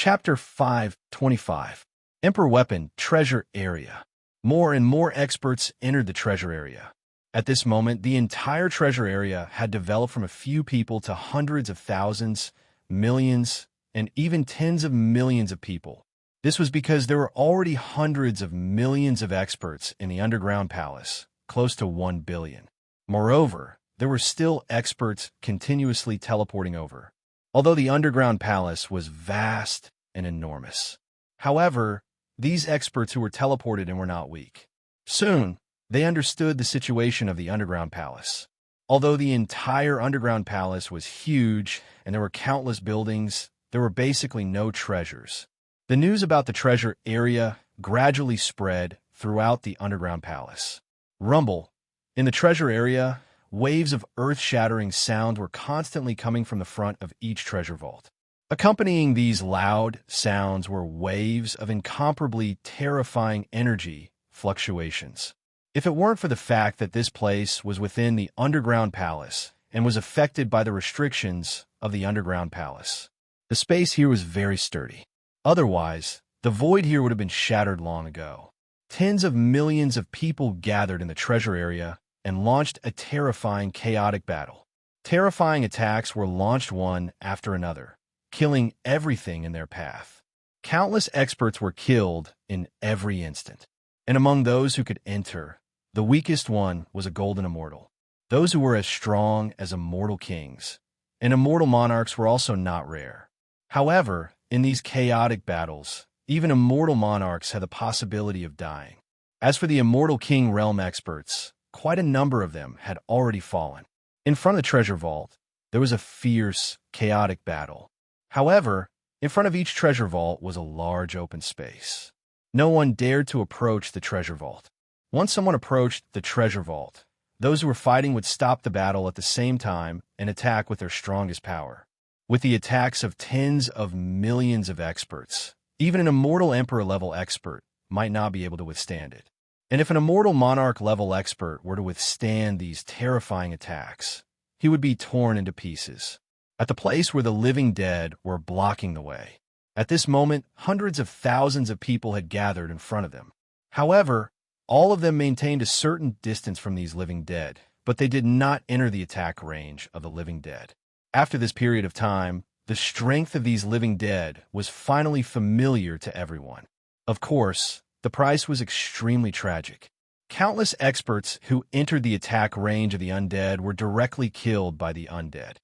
Chapter 5:25 Emperor Weapon Treasure Area. More and more experts entered the treasure area. At this moment, the entire treasure area had developed from a few people to hundreds of thousands, millions, and even tens of millions of people. This was because there were already hundreds of millions of experts in the underground palace, close to 1 billion. Moreover, there were still experts continuously teleporting over, although the underground palace was vast and enormous. However, these experts who were teleported in were not weak. Soon, they understood the situation of the underground palace. Although the entire underground palace was huge and there were countless buildings, there were basically no treasures. The news about the treasure area gradually spread throughout the underground palace. Rumble. In the treasure area, waves of earth-shattering sound were constantly coming from the front of each treasure vault. Accompanying these loud sounds were waves of incomparably terrifying energy fluctuations. If it weren't for the fact that this place was within the underground palace and was affected by the restrictions of the underground palace, the space here was very sturdy. Otherwise, the void here would have been shattered long ago. Tens of millions of people gathered in the treasure area and launched a terrifying, chaotic battle. Terrifying attacks were launched one after another, killing everything in their path. Countless experts were killed in every instant. And among those who could enter, the weakest one was a golden immortal. Those who were as strong as immortal kings and immortal monarchs were also not rare. However, in these chaotic battles, even immortal monarchs had the possibility of dying. As for the immortal king realm experts, quite a number of them had already fallen. In front of the treasure vault, there was a fierce, chaotic battle. However, in front of each treasure vault was a large open space. No one dared to approach the treasure vault. Once someone approached the treasure vault, those who were fighting would stop the battle at the same time and attack with their strongest power. With the attacks of tens of millions of experts, even an immortal emperor-level expert might not be able to withstand it. And if an immortal monarch-level expert were to withstand these terrifying attacks, he would be torn into pieces. At the place where the living dead were blocking the way. At this moment, hundreds of thousands of people had gathered in front of them. However, all of them maintained a certain distance from these living dead, but they did not enter the attack range of the living dead. After this period of time, the strength of these living dead was finally familiar to everyone. Of course, the price was extremely tragic. Countless experts who entered the attack range of the undead were directly killed by the undead.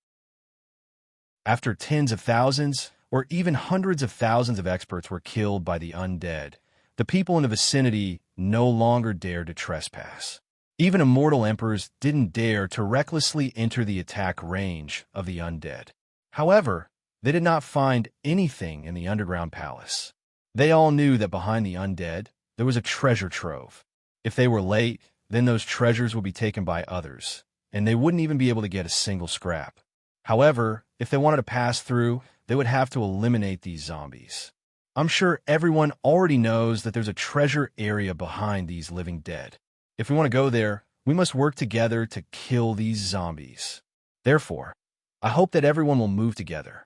After tens of thousands, or even hundreds of thousands of experts were killed by the undead, the people in the vicinity no longer dared to trespass. Even immortal emperors didn't dare to recklessly enter the attack range of the undead. However, they did not find anything in the underground palace. They all knew that behind the undead, there was a treasure trove. If they were late, then those treasures would be taken by others, and they wouldn't even be able to get a single scrap. However, if they wanted to pass through, they would have to eliminate these zombies. I'm sure everyone already knows that there's a treasure area behind these living dead. If we want to go there, we must work together to kill these zombies. Therefore, I hope that everyone will move together.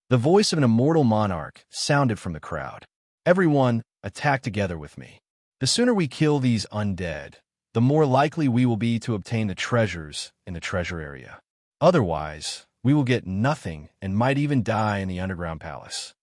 The voice of an immortal monarch sounded from the crowd. Everyone, attack together with me. The sooner we kill these undead, the more likely we will be to obtain the treasures in the treasure area. Otherwise, we will get nothing and might even die in the underground palace.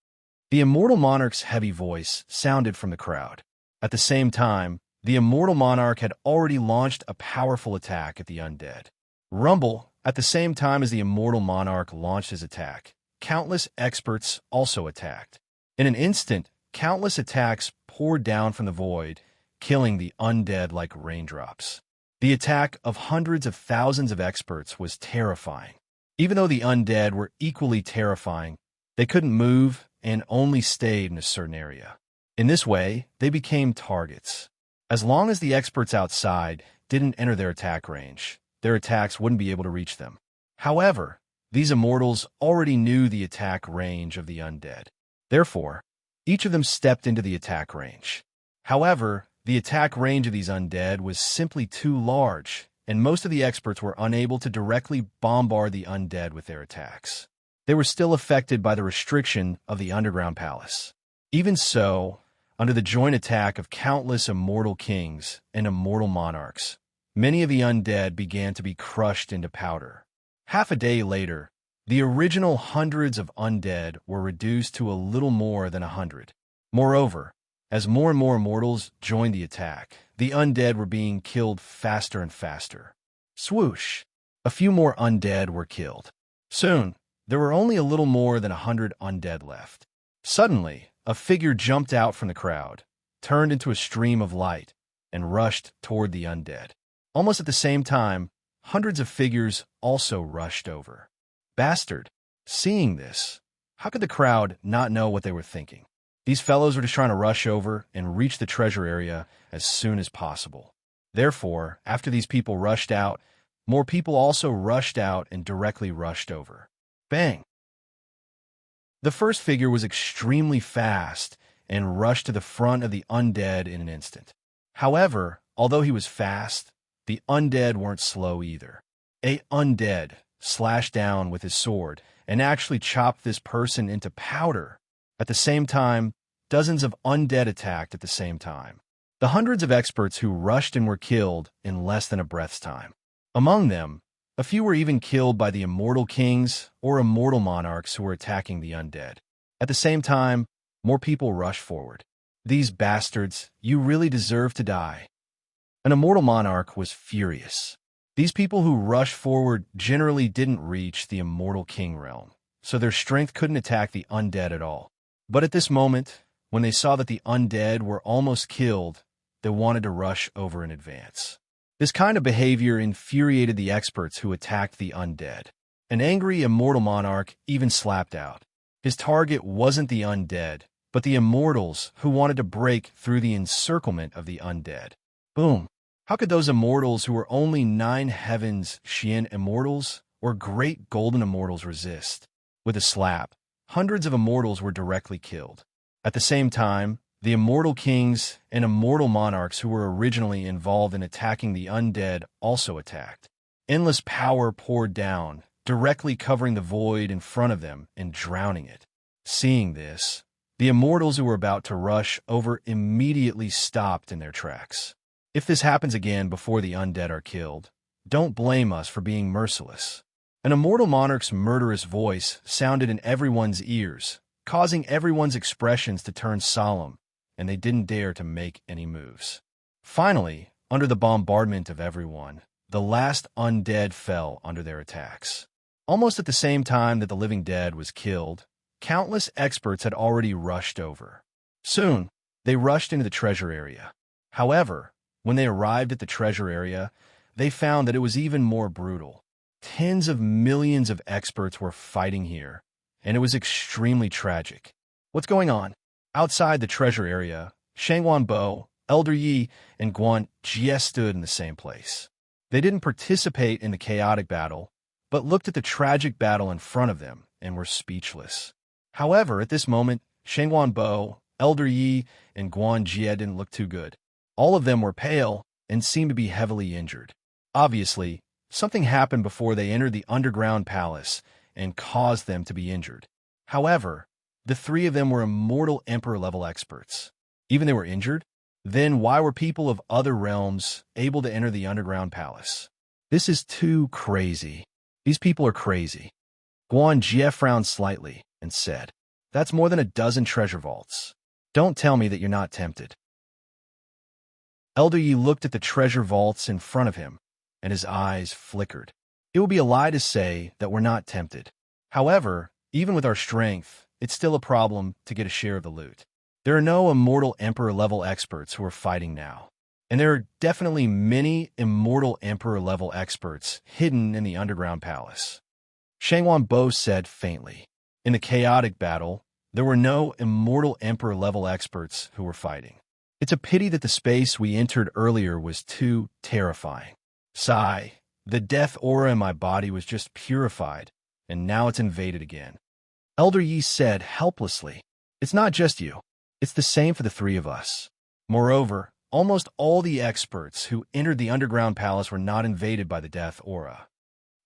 The immortal monarch's heavy voice sounded from the crowd. At the same time, the immortal monarch had already launched a powerful attack at the undead. Rumble, at the same time as the immortal monarch launched his attack, countless experts also attacked. In an instant, countless attacks poured down from the void, killing the undead like raindrops. The attack of hundreds of thousands of experts was terrifying. Even though the undead were equally terrifying, they couldn't move and only stayed in a certain area. In this way, they became targets. As long as the experts outside didn't enter their attack range, their attacks wouldn't be able to reach them. However, these immortals already knew the attack range of the undead. Therefore, each of them stepped into the attack range. However, the attack range of these undead was simply too large, and most of the experts were unable to directly bombard the undead with their attacks. they were still affected by the restriction of the underground palace. Even so, under the joint attack of countless immortal kings and immortal monarchs, many of the undead began to be crushed into powder. Half a day later, the original hundreds of undead were reduced to a little more than 100. Moreover, as more and more immortals joined the attack, the undead were being killed faster and faster. Swoosh! A few more undead were killed. Soon, there were only a little more than 100 undead left. Suddenly, a figure jumped out from the crowd, turned into a stream of light, and rushed toward the undead. Almost at the same time, hundreds of figures also rushed over. Bastard! Seeing this, how could the crowd not know what they were thinking? These fellows were just trying to rush over and reach the treasure area as soon as possible. Therefore, after these people rushed out, more people also rushed out and directly rushed over. Bang! The first figure was extremely fast and rushed to the front of the undead in an instant. However, although he was fast, the undead weren't slow either. A undead slashed down with his sword and actually chopped this person into powder. At the same time, dozens of undead attacked at the same time. The hundreds of experts who rushed and were killed in less than a breath's time. Among them, a few were even killed by the immortal kings or immortal monarchs who were attacking the undead. At the same time, more people rushed forward. These bastards, you really deserve to die. An immortal monarch was furious. These people who rushed forward generally didn't reach the immortal king realm, so their strength couldn't attack the undead at all. But at this moment, when they saw that the undead were almost killed, they wanted to rush over in advance. This kind of behavior infuriated the experts who attacked the undead. An angry immortal monarch even slapped out. His target wasn't the undead, but the immortals who wanted to break through the encirclement of the undead. Boom! How could those immortals who were only 9 heavens Xian immortals or great golden immortals resist? With a slap, hundreds of immortals were directly killed. At the same time, the immortal kings and immortal monarchs who were originally involved in attacking the undead also attacked. Endless power poured down, directly covering the void in front of them and drowning it. Seeing this, the immortals who were about to rush over immediately stopped in their tracks. If this happens again before the undead are killed, don't blame us for being merciless. An immortal monarch's murderous voice sounded in everyone's ears, causing everyone's expressions to turn solemn, and they didn't dare to make any moves. Finally, under the bombardment of everyone, the last undead fell under their attacks. Almost at the same time that the living dead was killed, countless experts had already rushed over. Soon, they rushed into the treasure area. However, when they arrived at the treasure area, they found that it was even more brutal. Tens of millions of experts were fighting here, and it was extremely tragic. What's going on? Outside the treasure area, Shangwanbo, Elder Yi, and Guan Jie stood in the same place. They didn't participate in the chaotic battle, but looked at the tragic battle in front of them and were speechless. However, at this moment, Shangwanbo, Elder Yi, and Guan Jie didn't look too good. All of them were pale and seemed to be heavily injured. Obviously, something happened before they entered the underground palace and caused them to be injured. However, the 3 of them were immortal emperor-level experts. Even they were injured? Then why were people of other realms able to enter the underground palace? This is too crazy. These people are crazy. Guan Jie frowned slightly and said, "That's more than a dozen treasure vaults. Don't tell me that you're not tempted." Elder Yi looked at the treasure vaults in front of him, and his eyes flickered. It would be a lie to say that we're not tempted. However, even with our strength, it's still a problem to get a share of the loot. There are no immortal emperor-level experts who are fighting now, and there are definitely many immortal emperor-level experts hidden in the underground palace. Shangwan Bo said faintly. In the chaotic battle, there were no immortal emperor-level experts who were fighting. It's a pity that the space we entered earlier was too terrifying. Sigh, the death aura in my body was just purified, and now it's invaded again. Elder Yi said helplessly, "It's not just you. It's the same for the 3 of us." Moreover, almost all the experts who entered the underground palace were not invaded by the death aura.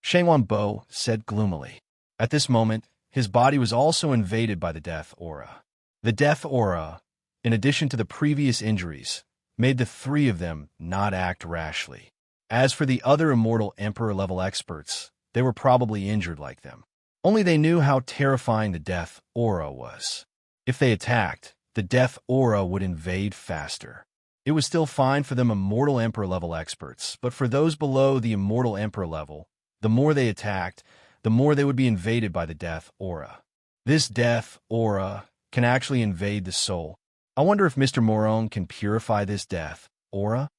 Shangwan Bo said gloomily. At this moment, his body was also invaded by the death aura. The death aura, in addition to the previous injuries, made the three of them not act rashly. As for the other immortal Emperor-level experts, they were probably injured like them. Only they knew how terrifying the death aura was. If they attacked, the death aura would invade faster. It was still fine for them immortal Emperor-level experts, but for those below the immortal Emperor level, the more they attacked, the more they would be invaded by the death aura. This death aura can actually invade the soul. I wonder if Mr. Moron can purify this death aura?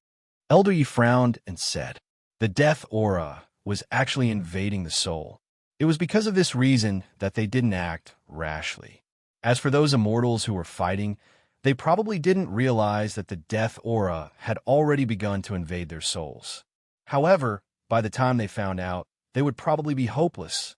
Elder Yi frowned and said, the death aura was actually invading the soul. It was because of this reason that they didn't act rashly. As for those immortals who were fighting, they probably didn't realize that the death aura had already begun to invade their souls. However, by the time they found out, they would probably be hopeless.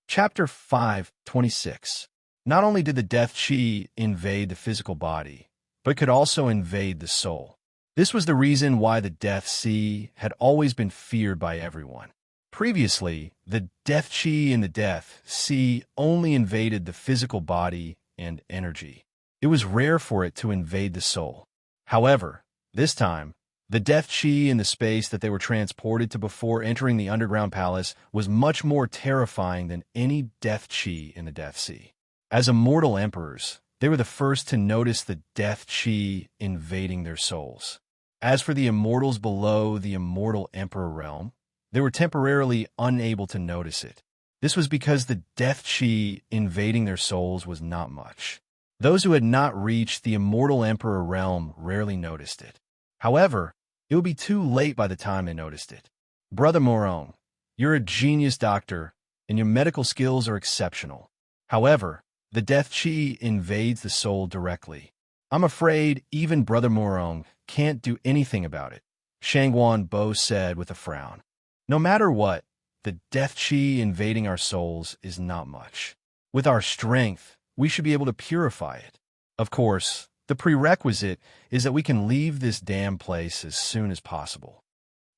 Chapter 5:26. Not only did the death chi invade the physical body, but could also invade the soul. This was the reason why the death chi had always been feared by everyone. Previously, the death chi and the death chi only invaded the physical body and energy. It was rare for it to invade the soul. However, this time, the death chi in the space that they were transported to before entering the underground palace was much more terrifying than any death chi in the death sea. As immortal emperors, they were the first to notice the death chi invading their souls. As for the immortals below the immortal emperor realm, they were temporarily unable to notice it. This was because the death chi invading their souls was not much. Those who had not reached the immortal emperor realm rarely noticed it. However, it would be too late by the time they noticed it. Brother Moron, you're a genius doctor, and your medical skills are exceptional. However, the death chi invades the soul directly. I'm afraid even Brother Moron can't do anything about it, Shangguan Bo said with a frown. No matter what, the death chi invading our souls is not much. With our strength, we should be able to purify it. Of course, the prerequisite is that we can leave this damn place as soon as possible.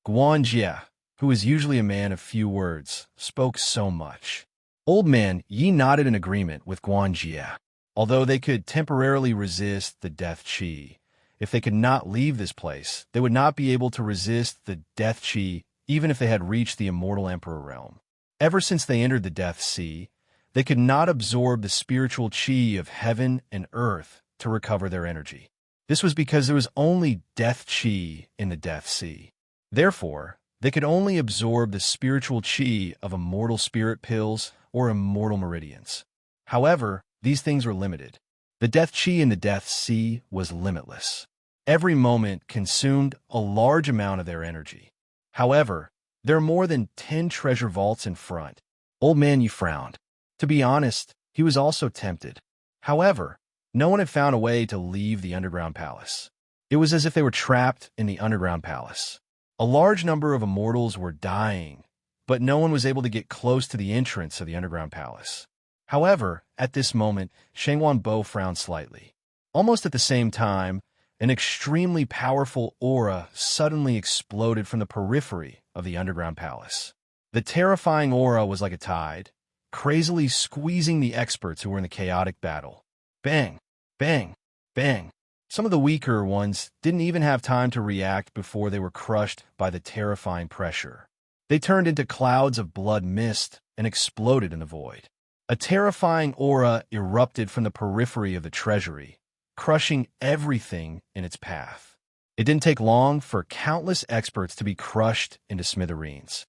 Guan Jie, who is usually a man of few words, spoke so much. Old Man Yi nodded in agreement with Guan Jie. Although they could temporarily resist the death chi, if they could not leave this place, they would not be able to resist the death chi even if they had reached the immortal emperor realm. Ever since they entered the death sea, they could not absorb the spiritual chi of heaven and earth to recover their energy. This was because there was only death chi in the death sea. Therefore, they could only absorb the spiritual chi of immortal spirit pills or immortal meridians. However, these things were limited. The death chi in the death sea was limitless. Every moment consumed a large amount of their energy. However, there are more than 10 treasure vaults in front. Old Man Yi frowned. To be honest, he was also tempted. However, no one had found a way to leave the underground palace. It was as if they were trapped in the underground palace. A large number of immortals were dying, but no one was able to get close to the entrance of the underground palace. However, at this moment, Shangguan Bo frowned slightly. Almost at the same time, an extremely powerful aura suddenly exploded from the periphery of the underground palace. The terrifying aura was like a tide, crazily squeezing the experts who were in the chaotic battle. Bang, bang, bang. Some of the weaker ones didn't even have time to react before they were crushed by the terrifying pressure. They turned into clouds of blood mist and exploded in the void. A terrifying aura erupted from the periphery of the treasury, crushing everything in its path. It didn't take long for countless experts to be crushed into smithereens.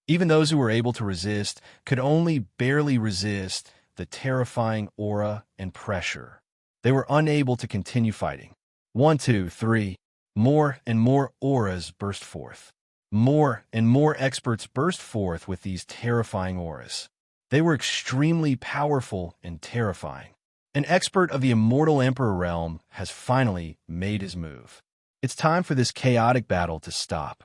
Even those who were able to resist could only barely resist the terrifying aura and pressure. They were unable to continue fighting. 1, 2, 3. More and more auras burst forth. More and more experts burst forth with these terrifying auras. They were extremely powerful and terrifying. An expert of the immortal emperor realm has finally made his move. It's time for this chaotic battle to stop.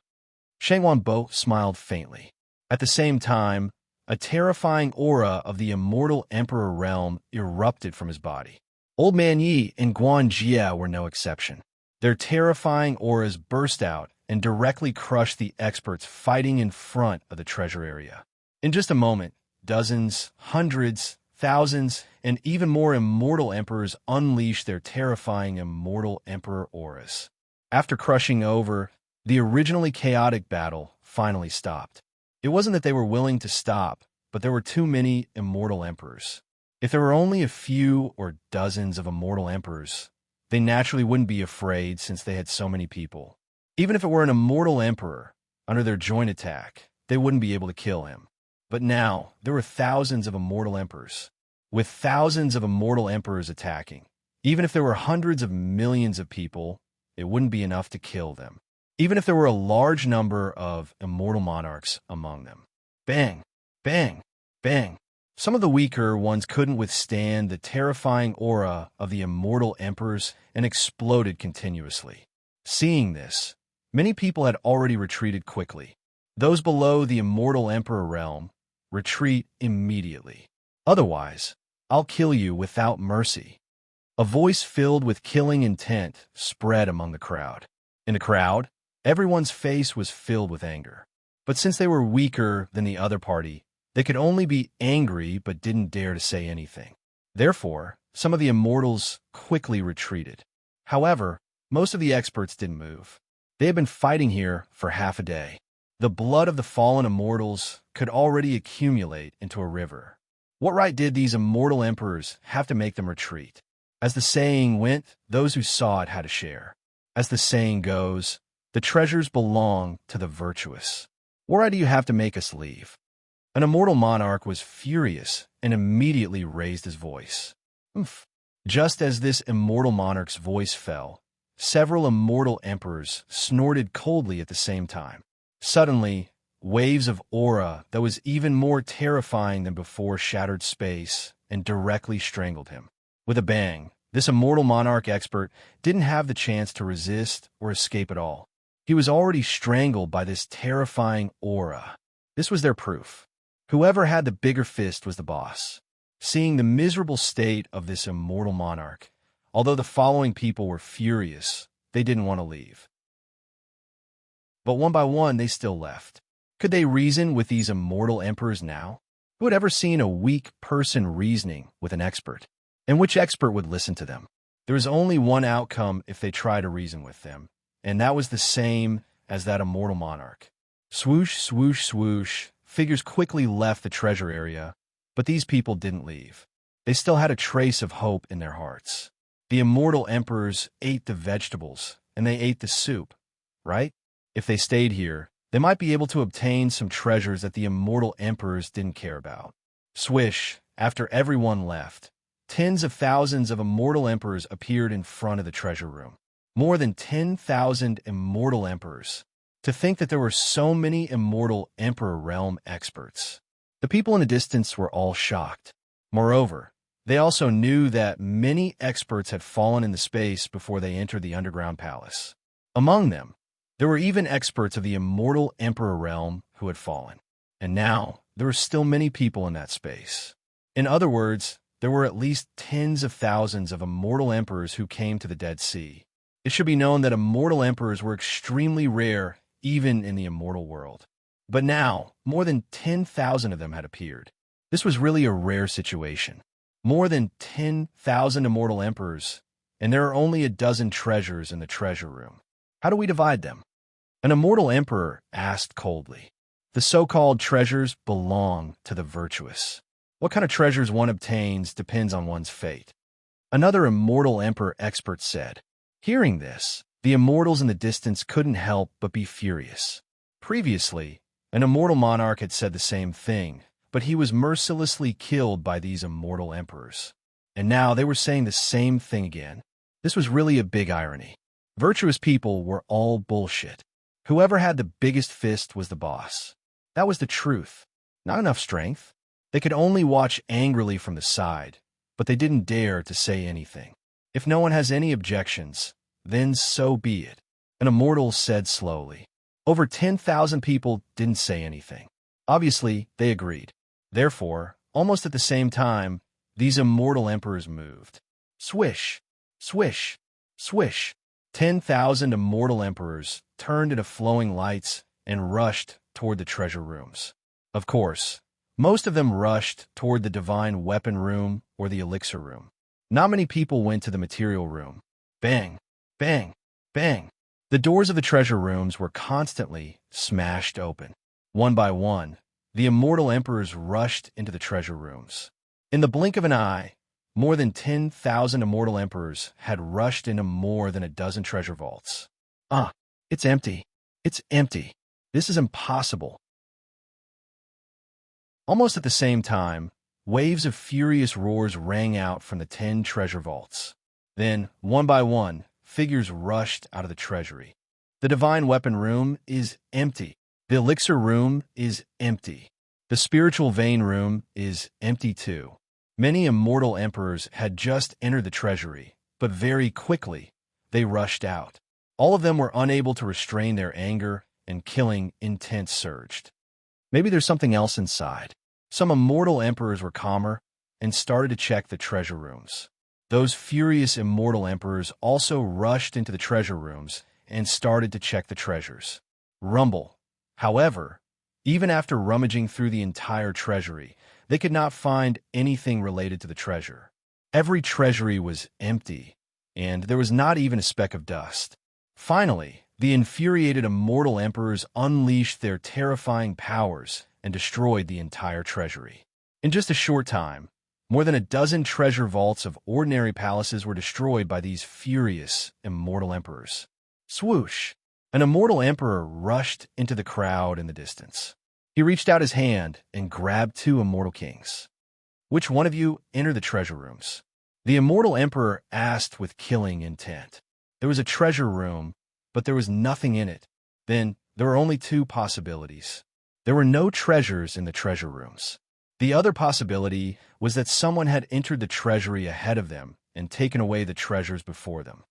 Shangguan Bo smiled faintly. At the same time, a terrifying aura of the immortal emperor realm erupted from his body. Old Man Yi and Guan Jie were no exception. Their terrifying auras burst out and directly crushed the experts fighting in front of the treasure area. In just a moment, dozens, hundreds, thousands, and even more immortal emperors unleashed their terrifying immortal emperor auras. After crushing over, the originally chaotic battle finally stopped. It wasn't that they were willing to stop, but there were too many immortal emperors. If there were only a few or dozens of immortal emperors, they naturally wouldn't be afraid since they had so many people. Even if it were an immortal emperor, under their joint attack, they wouldn't be able to kill him. But now, there were thousands of immortal emperors. With thousands of immortal emperors attacking, even if there were hundreds of millions of people, it wouldn't be enough to kill them. Even if there were a large number of immortal monarchs among them. Bang, bang, bang. Some of the weaker ones couldn't withstand the terrifying aura of the immortal emperors and exploded continuously. Seeing this, many people had already retreated quickly. Those below the immortal emperor realm retreat immediately. Otherwise, I'll kill you without mercy. A voice filled with killing intent spread among the crowd. In the crowd, everyone's face was filled with anger. But since they were weaker than the other party, they could only be angry but didn't dare to say anything. Therefore, some of the immortals quickly retreated. However, most of the experts didn't move. They had been fighting here for half a day. The blood of the fallen immortals could already accumulate into a river. What right did these immortal emperors have to make them retreat? As the saying went, those who saw it had a share. As the saying goes, the treasures belong to the virtuous. What right do you have to make us leave? An immortal monarch was furious and immediately raised his voice. Oomph. Just as this immortal monarch's voice fell, several immortal emperors snorted coldly at the same time. Suddenly, waves of aura that was even more terrifying than before shattered space and directly strangled him. With a bang, this immortal monarch expert didn't have the chance to resist or escape at all. He was already strangled by this terrifying aura. This was their proof. Whoever had the bigger fist was the boss. Seeing the miserable state of this immortal monarch, although the following people were furious, they didn't want to leave. But one by one, they still left. Could they reason with these immortal emperors now? Who had ever seen a weak person reasoning with an expert? And which expert would listen to them? There was only one outcome if they tried to reason with them, and that was the same as that immortal monarch. Swoosh, swoosh, swoosh, figures quickly left the treasure area, but these people didn't leave. They still had a trace of hope in their hearts. The immortal emperors ate the vegetables, and they ate the soup, right? If they stayed here, they might be able to obtain some treasures that the immortal emperors didn't care about. Swish, after everyone left, tens of thousands of immortal emperors appeared in front of the treasure room. More than 10,000 immortal emperors. To think that there were so many immortal emperor realm experts. The people in the distance were all shocked. Moreover, they also knew that many experts had fallen in the space before they entered the underground palace. Among them, there were even experts of the immortal emperor realm who had fallen. And now, there were still many people in that space. In other words, there were at least tens of thousands of immortal emperors who came to the Dead Sea. It should be known that immortal emperors were extremely rare even in the immortal world. But now, more than 10,000 of them had appeared. This was really a rare situation. More than 10,000 immortal emperors, and there are only a dozen treasures in the treasure room. How do we divide them? An immortal emperor asked coldly. The so-called treasures belong to the virtuous. What kind of treasures one obtains depends on one's fate. Another immortal emperor expert said. Hearing this, the immortals in the distance couldn't help but be furious. Previously, an immortal monarch had said the same thing, but he was mercilessly killed by these immortal emperors. And now they were saying the same thing again. This was really a big irony. Virtuous people were all bullshit. Whoever had the biggest fist was the boss. That was the truth. Not enough strength. They could only watch angrily from the side, but they didn't dare to say anything. If no one has any objections, then so be it, an immortal said slowly. Over 10,000 people didn't say anything. Obviously, they agreed. Therefore, almost at the same time, these immortal emperors moved. Swish, swish, swish. 10,000 immortal emperors turned into flowing lights and rushed toward the treasure rooms. Of course, most of them rushed toward the divine weapon room or the elixir room. Not many people went to the material room. Bang, bang, bang. The doors of the treasure rooms were constantly smashed open. One by one, the immortal emperors rushed into the treasure rooms. In the blink of an eye, more than 10,000 immortal emperors had rushed into more than a dozen treasure vaults. It's empty. It's empty. This is impossible. Almost at the same time, waves of furious roars rang out from the 10 treasure vaults. Then, one by one, figures rushed out of the treasury. The divine weapon room is empty. The elixir room is empty. The spiritual vein room is empty too. Many immortal emperors had just entered the treasury, but very quickly they rushed out. All of them were unable to restrain their anger, and killing intent surged. Maybe there's something else inside. Some immortal emperors were calmer and started to check the treasure rooms. Those furious immortal emperors also rushed into the treasure rooms and started to check the treasures. Rumble. However, even after rummaging through the entire treasury, they could not find anything related to the treasure. Every treasury was empty, and there was not even a speck of dust. Finally, the infuriated immortal emperors unleashed their terrifying powers and destroyed the entire treasury. In just a short time, more than a dozen treasure vaults of ordinary palaces were destroyed by these furious immortal emperors. Swoosh! An immortal emperor rushed into the crowd in the distance. He reached out his hand and grabbed 2 immortal kings. Which one of you entered the treasure rooms? The immortal emperor asked with killing intent. There was a treasure room, but there was nothing in it. Then there were only 2 possibilities. There were no treasures in the treasure rooms. The other possibility was that someone had entered the treasury ahead of them and taken away the treasures before them.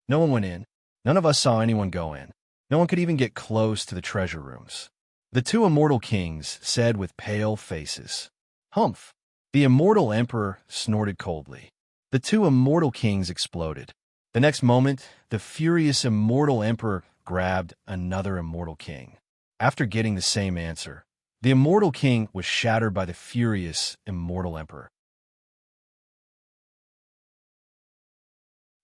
No one went in. None of us saw anyone go in. No one could even get close to the treasure rooms. The 2 immortal kings said with pale faces. Humph! The immortal emperor snorted coldly. The 2 immortal kings exploded. The next moment, the furious immortal emperor grabbed another immortal king. After getting the same answer, the immortal king was shattered by the furious immortal emperor.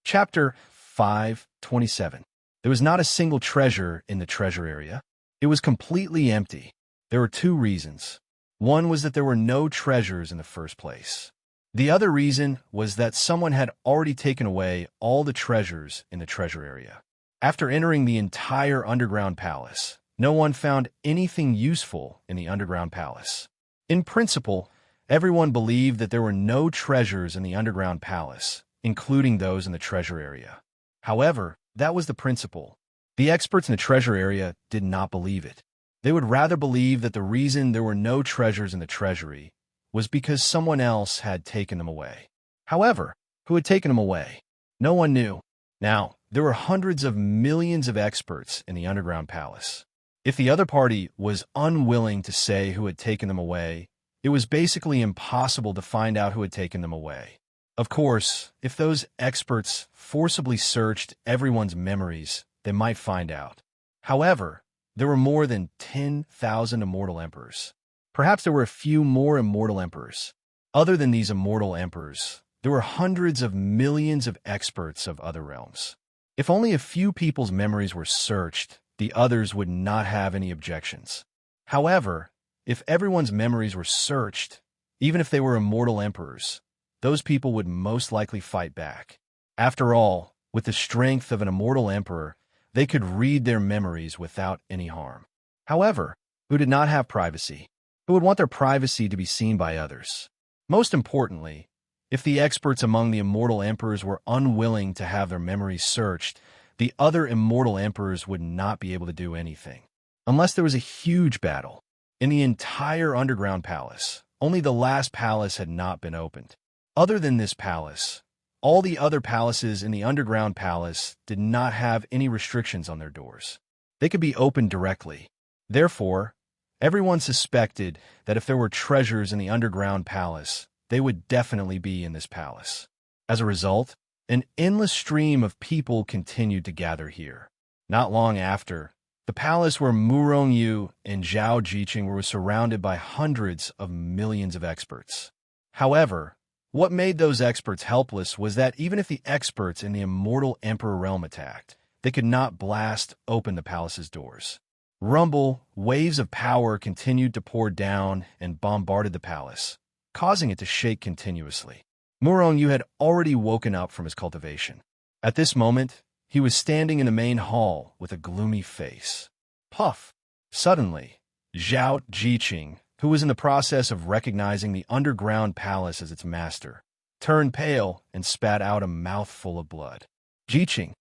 Chapter 5:27. There was not a single treasure in the treasure area. It was completely empty. There were 2 reasons. One was that there were no treasures in the first place. The other reason was that someone had already taken away all the treasures in the treasure area. After entering the entire underground palace, no one found anything useful in the underground palace. In principle, everyone believed that there were no treasures in the underground palace, including those in the treasure area. However, that was the principle. The experts in the treasure area did not believe it. They would rather believe that the reason there were no treasures in the treasury was because someone else had taken them away. However, who had taken them away? No one knew. Now, there were hundreds of millions of experts in the underground palace. If the other party was unwilling to say who had taken them away, it was basically impossible to find out who had taken them away. Of course, if those experts forcibly searched everyone's memories, they might find out. However, there were more than 10,000 immortal emperors. Perhaps there were a few more immortal emperors. Other than these immortal emperors, there were hundreds of millions of experts of other realms. If only a few people's memories were searched, the others would not have any objections. However, if everyone's memories were searched, even if they were immortal emperors, those people would most likely fight back. After all, with the strength of an immortal emperor, they could read their memories without any harm. However, who did not have privacy? Who would want their privacy to be seen by others? Most importantly, if the experts among the immortal emperors were unwilling to have their memories searched, the other immortal emperors would not be able to do anything. Unless there was a huge battle. In the entire underground palace, only the last palace had not been opened. Other than this palace, all the other palaces in the underground palace did not have any restrictions on their doors. They could be opened directly. Therefore, everyone suspected that if there were treasures in the underground palace, they would definitely be in this palace. As a result, An endless stream of people continued to gather here. Not long after, the palace where Murong and Zhao Jiqing were surrounded by hundreds of millions of experts. However, what made those experts helpless was that even if the experts in the immortal Emperor realm attacked, they could not blast open the palace's doors. Waves of power continued to pour down and bombarded the palace, causing it to shake continuously. Murong had already woken up from his cultivation. At this moment, he was standing in the main hall with a gloomy face. Puff! Suddenly, Zhao Jiqing, who was in the process of recognizing the underground palace as its master, turned pale and spat out a mouthful of blood. Jiqing!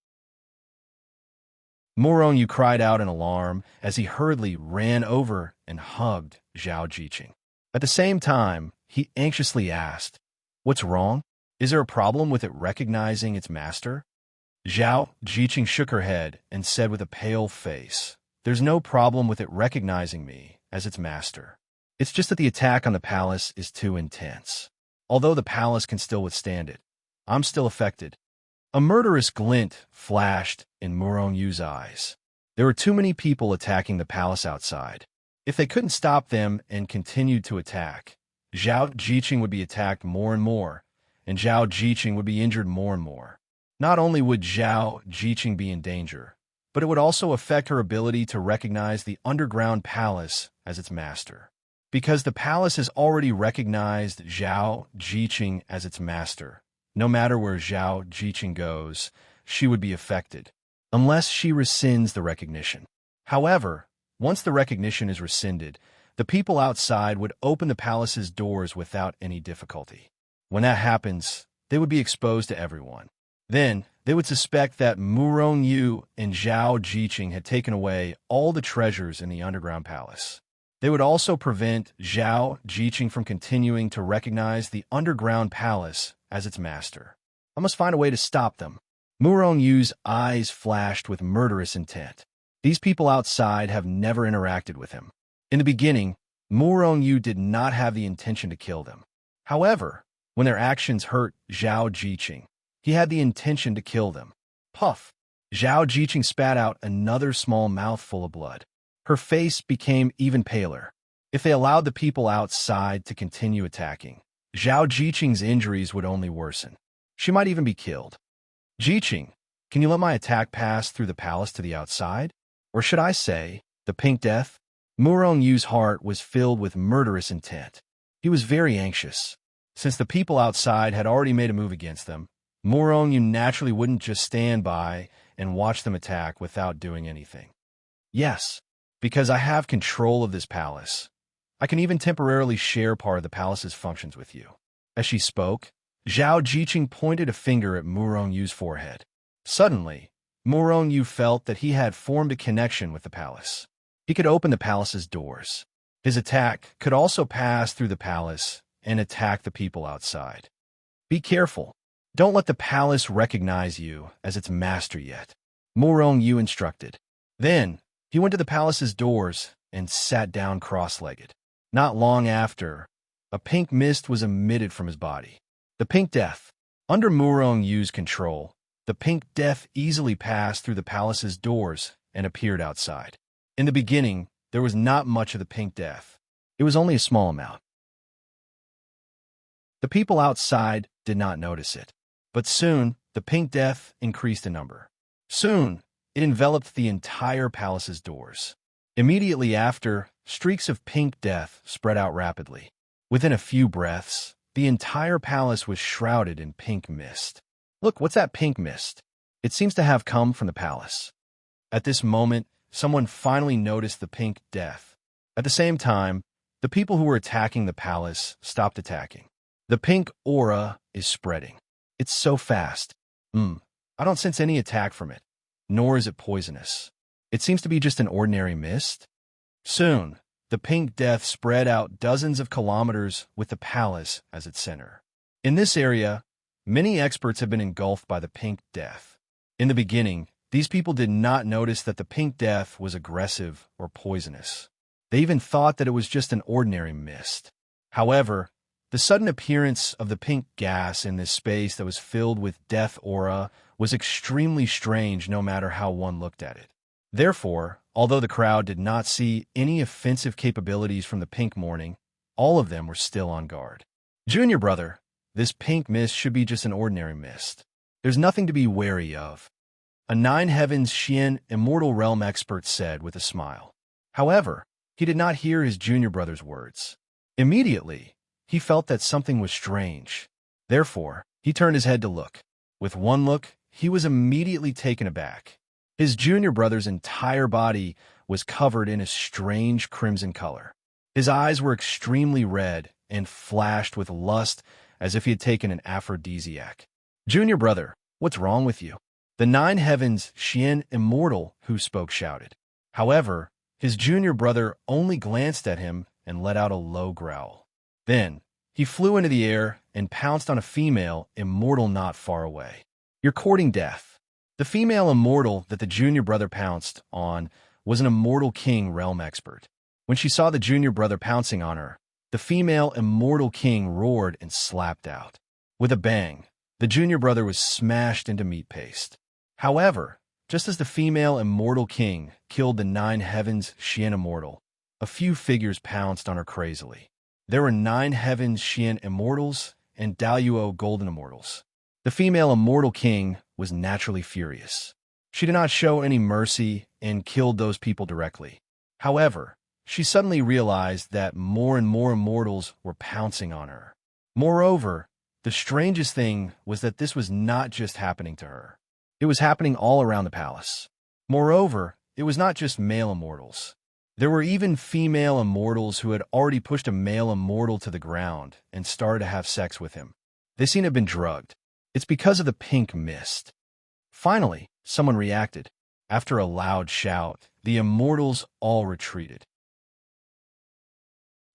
Murong cried out in alarm as he hurriedly ran over and hugged Zhao Jiqing. At the same time, he anxiously asked, "What's wrong? Is there a problem with it recognizing its master?" Zhao Jiqing shook her head and said with a pale face, "There's no problem with it recognizing me as its master. It's just that the attack on the palace is too intense. Although the palace can still withstand it, I'm still affected." A murderous glint flashed in Murong eyes. There were too many people attacking the palace outside. If they couldn't stop them and continued to attack, Zhao Jiqing would be attacked more and more, and Zhao Jiqing would be injured more and more. Not only would Zhao Jiqing be in danger, but it would also affect her ability to recognize the underground palace as its master. Because the palace has already recognized Zhao Jiqing as its master, no matter where Zhao Jiqing goes, she would be affected, unless she rescinds the recognition. However, once the recognition is rescinded, the people outside would open the palace's doors without any difficulty. When that happens, they would be exposed to everyone. Then, they would suspect that Murong and Zhao Jiqing had taken away all the treasures in the underground palace. They would also prevent Zhao Jiqing from continuing to recognize the underground palace as its master. I must find a way to stop them. Murong's eyes flashed with murderous intent. These people outside have never interacted with him. In the beginning, Murong did not have the intention to kill them. However, when their actions hurt Zhao Jiqing, he had the intention to kill them. Puff! Zhao Jiqing spat out another small mouthful of blood. Her face became even paler. If they allowed the people outside to continue attacking, Zhao Jiqing's injuries would only worsen. She might even be killed. "Jiqing, can you let my attack pass through the palace to the outside? Or should I say, the Pink Death?" Murong's heart was filled with murderous intent. He was very anxious. Since the people outside had already made a move against them, Murong naturally wouldn't just stand by and watch them attack without doing anything. "Yes, because I have control of this palace. I can even temporarily share part of the palace's functions with you." As she spoke, Zhao Jiqing pointed a finger at Murong's forehead. Suddenly, Murong felt that he had formed a connection with the palace. He could open the palace's doors. His attack could also pass through the palace and attack the people outside. "Be careful. Don't let the palace recognize you as its master yet," Murong instructed. Then, he went to the palace's doors and sat down cross-legged. Not long after, a pink mist was emitted from his body. The Pink Death. Under Murong's control, the Pink Death easily passed through the palace's doors and appeared outside. In the beginning, there was not much of the Pink Death. It was only a small amount. The people outside did not notice it. But soon, the Pink Death increased in number. Soon, it enveloped the entire palace's doors. Immediately after, streaks of Pink Death spread out rapidly. Within a few breaths, the entire palace was shrouded in pink mist. "Look, what's that pink mist? It seems to have come from the palace." At this moment, someone finally noticed the Pink Death. At the same time, the people who were attacking the palace stopped attacking. "The pink aura is spreading. It's so fast. I don't sense any attack from it, nor is it poisonous. It seems to be just an ordinary mist." Soon, the Pink Death spread out dozens of kilometers with the palace as its center. In this area, many experts have been engulfed by the Pink Death. In the beginning, these people did not notice that the Pink Death was aggressive or poisonous. They even thought that it was just an ordinary mist. However, The sudden appearance of the pink gas in this space that was filled with death aura was extremely strange no matter how one looked at it. Therefore, although the crowd did not see any offensive capabilities from the pink morning, all of them were still on guard. Junior brother, this pink mist should be just an ordinary mist. There's nothing to be wary of, a Nine Heavens Xian Immortal Realm expert said with a smile. However, he did not hear his junior brother's words. Immediately, he felt that something was strange. Therefore, he turned his head to look. With one look, he was immediately taken aback. His junior brother's entire body was covered in a strange crimson color. His eyes were extremely red and flashed with lust as if he had taken an aphrodisiac. Junior brother, what's wrong with you? The Nine Heavens Xian Immortal who spoke shouted. However, his junior brother only glanced at him and let out a low growl. Then, he flew into the air and pounced on a female immortal not far away. You're courting death. The female immortal that the junior brother pounced on was an immortal king realm expert. When she saw the junior brother pouncing on her, the female immortal king roared and slapped out. With a bang, the junior brother was smashed into meat paste. However, just as the female immortal king killed the Nine Heavens Xian Immortal, a few figures pounced on her crazily. There were Nine Heavens Xian Immortals and Daluo Golden Immortals. The female immortal king was naturally furious. She did not show any mercy and killed those people directly. However, she suddenly realized that more and more immortals were pouncing on her. Moreover, the strangest thing was that this was not just happening to her. It was happening all around the palace. Moreover, it was not just male immortals. There were even female immortals who had already pushed a male immortal to the ground and started to have sex with him. They seemed to have been drugged. It's because of the pink mist. Finally, someone reacted. After a loud shout, the immortals all retreated.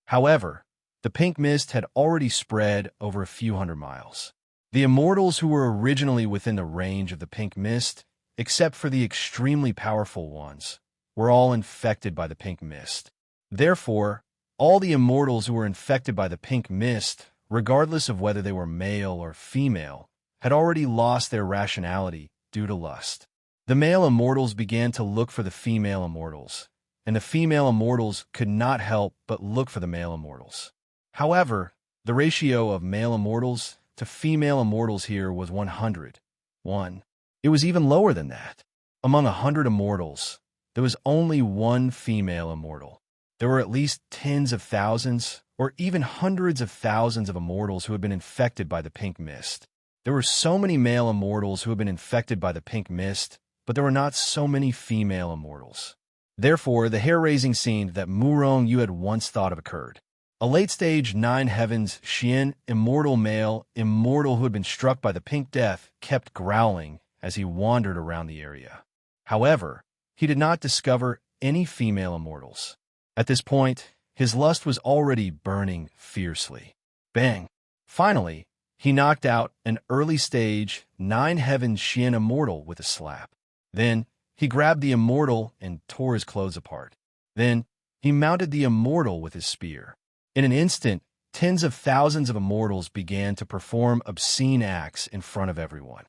However, the pink mist had already spread over a few hundred miles. The immortals who were originally within the range of the pink mist, except for the extremely powerful ones, were all infected by the pink mist. Therefore, all the immortals who were infected by the pink mist, regardless of whether they were male or female, had already lost their rationality due to lust. The male immortals began to look for the female immortals, and the female immortals could not help but look for the male immortals. However, the ratio of male immortals to female immortals here was 100:1. It was even lower than that. Among 100 immortals, there was only one female immortal. There were at least tens of thousands, or even hundreds of thousands of immortals who had been infected by the pink mist. There were so many male immortals who had been infected by the pink mist, but there were not so many female immortals. Therefore, the hair-raising scene that Murong Yu had once thought of occurred. A late-stage Nine Heavens Xian Immortal male immortal who had been struck by the pink death kept growling as he wandered around the area. However, he did not discover any female immortals. At this point, his lust was already burning fiercely. Bang! Finally, he knocked out an early-stage Nine Heavens Xian Immortal with a slap. Then, he grabbed the immortal and tore his clothes apart. Then, he mounted the immortal with his spear. In an instant, tens of thousands of immortals began to perform obscene acts in front of everyone.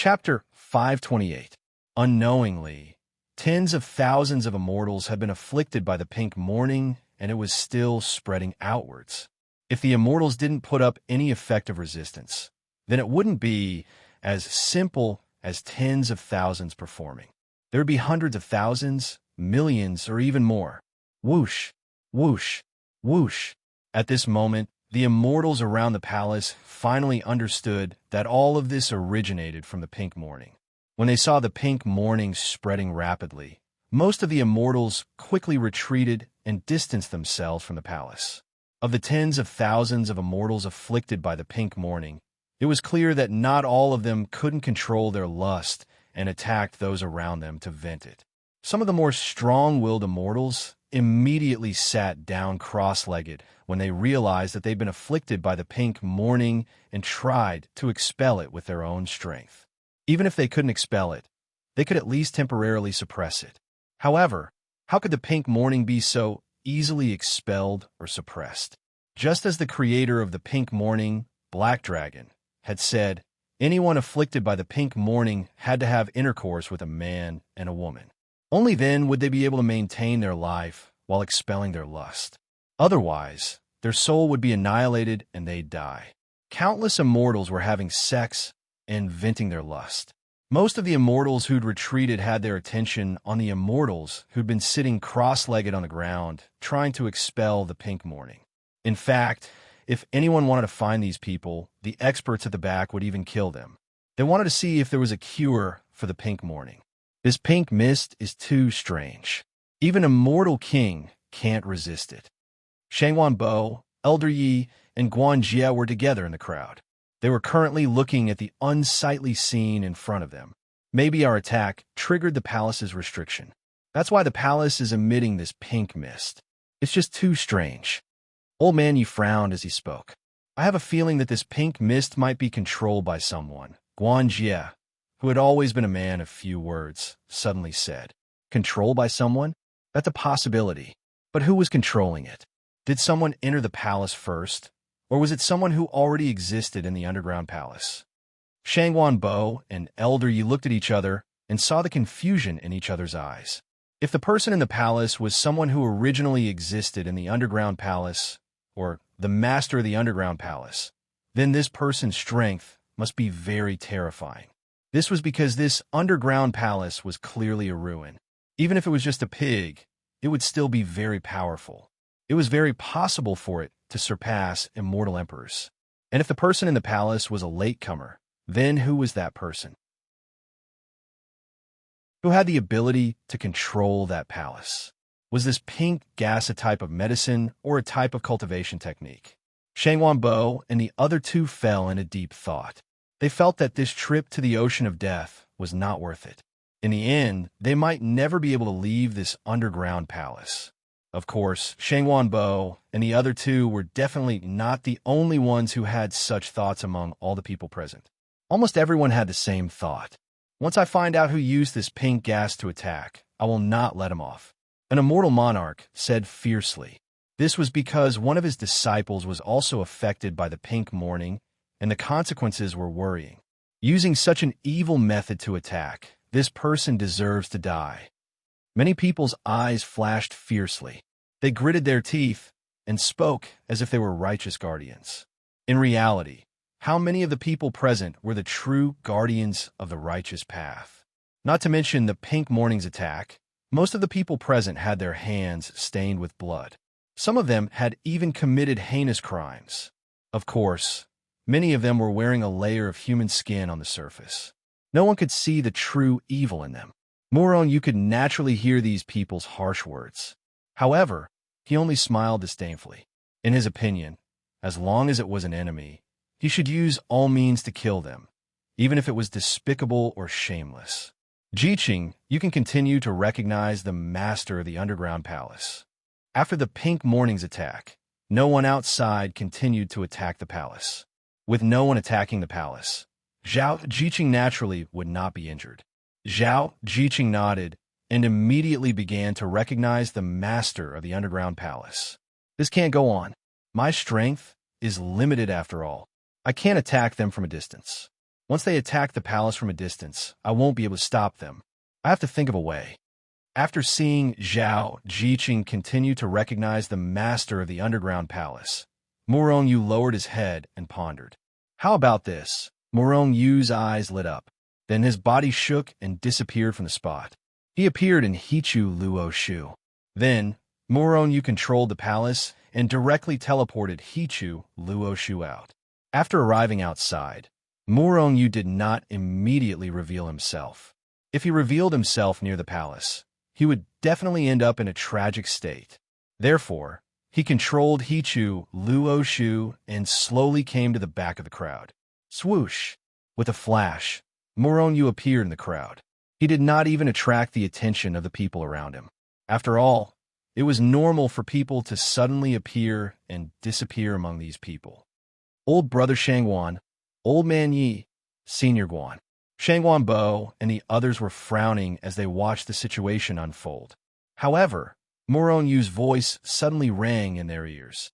Chapter 528. Unknowingly, tens of thousands of immortals had been afflicted by the pink mourning, and it was still spreading outwards. If the immortals didn't put up any effective resistance, then it wouldn't be as simple as tens of thousands performing. There would be hundreds of thousands, millions, or even more. Whoosh, whoosh, whoosh. At this moment, the immortals around the palace finally understood that all of this originated from the pink mourning. When they saw the pink mourning spreading rapidly, most of the immortals quickly retreated and distanced themselves from the palace. Of the tens of thousands of immortals afflicted by the pink mourning, it was clear that not all of them couldn't control their lust and attacked those around them to vent it. Some of the more strong-willed immortals immediately sat down cross-legged when they realized that they'd been afflicted by the pink mourning and tried to expel it with their own strength. Even if they couldn't expel it, they could at least temporarily suppress it. However, how could the pink mourning be so easily expelled or suppressed. Just as the creator of the pink morning, Black Dragon, had said, anyone afflicted by the pink morning had to have intercourse with a man and a woman. Only then would they be able to maintain their life while expelling their lust. Otherwise, their soul would be annihilated and they'd die. Countless immortals were having sex and venting their lust. Most of the immortals who'd retreated had their attention on the immortals who'd been sitting cross-legged on the ground, trying to expel the pink morning. In fact, if anyone wanted to find these people, the experts at the back would even kill them. They wanted to see if there was a cure for the pink morning. This pink mist is too strange. Even a mortal king can't resist it. Shangwan Bo, Elder Yi, and Guan Jie were together in the crowd. They were currently looking at the unsightly scene in front of them. Maybe our attack triggered the palace's restriction. That's why the palace is emitting this pink mist. It's just too strange. Old Man Yi frowned as he spoke. I have a feeling that this pink mist might be controlled by someone. Guan Jie, who had always been a man of few words, suddenly said. Controlled by someone? That's a possibility. But who was controlling it? Did someone enter the palace first? Or was it someone who already existed in the underground palace? Shangwan Bo and Elder Yi looked at each other and saw the confusion in each other's eyes. If the person in the palace was someone who originally existed in the underground palace, or the master of the underground palace, then this person's strength must be very terrifying. This was because this underground palace was clearly a ruin. Even if it was just a pig, it would still be very powerful. It was very possible for it to surpass immortal emperors. And if the person in the palace was a latecomer, then who was that person? Who had the ability to control that palace? Was this pink gas a type of medicine or a type of cultivation technique? Shangwan Bo and the other two fell into deep thought. They felt that this trip to the ocean of death was not worth it. In the end, they might never be able to leave this underground palace. Of course, Shangwan Bo and the other two were definitely not the only ones who had such thoughts among all the people present. Almost everyone had the same thought. Once I find out who used this pink gas to attack, I will not let him off. An immortal monarch said fiercely. This was because one of his disciples was also affected by the pink morning, and the consequences were worrying. Using such an evil method to attack, this person deserves to die. Many people's eyes flashed fiercely. They gritted their teeth and spoke as if they were righteous guardians. In reality, how many of the people present were the true guardians of the righteous path? Not to mention the pink morning's attack, most of the people present had their hands stained with blood. Some of them had even committed heinous crimes. Of course, many of them were wearing a layer of human skin on the surface. No one could see the true evil in them. Moron, you could naturally hear these people's harsh words. However, he only smiled disdainfully. In his opinion, as long as it was an enemy, he should use all means to kill them, even if it was despicable or shameless. Jiqing, you can continue to recognize the master of the underground palace. After the pink morning's attack, no one outside continued to attack the palace. With no one attacking the palace, Zhao Jiqing naturally would not be injured. Zhao Jiqing nodded and immediately began to recognize the master of the underground palace. This can't go on. My strength is limited after all. I can't attack them from a distance. Once they attack the palace from a distance, I won't be able to stop them. I have to think of a way. After seeing Zhao Jiqing continue to recognize the master of the underground palace, Morong Yu lowered his head and pondered. How about this? Morong Yu's eyes lit up. Then his body shook and disappeared from the spot. He appeared in Hichu Luo Shu. Then, Morong Yu controlled the palace and directly teleported Hichu Luo Shu out. After arriving outside, Morong Yu did not immediately reveal himself. If he revealed himself near the palace, he would definitely end up in a tragic state. Therefore, he controlled Hichu Luo Shu and slowly came to the back of the crowd. Swoosh! With a flash, Morong Yu appeared in the crowd. He did not even attract the attention of the people around him. After all, it was normal for people to suddenly appear and disappear among these people. Old Brother Shangwan, Old Man Yi, Senior Guan, Shangwan Bo, and the others were frowning as they watched the situation unfold. However, Murongyu's voice suddenly rang in their ears.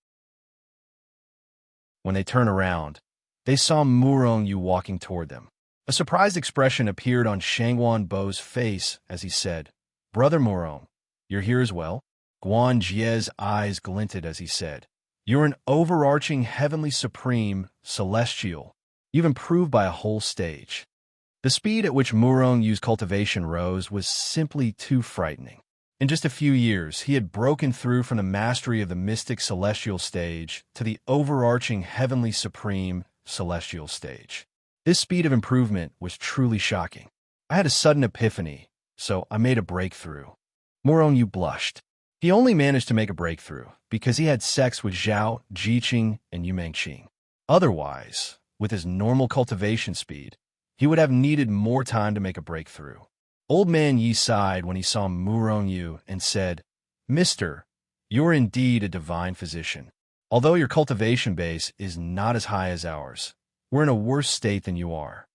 When they turned around, they saw Murongyu walking toward them. A surprised expression appeared on Shangguan face as he said, "Brother Murong, you're here as well?" Guan Jie's eyes glinted as he said, "You're an overarching heavenly supreme, celestial. You've improved by a whole stage." The speed at which Murongyu's cultivation rose was simply too frightening. In just a few years, he had broken through from the mastery of the mystic celestial stage to the overarching heavenly supreme celestial stage. This speed of improvement was truly shocking. I had a sudden epiphany, so I made a breakthrough. Murongyu blushed. He only managed to make a breakthrough because he had sex with Zhao, Jiqing, and Yumengqing. Otherwise, with his normal cultivation speed, he would have needed more time to make a breakthrough. Old Man Yi sighed when he saw Murongyu and said, "Mister, you're indeed a divine physician. Although your cultivation base is not as high as ours, we're in a worse state than you are."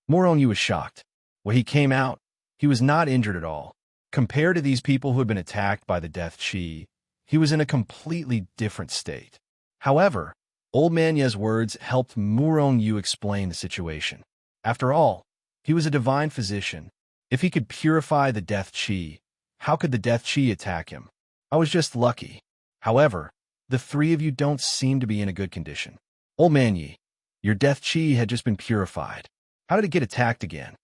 Murongyu was shocked. When he came out, he was not injured at all. Compared to these people who had been attacked by the death chi, he was in a completely different state. However, Old Man Ye's words helped Murongyu explain the situation. After all, he was a divine physician. If he could purify the death chi, how could the death chi attack him? I was just lucky. However, the three of you don't seem to be in a good condition. Old Man Yi, your death chi had just been purified. How did it get attacked again?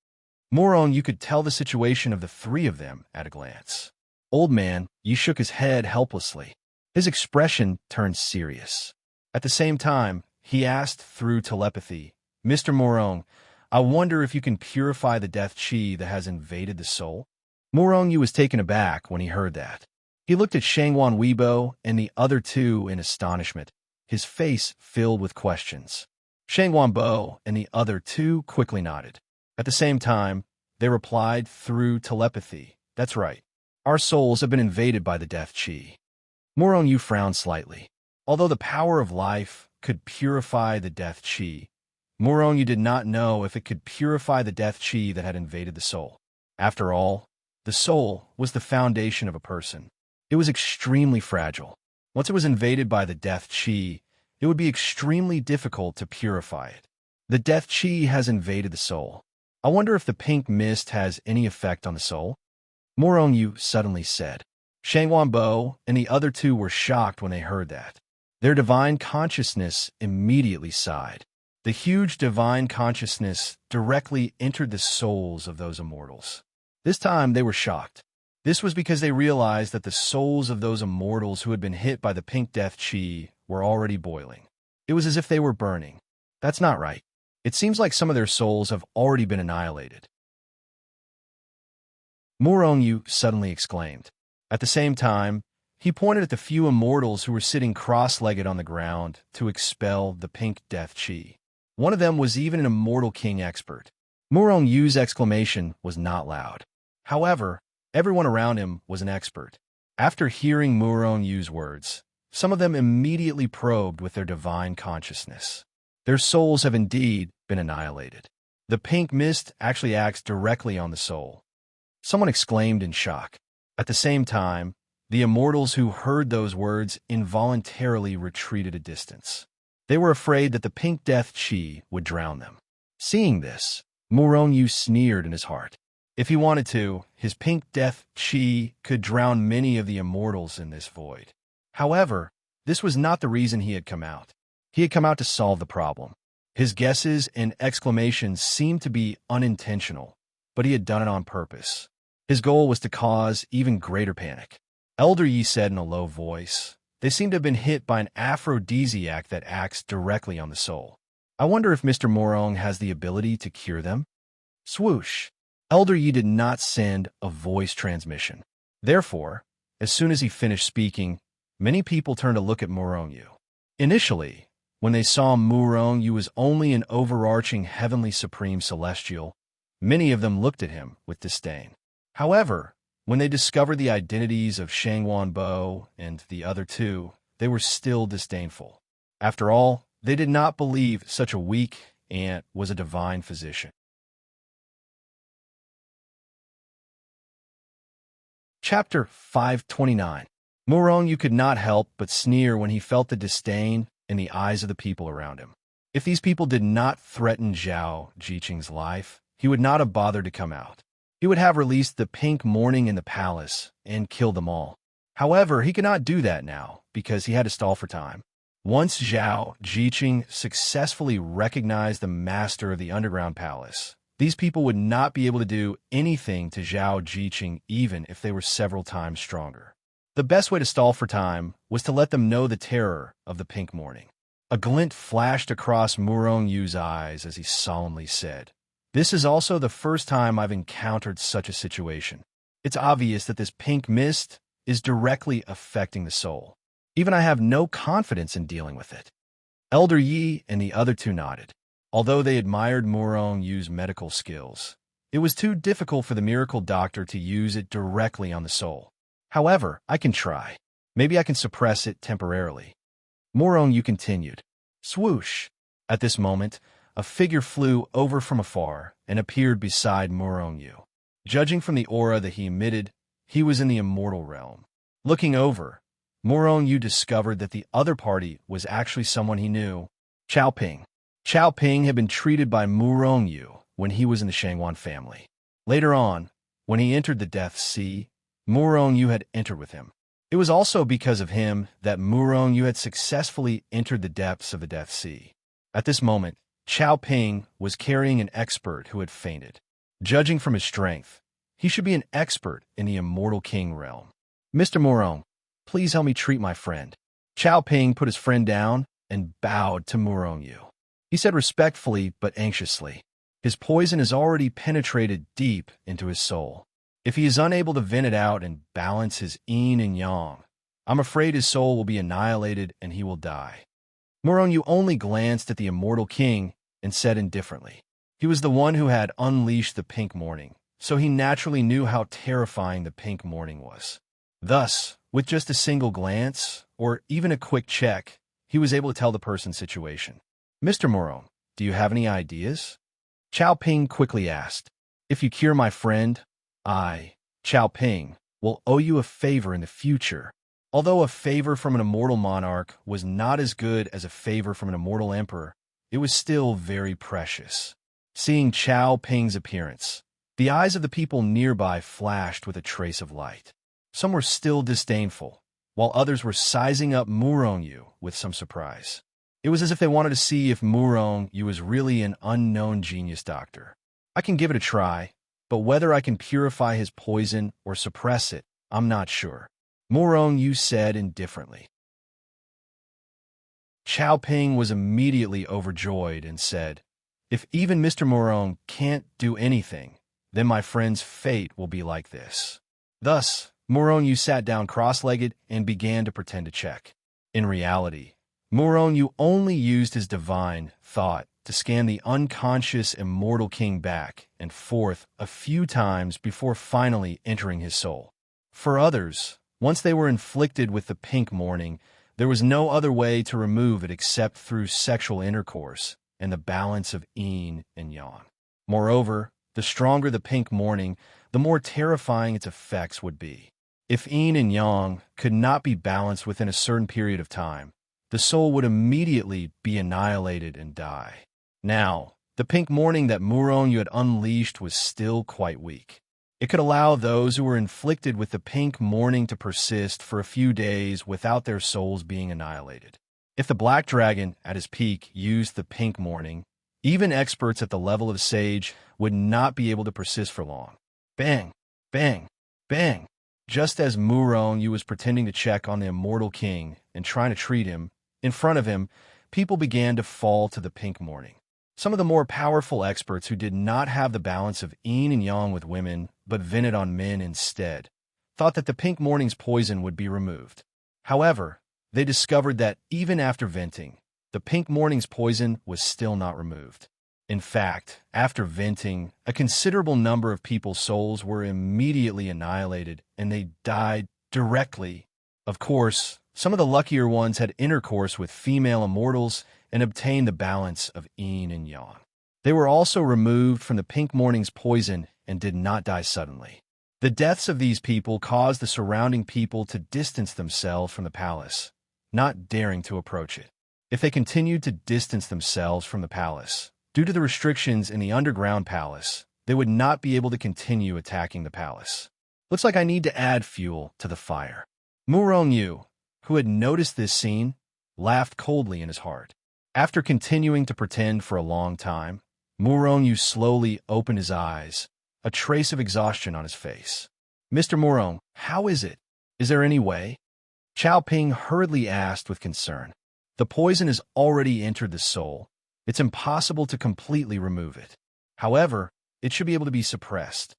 Murong, could tell the situation of the three of them at a glance. Old Man Yi shook his head helplessly. His expression turned serious. At the same time, he asked through telepathy, "Mr. Murong, I wonder if you can purify the death chi that has invaded the soul?" Murong was taken aback when he heard that. He looked at Shangguan Weibo and the other two in astonishment, his face filled with questions. Shangguan Bo and the other two quickly nodded. At the same time, they replied through telepathy, "That's right. Our souls have been invaded by the death chi." Murong frowned slightly. Although the power of life could purify the death chi, Murong did not know if it could purify the death chi that had invaded the soul. After all, the soul was the foundation of a person. It was extremely fragile. Once it was invaded by the death chi, it would be extremely difficult to purify it. The death chi has invaded the soul. I wonder if the pink mist has any effect on the soul? Murong suddenly said. Shangguan Bo and the other two were shocked when they heard that. Their divine consciousness immediately sighed. The huge divine consciousness directly entered the souls of those immortals. This time they were shocked. This was because they realized that the souls of those immortals who had been hit by the pink death chi were already boiling. It was as if they were burning. That's not right. It seems like some of their souls have already been annihilated. Murong suddenly exclaimed. At the same time, he pointed at the few immortals who were sitting cross-legged on the ground to expel the pink death chi. One of them was even an immortal king expert. Murong exclamation was not loud. However, everyone around him was an expert. After hearing Murong words, some of them immediately probed with their divine consciousness. Their souls have indeed been annihilated. The pink mist actually acts directly on the soul. Someone exclaimed in shock. At the same time, the immortals who heard those words involuntarily retreated a distance. They were afraid that the pink death chi would drown them. Seeing this, Murong sneered in his heart. If he wanted to, his pink death chi could drown many of the immortals in this void. However, this was not the reason he had come out. He had come out to solve the problem. His guesses and exclamations seemed to be unintentional, but he had done it on purpose. His goal was to cause even greater panic. Elder Yi said in a low voice, "They seem to have been hit by an aphrodisiac that acts directly on the soul. I wonder if Mr. Murong has the ability to cure them?" Swoosh! Elder Yi did not send a voice transmission. Therefore, as soon as he finished speaking, many people turned to look at Murong. Initially, when they saw Murong was only an overarching heavenly supreme celestial, many of them looked at him with disdain. However, when they discovered the identities of Shangguan Bo and the other two, they were still disdainful. After all, they did not believe such a weak ant was a divine physician. Chapter 529. Murong could not help but sneer when he felt the disdain in the eyes of the people around him. If these people did not threaten Zhao Jiqing's life, he would not have bothered to come out. He would have released the pink morning in the palace and killed them all. However, he could not do that now because he had to stall for time. Once Zhao Jiqing successfully recognized the master of the underground palace, these people would not be able to do anything to Zhao Jiqing even if they were several times stronger. The best way to stall for time was to let them know the terror of the pink morning. A glint flashed across Murong Yu's eyes as he solemnly said, "This is also the first time I've encountered such a situation. It's obvious that this pink mist is directly affecting the soul. Even I have no confidence in dealing with it." Elder Yi and the other two nodded. Although they admired Murong Yu's medical skills, it was too difficult for the miracle doctor to use it directly on the soul. "However, I can try. Maybe I can suppress it temporarily." Murong Yu continued. Swoosh! At this moment, a figure flew over from afar and appeared beside Murong Yu. Judging from the aura that he emitted, he was in the immortal realm. Looking over, Murong Yu discovered that the other party was actually someone he knew, Chao Ping. Chao Ping had been treated by Murong Yu when he was in the Shangwan family. Later on, when he entered the Death Sea, Murong Yu had entered with him. It was also because of him that Murong Yu had successfully entered the depths of the Death Sea. At this moment, Chao Ping was carrying an expert who had fainted. Judging from his strength, he should be an expert in the Immortal King realm. "Mr. Murong, please help me treat my friend." Chao Ping put his friend down and bowed to Murong Yu. He said respectfully but anxiously, "His poison has already penetrated deep into his soul. If he is unable to vent it out and balance his yin and yang, I'm afraid his soul will be annihilated and he will die." Murong Yu only glanced at the Immortal King and said indifferently. He was the one who had unleashed the pink morning, so he naturally knew how terrifying the pink morning was. Thus, with just a single glance, or even a quick check, he was able to tell the person's situation. "Mr. Murong, do you have any ideas?" Chao Ping quickly asked. "If you cure my friend, I, Chao Ping, will owe you a favor in the future." Although a favor from an immortal monarch was not as good as a favor from an immortal emperor, it was still very precious. Seeing Chao Ping's appearance, the eyes of the people nearby flashed with a trace of light. Some were still disdainful, while others were sizing up Murong Yu with some surprise. It was as if they wanted to see if Murong Yu was really an unknown genius doctor. "I can give it a try, but whether I can purify his poison or suppress it, I'm not sure," Murong Yu said indifferently. Chao Ping was immediately overjoyed and said, "If even Mr. Murong can't do anything, then my friend's fate will be like this." Thus, Murong Yu sat down cross-legged and began to pretend to check. In reality, Murong Yu only used his divine thought to scan the unconscious Immortal King back and forth a few times before finally entering his soul. For others, once they were inflicted with the pink morning, there was no other way to remove it except through sexual intercourse and the balance of yin and yang. Moreover, the stronger the pink morning, the more terrifying its effects would be. If yin and yang could not be balanced within a certain period of time, the soul would immediately be annihilated and die. Now, the pink morning that Murong Yu had unleashed was still quite weak. It could allow those who were inflicted with the pink morning to persist for a few days without their souls being annihilated. If the black dragon at his peak used the pink morning, even experts at the level of sage would not be able to persist for long. Bang! Bang! Bang! Just as Murong Yu was pretending to check on the Immortal King and trying to treat him, in front of him, people began to fall to the pink morning. Some of the more powerful experts who did not have the balance of yin and yang with women, but vented on men instead, thought that the pink morning's poison would be removed. However, they discovered that even after venting, the pink morning's poison was still not removed. In fact, after venting, a considerable number of people's souls were immediately annihilated, and they died directly. Of course, some of the luckier ones had intercourse with female immortals and obtained the balance of yin and yang. They were also removed from the pink morning's poison and did not die suddenly. The deaths of these people caused the surrounding people to distance themselves from the palace, not daring to approach it. If they continued to distance themselves from the palace, due to the restrictions in the underground palace, they would not be able to continue attacking the palace. Looks like I need to add fuel to the fire. Murong-yu, who had noticed this scene, laughed coldly in his heart. After continuing to pretend for a long time, Murong-yu slowly opened his eyes, a trace of exhaustion on his face. "Mr. Murong, how is it? Is there any way?" Chao Ping hurriedly asked with concern. "The poison has already entered the soul. It's impossible to completely remove it. However, it should be able to be suppressed,"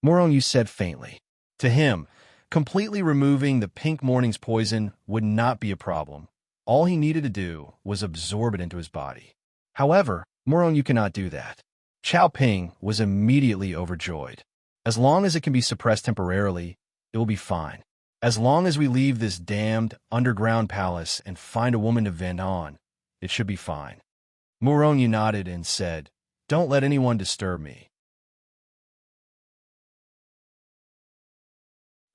Murong-yu said faintly. To him, completely removing the pink morning's poison would not be a problem. All he needed to do was absorb it into his body. However, Murong-yu cannot do that. Chao Ping was immediately overjoyed. As long as it can be suppressed temporarily, it will be fine. As long as we leave this damned underground palace and find a woman to vent on, it should be fine. Murong-yu nodded and said, "Don't let anyone disturb me."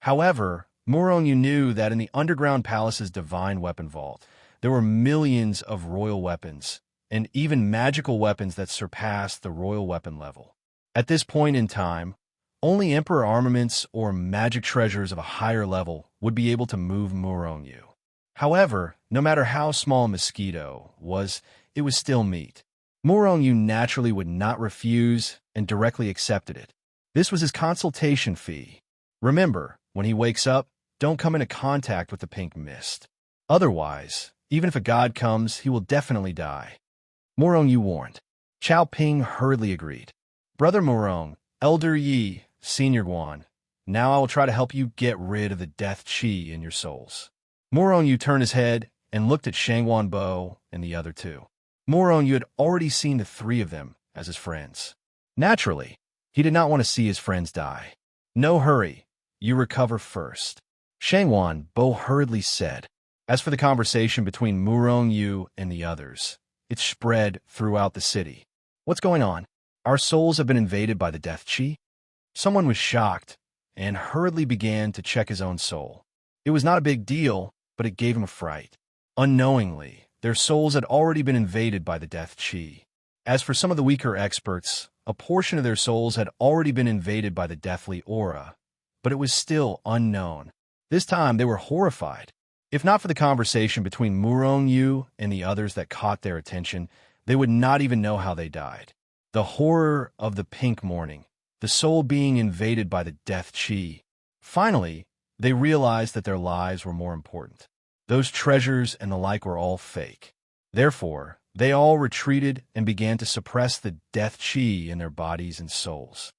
However, Murong-yu knew that in the underground palace's divine weapon vault, there were millions of royal weapons, and even magical weapons that surpassed the royal weapon level. At this point in time, only emperor armaments or magic treasures of a higher level would be able to move Murong-yu. However, no matter how small a mosquito was, it was still meat. Murong-yu naturally would not refuse and directly accepted it. This was his consultation fee. Remember, when he wakes up, don't come into contact with the pink mist. Otherwise, even if a god comes, he will definitely die. Murong-yu warned. Chao Ping hurriedly agreed. "Brother Murong, Elder Yi, Senior Guan, now I will try to help you get rid of the death chi in your souls." Murong-yu turned his head and looked at Shangwan Bo and the other two. Murong-yu had already seen the three of them as his friends. Naturally, he did not want to see his friends die. "No hurry, you recover first," Shangwan Bo hurriedly said. As for the conversation between Murong-yu and the others, it spread throughout the city. "What's going on? Our souls have been invaded by the death chi?" Someone was shocked and hurriedly began to check his own soul. It was not a big deal, but it gave him a fright. Unknowingly, their souls had already been invaded by the death chi. As for some of the weaker experts, a portion of their souls had already been invaded by the deathly aura, but it was still unknown. This time they were horrified. If not for the conversation between Murong-yu and the others that caught their attention, they would not even know how they died. The horror of the pink morning, the soul being invaded by the death chi. Finally, they realized that their lives were more important. Those treasures and the like were all fake. Therefore, they all retreated and began to suppress the death chi in their bodies and souls.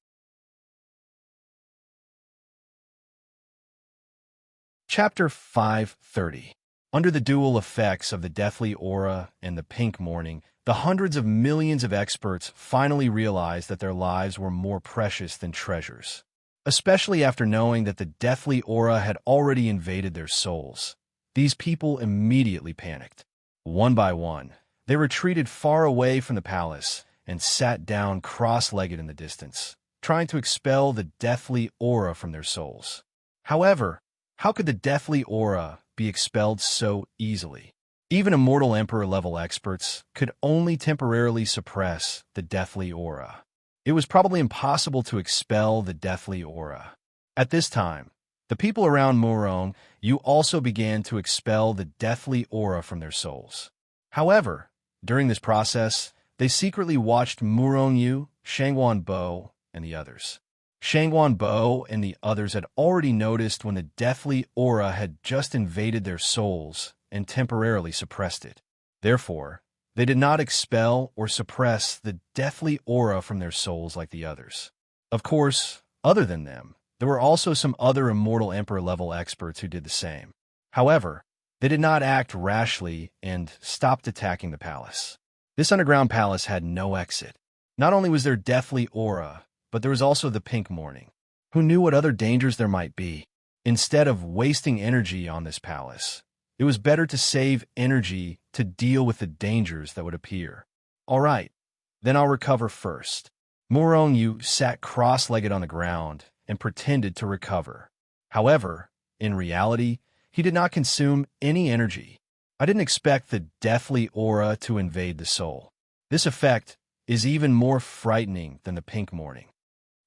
Chapter 530. Under the dual effects of the deathly aura and the pink morning, the hundreds of millions of experts finally realized that their lives were more precious than treasures, especially after knowing that the deathly aura had already invaded their souls. These people immediately panicked. One by one, they retreated far away from the palace and sat down cross-legged in the distance, trying to expel the deathly aura from their souls. However, how could the deathly aura be expelled so easily? Even immortal emperor-level experts could only temporarily suppress the deathly aura. It was probably impossible to expel the deathly aura. At this time, the people around Murong-yu also began to expel the deathly aura from their souls. However, during this process, they secretly watched Murong-yu, Shangwan Bo, and the others. Shangwan Bo and the others had already noticed when the deathly aura had just invaded their souls and temporarily suppressed it. Therefore, they did not expel or suppress the deathly aura from their souls like the others. Of course, other than them, there were also some other immortal emperor-level experts who did the same. However, they did not act rashly and stopped attacking the palace. This underground palace had no exit. Not only was there deathly aura, but there was also the pink morning. Who knew what other dangers there might be? Instead of wasting energy on this palace, it was better to save energy to deal with the dangers that would appear. All right, then I'll recover first. Murong-yu sat cross-legged on the ground and pretended to recover. However, in reality, he did not consume any energy. I didn't expect the deathly aura to invade the soul. This effect is even more frightening than the pink morning.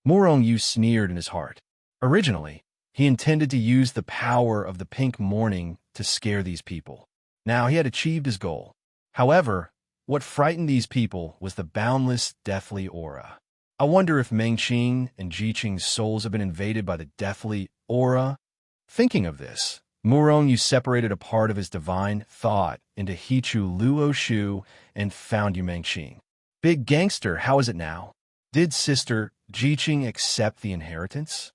Murong Yu sneered in his heart. Originally, he intended to use the power of the pink morning to scare these people. Now he had achieved his goal. However, what frightened these people was the boundless deathly aura. I wonder if Mengqing and Jiqing's souls have been invaded by the deathly aura. Thinking of this, Murong Yu separated a part of his divine thought into Hichu Luo Shu and found Yu Mengqing. Big gangster, how is it now? Did Sister Jiqing accept the inheritance?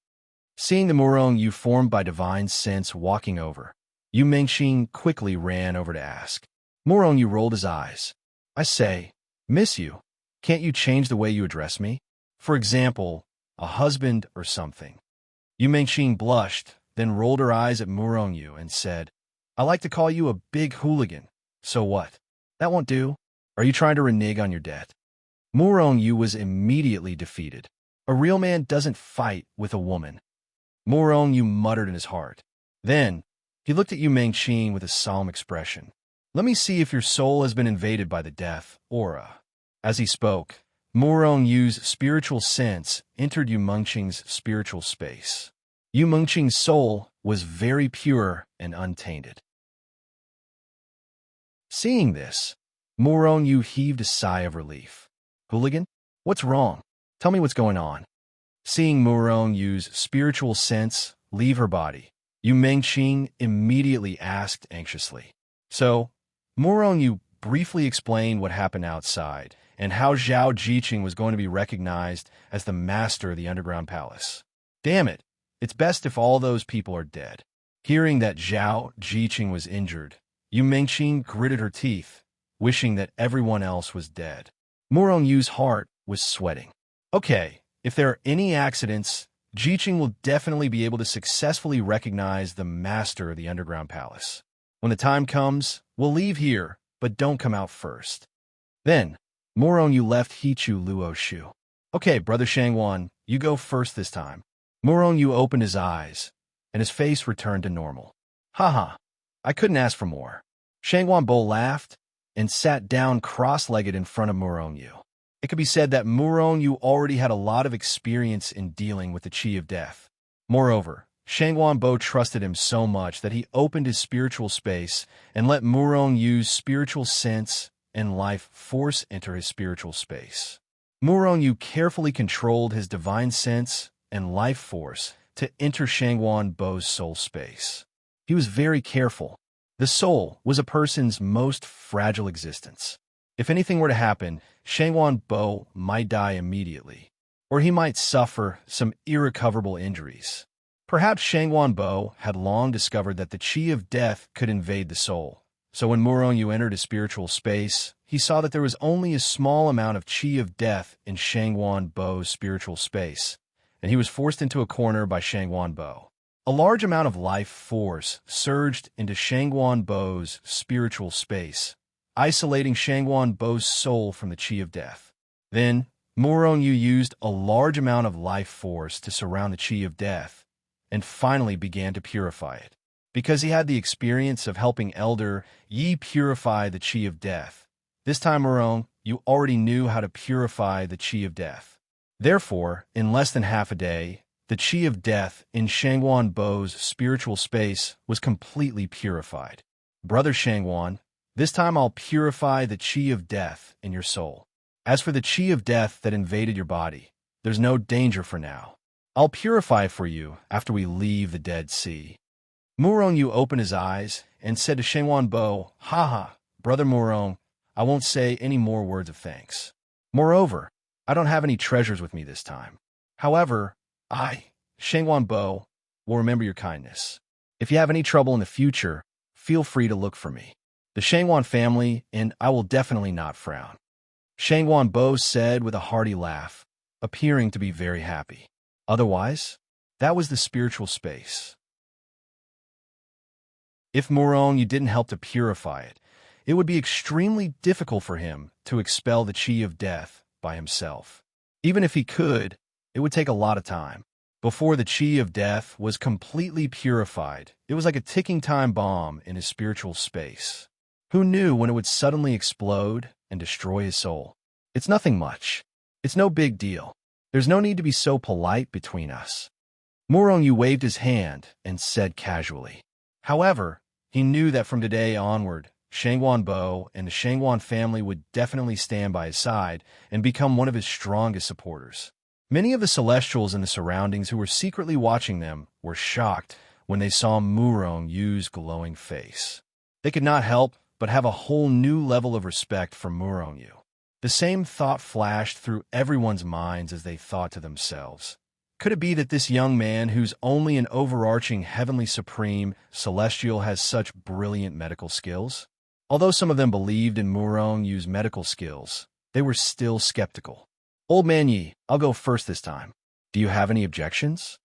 Seeing the Murong Yu formed by divine sense walking over, Yu Mengqing quickly ran over to ask. Murong Yu rolled his eyes. I say, miss you. Can't you change the way you address me? For example, a husband or something. Yu Mengqing blushed, then rolled her eyes at Murong Yu and said, I like to call you a big hooligan. So what? That won't do. Are you trying to renege on your debt? Murong Yu was immediately defeated. A real man doesn't fight with a woman. Murong Yu muttered in his heart. Then, he looked at Yu Mengqing with a solemn expression. Let me see if your soul has been invaded by the death aura. As he spoke, Murong Yu's spiritual sense entered Yu Mengqing's spiritual space. Yu Mengqing's soul was very pure and untainted. Seeing this, Murong Yu heaved a sigh of relief. Hooligan? What's wrong? Tell me what's going on. Seeing Murong Yu's spiritual sense leave her body, Yu Mengqing immediately asked anxiously. So, Murong Yu briefly explained what happened outside and how Zhao Jiqing was going to be recognized as the master of the underground palace. Damn it, it's best if all those people are dead. Hearing that Zhao Jiqing was injured, Yu Mengqing gritted her teeth, wishing that everyone else was dead. Murong Yu's heart was sweating. Okay, if there are any accidents, Jiqing will definitely be able to successfully recognize the master of the underground palace. When the time comes, we'll leave here, but don't come out first. Then, Murong Yu left Hichu Luo Shu. Okay, Brother Shangwan, you go first this time. Murong Yu opened his eyes, and his face returned to normal. Haha, I couldn't ask for more. Shangwan Bo laughed and sat down cross-legged in front of Murong Yu. It could be said that Murong Yu already had a lot of experience in dealing with the Qi of Death. Moreover, Shangwan Bo trusted him so much that he opened his spiritual space and let Murong Yu's spiritual sense and life force enter his spiritual space. Murong Yu carefully controlled his divine sense and life force to enter Shangwan Bo's soul space. He was very careful. The soul was a person's most fragile existence. If anything were to happen, Shangwan Bo might die immediately, or he might suffer some irrecoverable injuries. Perhaps Shangwan Bo had long discovered that the Qi of Death could invade the soul. So when Murong Yu entered his spiritual space, he saw that there was only a small amount of Qi of Death in Shangwan Bo's spiritual space, and he was forced into a corner by Shangwan Bo. A large amount of life force surged into Shangwan Bo's spiritual space, isolating Shangwan Bo's soul from the Qi of Death. Then, Murong Yu used a large amount of life force to surround the Qi of Death, and finally began to purify it. Because he had the experience of helping Elder Yi purify the Qi of Death, this time Murong Yu already knew how to purify the Qi of Death. Therefore, in less than half a day, the Qi of Death in Shangwan Bo's spiritual space was completely purified. Brother Shangwan, this time I'll purify the Qi of Death in your soul. As for the Qi of Death that invaded your body, there's no danger for now. I'll purify it for you after we leave the Dead Sea. Murong Yu opened his eyes and said to Shangwan Bo, Haha, Brother Murong, I won't say any more words of thanks. Moreover, I don't have any treasures with me this time. However, I, Shangwan Bo, will remember your kindness. If you have any trouble in the future, feel free to look for me. The Shangwan family and I will definitely not frown. Shangwan Bo said with a hearty laugh, appearing to be very happy. Otherwise, that was the spiritual space. If Murong Yu didn't help to purify it, it would be extremely difficult for him to expel the Qi of Death by himself. Even if he could, it would take a lot of time. Before the chi of death was completely purified, it was like a ticking time bomb in his spiritual space. Who knew when it would suddenly explode and destroy his soul? It's nothing much. It's no big deal. There's no need to be so polite between us. Murong Yu waved his hand and said casually. However, he knew that from today onward, Shangguan Bo and the Shangguan family would definitely stand by his side and become one of his strongest supporters. Many of the Celestials in the surroundings who were secretly watching them were shocked when they saw Murong Yu's glowing face. They could not help but have a whole new level of respect for Murong Yu. The same thought flashed through everyone's minds as they thought to themselves. Could it be that this young man, who's only an overarching heavenly supreme celestial, has such brilliant medical skills? Although some of them believed in Murong Yu's medical skills, they were still skeptical. Old Man Yi, I'll go first this time. Do you have any objections?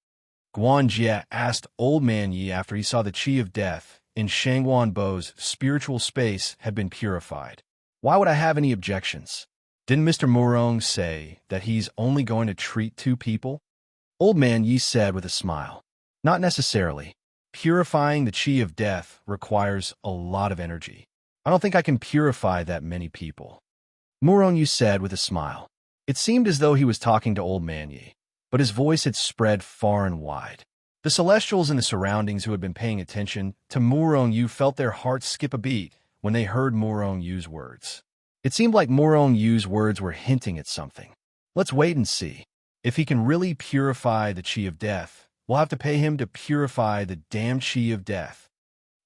Guan Jie asked Old Man Yi after he saw the chi of death in Shangguan Bo's spiritual space had been purified. Why would I have any objections? Didn't Mr. Murong say that he's only going to treat 2 people? Old Man Yi said with a smile. Not necessarily. Purifying the chi of death requires a lot of energy. I don't think I can purify that many people. Murong Yu said with a smile. It seemed as though he was talking to Old Man Yi, but his voice had spread far and wide. The Celestials in the surroundings who had been paying attention to Murong Yu felt their hearts skip a beat when they heard Murong Yu's words. It seemed like Murong Yu's words were hinting at something. Let's wait and see. If he can really purify the chi of death, we'll have to pay him to purify the damn chi of death.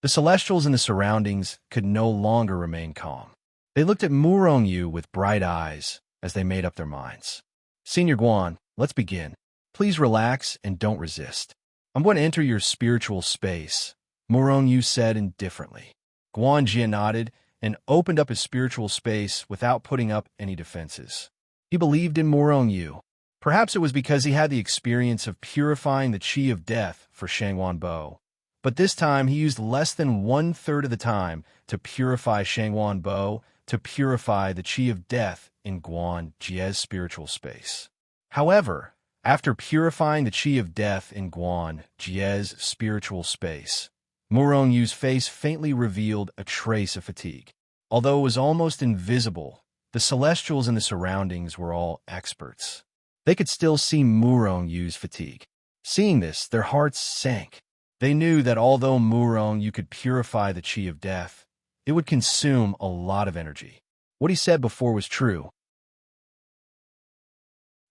The Celestials in the surroundings could no longer remain calm. They looked at Murong Yu with bright eyes as they made up their minds. Senior Guan, let's begin. Please relax and don't resist. I'm going to enter your spiritual space, Murong Yu said indifferently. Guan Jie nodded and opened up his spiritual space without putting up any defenses. He believed in Murong Yu. Perhaps it was because he had the experience of purifying the chi of death for Shangguan Bo. But this time he used less than 1/3 of the time to purify Shangguan Bo to purify the chi of death in Guan Jie's spiritual space. However, after purifying the chi of death in Guan Jie's spiritual space, Murong Yu's face faintly revealed a trace of fatigue. Although it was almost invisible, the Celestials in the surroundings were all experts. They could still see Murong Yu's fatigue. Seeing this, their hearts sank. They knew that although Murong Yu could purify the chi of death, it would consume a lot of energy. What he said before was true.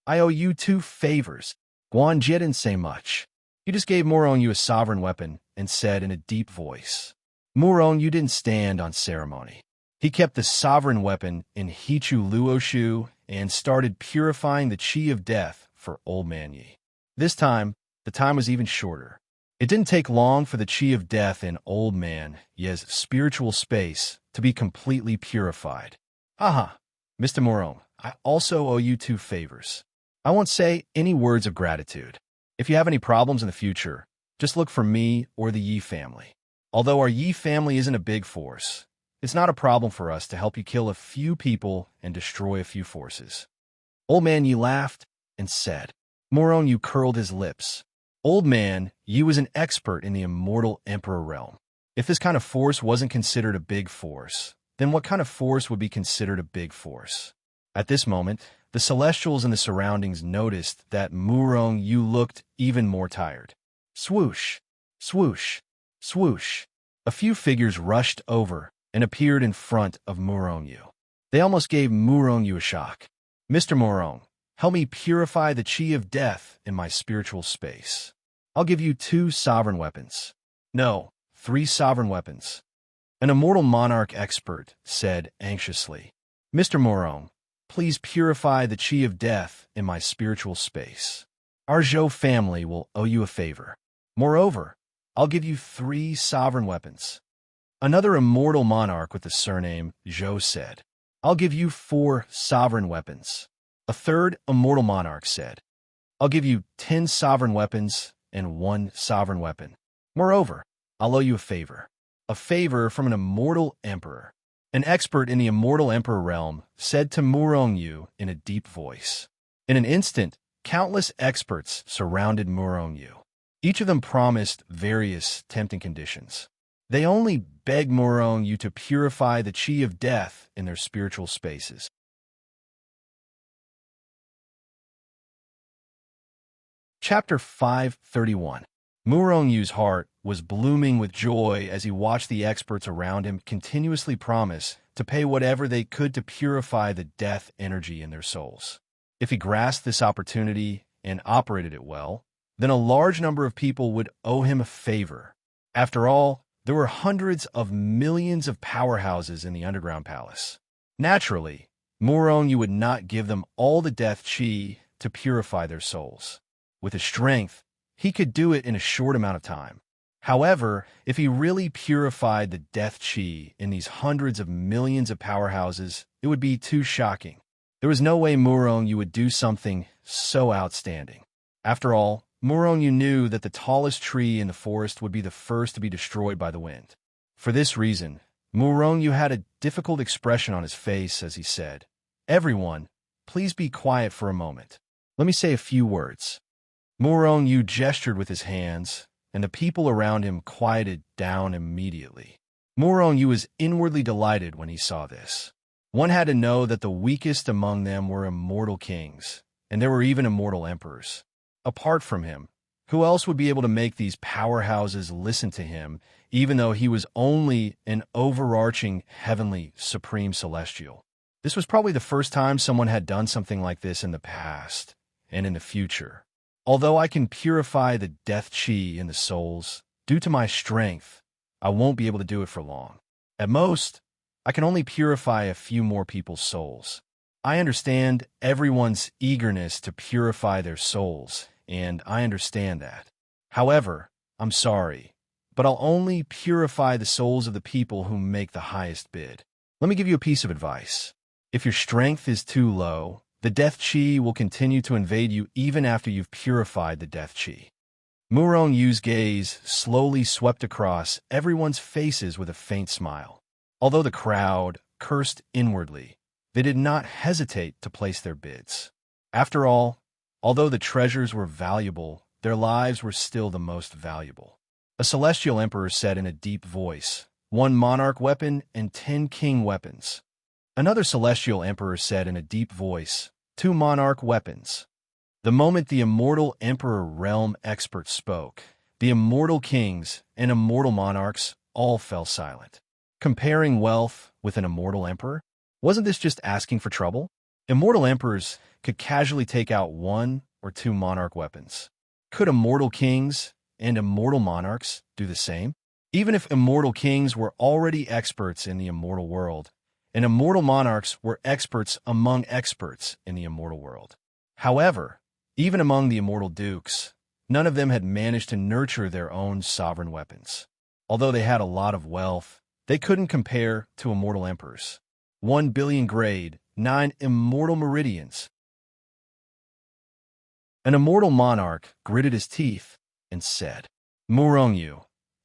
I owe you 2 favors. Guan Jie didn't say much. He just gave Murong Yu a sovereign weapon and said in a deep voice, Murong Yu didn't stand on ceremony. He kept the sovereign weapon in Hichu Luoshu and started purifying the chi of death for Old Man Yi. This time, the time was even shorter. It didn't take long for the chi of death in Old Man Yi's spiritual space to be completely purified. Aha, Mr. Murong, I also owe you 2 favors. I won't say any words of gratitude. If you have any problems in the future, just look for me or the Yi family. Although our Yi family isn't a big force, it's not a problem for us to help you kill a few people and destroy a few forces. Old Man Yi laughed and said. Murong Yu curled his lips. Old Man Yi was an expert in the immortal Emperor realm. If this kind of force wasn't considered a big force, then what kind of force would be considered a big force? At this moment, the Celestials in the surroundings noticed that Murong Yu looked even more tired. Swoosh, swoosh, swoosh. A few figures rushed over and appeared in front of Murong Yu. They almost gave Murong Yu a shock. Mr. Murong, help me purify the chi of death in my spiritual space. I'll give you 2 sovereign weapons. No, 3 sovereign weapons. An immortal monarch expert said anxiously. Mr. Murong, please purify the chi of death in my spiritual space. Our Zhou family will owe you a favor. Moreover, I'll give you 3 sovereign weapons. Another immortal monarch with the surname Zhou said. I'll give you 4 sovereign weapons. A third immortal monarch said. I'll give you 10 sovereign weapons and 1 sovereign weapon. Moreover, I'll owe you a favor from an immortal emperor. An expert in the immortal emperor realm said to Murong Yu in a deep voice. In an instant, Countless experts surrounded Murong-Yu. Each of them promised various tempting conditions. They only begged Murong-Yu to purify the chi of death in their spiritual spaces. Chapter 531. Murong-Yu's heart was blooming with joy as he watched the experts around him continuously promise to pay whatever they could to purify the death energy in their souls. If he grasped this opportunity and operated it well, then a large number of people would owe him a favor. After all, there were hundreds of millions of powerhouses in the underground palace. Naturally, Murong-Yu would not give them all the death chi to purify their souls. With his strength, he could do it in a short amount of time. However, if he really purified the death chi in these hundreds of millions of powerhouses, it would be too shocking. There was no way Murong-Yu would do something so outstanding. After all, Murong-Yu knew that the tallest tree in the forest would be the first to be destroyed by the wind. For this reason, Murong-Yu had a difficult expression on his face as he said, "Everyone, please be quiet for a moment. Let me say a few words." Murong-Yu gestured with his hands, and the people around him quieted down immediately. Murong-Yu was inwardly delighted when he saw this. One had to know that the weakest among them were immortal kings, and there were even immortal emperors. Apart from him, who else would be able to make these powerhouses listen to him, even though he was only an overarching heavenly supreme celestial? This was probably the first time someone had done something like this in the past and in the future. Although I can purify the death chi in the souls, due to my strength, I won't be able to do it for long. At most, I can only purify a few more people's souls. I understand everyone's eagerness to purify their souls, and I understand that. However, I'm sorry, but I'll only purify the souls of the people who make the highest bid. Let me give you a piece of advice. If your strength is too low, the death chi will continue to invade you even after you've purified the death chi. Murong-Yu's gaze slowly swept across everyone's faces with a faint smile. Although the crowd cursed inwardly, they did not hesitate to place their bids. After all, although the treasures were valuable, their lives were still the most valuable. A celestial emperor said in a deep voice, "1 monarch weapon and 10 king weapons." Another celestial emperor said in a deep voice, 2 monarch weapons. The moment the immortal emperor realm expert spoke, the immortal kings and immortal monarchs all fell silent. Comparing wealth with an immortal emperor? Wasn't this just asking for trouble? Immortal emperors could casually take out 1 or 2 monarch weapons. Could immortal kings and immortal monarchs do the same? Even if immortal kings were already experts in the immortal world, and immortal monarchs were experts among experts in the immortal world. However, even among the immortal dukes, none of them had managed to nurture their own sovereign weapons. Although they had a lot of wealth, they couldn't compare to immortal emperors. 1 billion grade, 9 immortal meridians. An immortal monarch gritted his teeth and said, "Murong-Yu,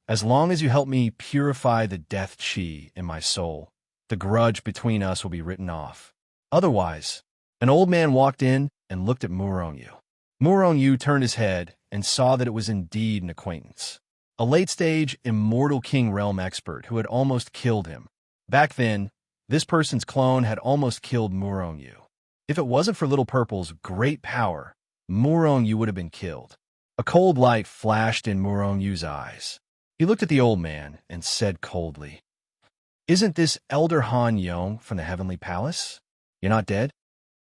as long as you help me purify the death chi in my soul, the grudge between us will be written off. Otherwise," an old man walked in and looked at Murong-Yu. Murong-Yu turned his head and saw that it was indeed an acquaintance. A late-stage immortal king realm expert who had almost killed him. Back then, this person's clone had almost killed Murong-Yu. If it wasn't for Little Purple's great power, Murong-Yu would have been killed. A cold light flashed in Murong-Yu's eyes. He looked at the old man and said coldly, "Isn't this Elder Han Yong from the Heavenly Palace? You're not dead?"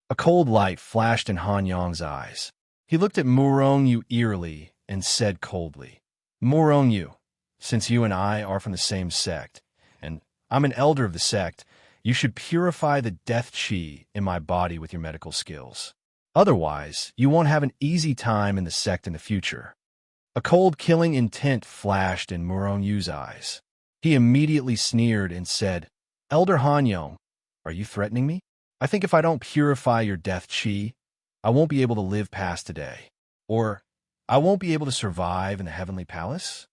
A cold light flashed in Han Yong's eyes. He looked at Murong-Yu eerily and said coldly, "Murong-Yu, since you and I are from the same sect, and I'm an elder of the sect, you should purify the death chi in my body with your medical skills. Otherwise, you won't have an easy time in the sect in the future." A cold killing intent flashed in Murong-Yu's eyes. He immediately sneered and said, "Elder Han Yong, are you threatening me? I think if I don't purify your death chi, I won't be able to live past today. Or, I won't be able to survive in the Heavenly Palace?"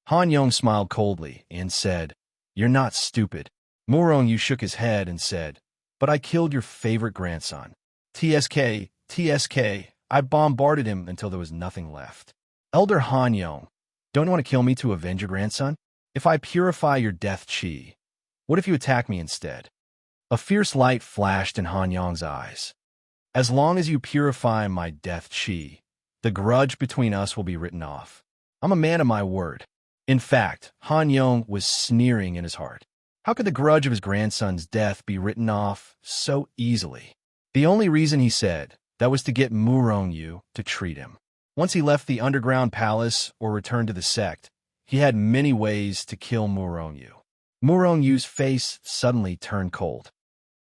Han Yong smiled coldly and said, "You're not stupid." Murong-Yu shook his head and said, "But I killed your favorite grandson. TSK, I bombarded him until there was nothing left. Elder Han Yong, don't you want to kill me to avenge your grandson? If I purify your death chi, what if you attack me instead? A fierce light flashed in Han Yong's eyes. As long as you purify my death chi, the grudge between us will be written off. I'm a man of my word. In fact, Han Yong was sneering in his heart. How could the grudge of his grandson's death be written off so easily? The only reason he said that was to get Murong-yu to treat him. Once he left the underground palace or returned to the sect, he had many ways to kill Murong-yu. Murong-yu's face suddenly turned cold.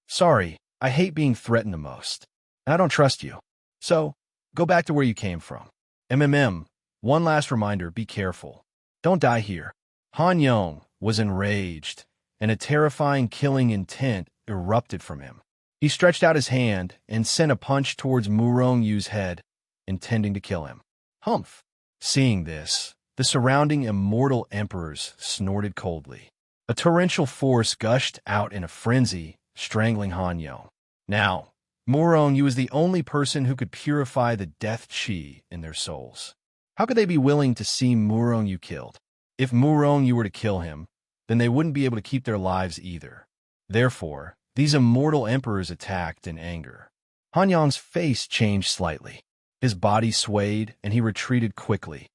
Sorry, I hate being threatened the most, and I don't trust you. So, go back to where you came from. One last reminder, be careful. Don't die here. Han Yong was enraged, and a terrifying killing intent erupted from him. He stretched out his hand and sent a punch towards Murong-yu's head, intending to kill him. Humph! Seeing this, the surrounding immortal emperors snorted coldly. A torrential force gushed out in a frenzy, strangling Han Yong. Now, Murong-yu was the only person who could purify the death chi in their souls. How could they be willing to see Murong-yu killed? If Murong-yu were to kill him, then they wouldn't be able to keep their lives either. Therefore, these immortal emperors attacked in anger. Han Yong's face changed slightly. His body swayed, and he retreated quickly.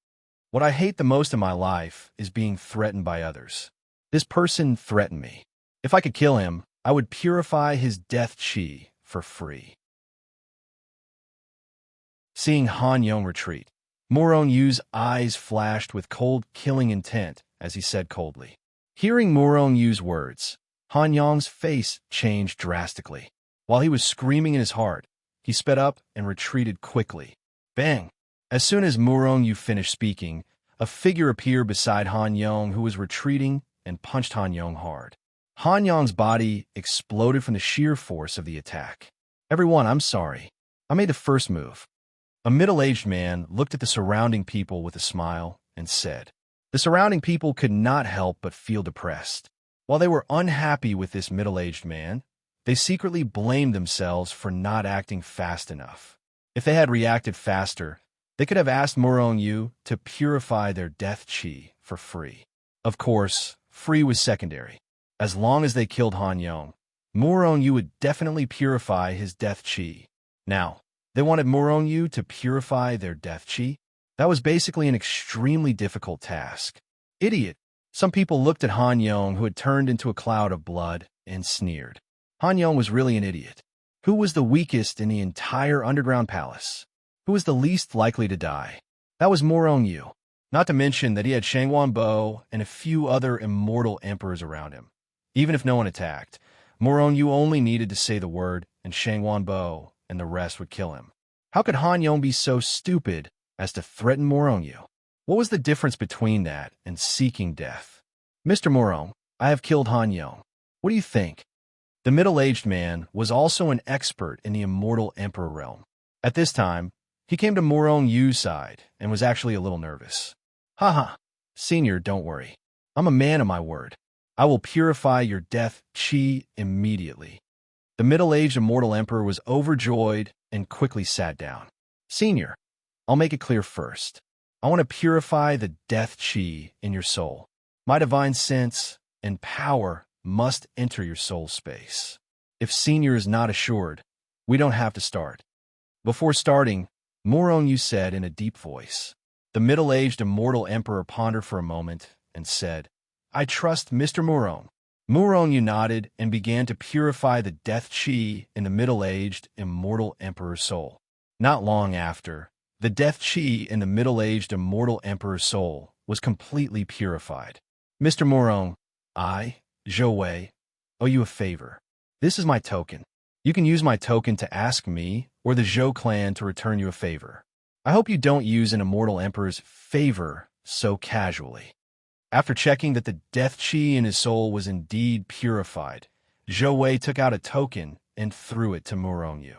What I hate the most in my life is being threatened by others. This person threatened me. If I could kill him, I would purify his death chi for free. Seeing Han Yong retreat, Murong-yu's eyes flashed with cold, killing intent as he said coldly. Hearing Murong-yu's words, Han Yong's face changed drastically. While he was screaming in his heart, he sped up and retreated quickly. Bang! As soon as Murong-yu finished speaking, a figure appeared beside Han Yong who was retreating and punched Han Yong hard. Han Yong's body exploded from the sheer force of the attack. Everyone, I'm sorry. I made the first move. A middle-aged man looked at the surrounding people with a smile and said. The surrounding people could not help but feel depressed. While they were unhappy with this middle-aged man, they secretly blamed themselves for not acting fast enough. If they had reacted faster, they could have asked Murong-yu to purify their death chi for free. Of course, free was secondary. As long as they killed Han Yong, Murong-yu would definitely purify his death chi. Now, they wanted Murong-yu to purify their death chi? That was basically an extremely difficult task. Idiot! Some people looked at Han Yong, who had turned into a cloud of blood, and sneered. Han Yong was really an idiot. Who was the weakest in the entire underground palace? Who was the least likely to die? That was Murong-yu. Not to mention that he had Shangwan Bo and a few other immortal emperors around him. Even if no one attacked, Murong-yu only needed to say the word, and Shangwan Bo and the rest would kill him. How could Han Yong be so stupid as to threaten Murong-yu? What was the difference between that and seeking death? Mr. Murong, I have killed Han Yong. What do you think? The middle-aged man was also an expert in the immortal emperor realm. At this time, he came to Murong-yu's side and was actually a little nervous. Haha, Senior, don't worry. I'm a man of my word. I will purify your death chi immediately. The middle-aged immortal emperor was overjoyed and quickly sat down. Senior, I'll make it clear first. I want to purify the death chi in your soul. My divine sense and power must enter your soul space. If Senior is not assured, we don't have to start. Before starting, Murong-yu said in a deep voice. The middle-aged immortal emperor pondered for a moment and said, I trust Mr. Murong. Murong-yu nodded and began to purify the death chi in the middle-aged immortal emperor's soul. Not long after, the death chi in the middle-aged immortal emperor's soul was completely purified. Mr. Murong, I, Zhou Wei, owe you a favor. This is my token. You can use my token to ask me or the Zhou clan to return you a favor. I hope you don't use an immortal emperor's favor so casually. After checking that the death chi in his soul was indeed purified, Zhou Wei took out a token and threw it to Murong-yu.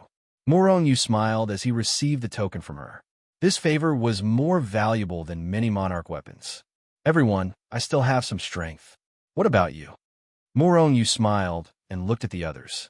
Murong-yu smiled as he received the token from her. This favor was more valuable than many monarch weapons. Everyone, I still have some strength. What about you? Murong-yu smiled and looked at the others.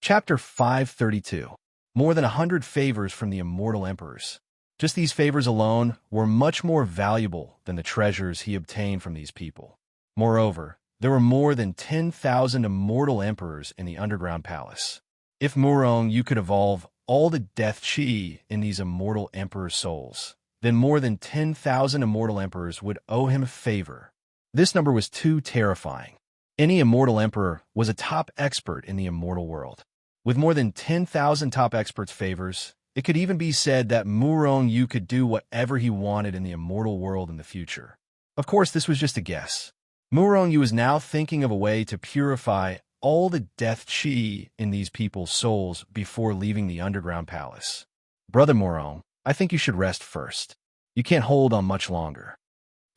Chapter 532. More than 100 favors from the immortal emperors. Just these favors alone were much more valuable than the treasures he obtained from these people. Moreover, there were more than 10,000 immortal emperors in the underground palace. If Murong Yu could evolve all the death chi in these immortal emperors' souls, then more than 10,000 immortal emperors would owe him a favor. This number was too terrifying. Any immortal emperor was a top expert in the immortal world. With more than 10,000 top experts' favors, it could even be said that Murong Yu could do whatever he wanted in the immortal world in the future. Of course, this was just a guess. Murong Yu is now thinking of a way to purify all the death chi in these people's souls before leaving the underground palace. Brother Murong, I think you should rest first. You can't hold on much longer.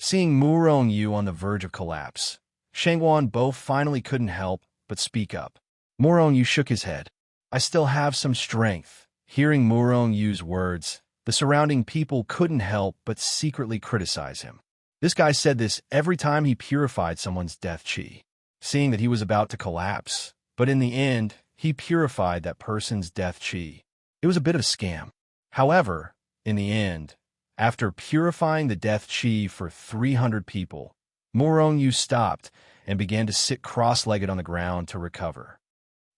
Seeing Murong Yu on the verge of collapse, Shangguan Bo finally couldn't help but speak up. Murong Yu shook his head. I still have some strength. Hearing Murong Yu's words, the surrounding people couldn't help but secretly criticize him. This guy said this every time he purified someone's death chi, seeing that he was about to collapse. But in the end, he purified that person's death chi. It was a bit of a scam. However, in the end, after purifying the death chi for 300 people, Murong Yu stopped and began to sit cross-legged on the ground to recover.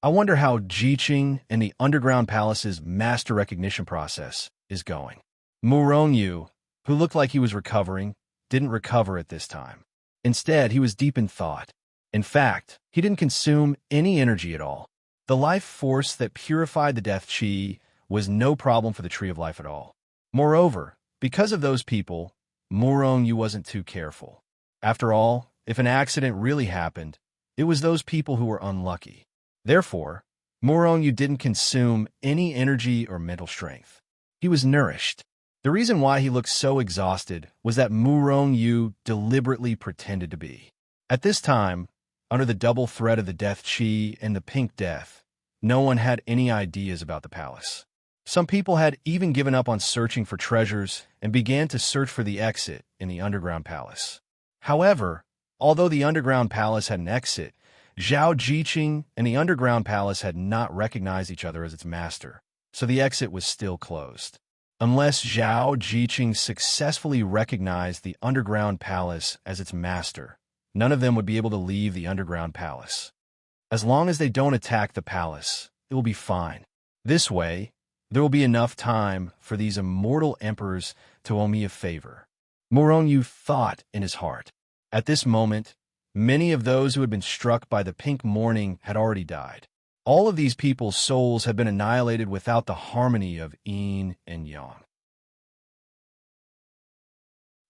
I wonder how Jiqing and the underground palace's master recognition process is going. Murong Yu, who looked like he was recovering, didn't recover at this time. Instead, he was deep in thought. In fact, he didn't consume any energy at all. The life force that purified the death chi was no problem for the Tree of Life at all. Moreover, because of those people, Murong Yu wasn't too careful. After all, if an accident really happened, it was those people who were unlucky. Therefore, Murong Yu didn't consume any energy or mental strength. He was nourished. The reason why he looked so exhausted was that Murong Yu deliberately pretended to be. At this time, under the double threat of the death chi and the pink death, no one had any ideas about the palace. Some people had even given up on searching for treasures and began to search for the exit in the underground palace. However, although the underground palace had an exit, Zhao Jiqing and the underground palace had not recognized each other as its master, so the exit was still closed. Unless Zhao Jiqing successfully recognized the underground palace as its master, none of them would be able to leave the underground palace. As long as they don't attack the palace, it will be fine. This way, there will be enough time for these immortal emperors to owe me a favor. Murong Yu thought in his heart. At this moment, many of those who had been struck by the pink morning had already died. All of these people's souls had been annihilated without the harmony of yin and yang.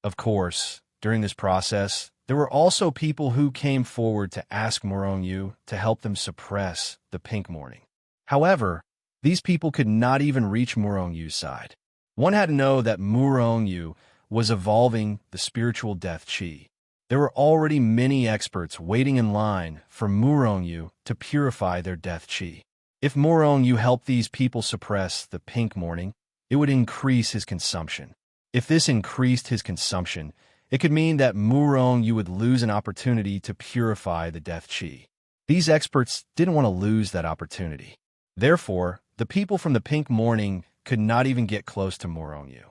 Of course, during this process, there were also people who came forward to ask Murong Yu to help them suppress the pink morning. However, these people could not even reach Murong Yu's side. One had to know that Murong Yu was evolving the spiritual death chi. There were already many experts waiting in line for Murong Yu to purify their death chi. If Murong Yu helped these people suppress the pink morning, it would increase his consumption. If this increased his consumption, it could mean that Murong Yu would lose an opportunity to purify the death chi. These experts didn't want to lose that opportunity. Therefore, the people from the pink morning could not even get close to Murong Yu.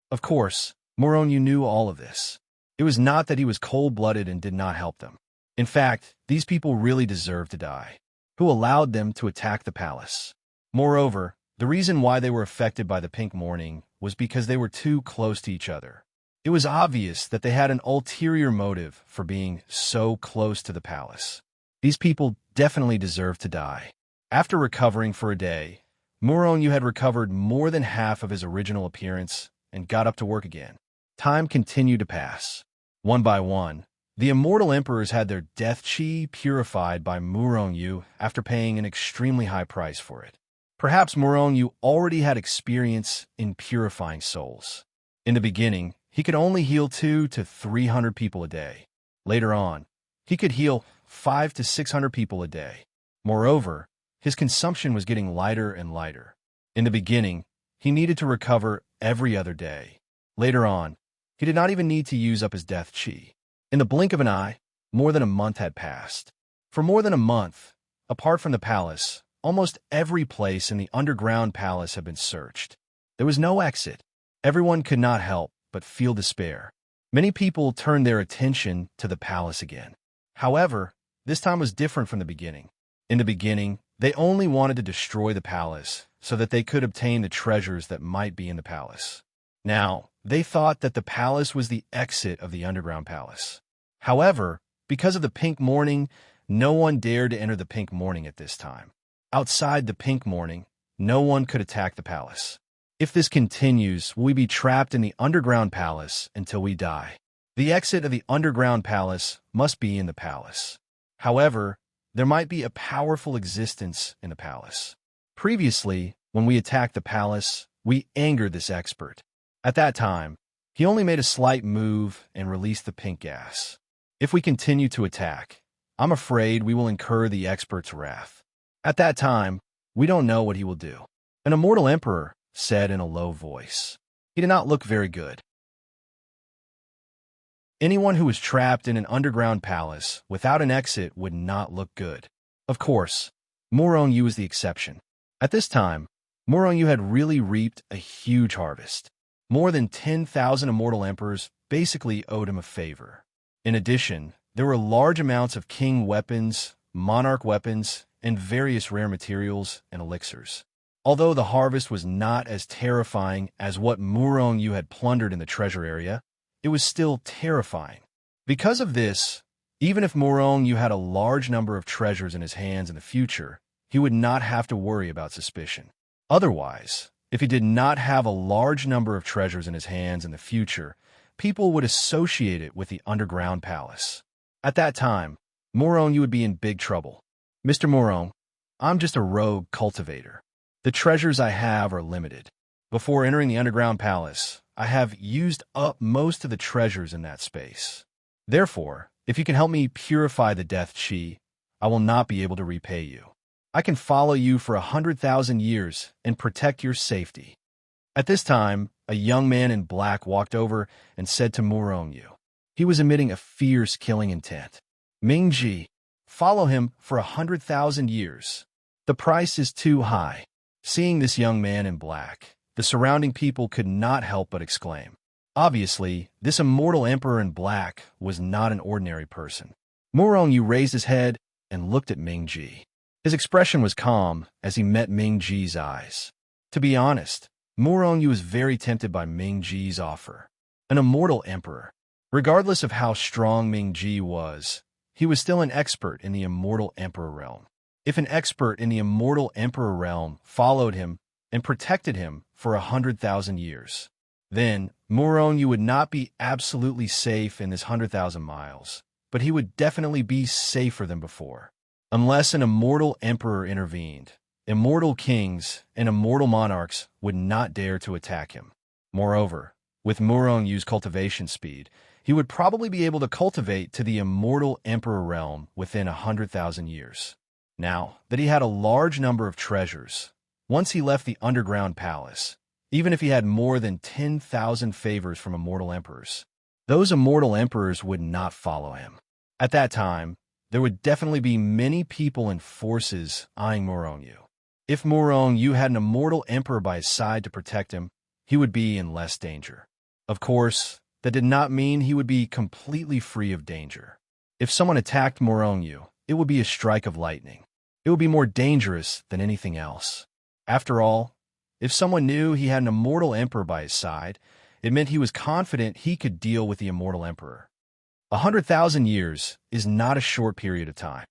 Of course, Murong Yu knew all of this. It was not that he was cold-blooded and did not help them. In fact, these people really deserved to die. Who allowed them to attack the palace? Moreover, the reason why they were affected by the pink morning was because they were too close to each other. It was obvious that they had an ulterior motive for being so close to the palace. These people definitely deserved to die. After recovering for a day, Murong Yu had recovered more than half of his original appearance and got up to work again. Time continued to pass. One by one, the immortal emperors had their death chi purified by Murong Yu after paying an extremely high price for it. Perhaps Murong Yu already had experience in purifying souls. In the beginning, he could only heal 200 to 300 people a day. Later on, he could heal 500 to 600 people a day. Moreover, his consumption was getting lighter and lighter. In the beginning, he needed to recover every other day. Later on, he did not even need to use up his death chi. In the blink of an eye, more than a month had passed. For more than a month, apart from the palace, almost every place in the underground palace had been searched. There was no exit. Everyone could not help but feel despair. Many people turned their attention to the palace again. However, this time was different from the beginning. In the beginning, they only wanted to destroy the palace so that they could obtain the treasures that might be in the palace. Now, they thought that the palace was the exit of the underground palace. However, because of the pink morning, no one dared to enter the pink morning at this time. Outside the pink morning, no one could attack the palace. If this continues, we'll be trapped in the underground palace until we die. The exit of the underground palace must be in the palace. However, there might be a powerful existence in the palace. Previously, when we attacked the palace, we angered this expert. At that time, he only made a slight move and released the pink gas. If we continue to attack, I'm afraid we will incur the expert's wrath. At that time, we don't know what he will do. An immortal emperor said in a low voice. He did not look very good. Anyone who was trapped in an underground palace without an exit would not look good. Of course, Morongyu was the exception. At this time, Morongyu had really reaped a huge harvest. More than 10,000 immortal emperors basically owed him a favor. In addition, there were large amounts of king weapons, monarch weapons, and various rare materials and elixirs. Although the harvest was not as terrifying as what Morongyu had plundered in the treasure area, it was still terrifying. Because of this, even if Morongyu had a large number of treasures in his hands in the future, he would not have to worry about suspicion. Otherwise, if he did not have a large number of treasures in his hands in the future, people would associate it with the underground palace. At that time, Morongyu would be in big trouble. Mr. Morong, I'm just a rogue cultivator. The treasures I have are limited. Before entering the underground palace, I have used up most of the treasures in that space. Therefore, if you can help me purify the death chi, I will not be able to repay you. I can follow you for 100,000 years and protect your safety. At this time, a young man in black walked over and said to Morongyu. He was emitting a fierce killing intent. Mingji, follow him for 100,000 years. The price is too high. Seeing this young man in black, the surrounding people could not help but exclaim. Obviously, this immortal emperor in black was not an ordinary person. Morongyu raised his head and looked at Mingji. His expression was calm as he met Mingji's eyes. To be honest, Morongyu was very tempted by Mingji's offer. An immortal emperor. Regardless of how strong Mingji was, he was still an expert in the immortal emperor realm. If an expert in the immortal emperor realm followed him and protected him for 100,000 years, then Morongyu would not be absolutely safe in this 100,000 miles, but he would definitely be safer than before. Unless an immortal emperor intervened, immortal kings and immortal monarchs would not dare to attack him. Moreover, with Morongyu's cultivation speed, he would probably be able to cultivate to the immortal emperor realm within 100,000 years. Now that he had a large number of treasures, once he left the underground palace, even if he had more than 10,000 favors from immortal emperors, those immortal emperors would not follow him. At that time, there would definitely be many people and forces eyeing Morongyu. If Morongyu had an immortal emperor by his side to protect him, he would be in less danger. Of course, that did not mean he would be completely free of danger. If someone attacked Morongyu, it would be a strike of lightning. It would be more dangerous than anything else. After all, if someone knew he had an immortal emperor by his side, it meant he was confident he could deal with the immortal emperor. 100,000 years is not a short period of time.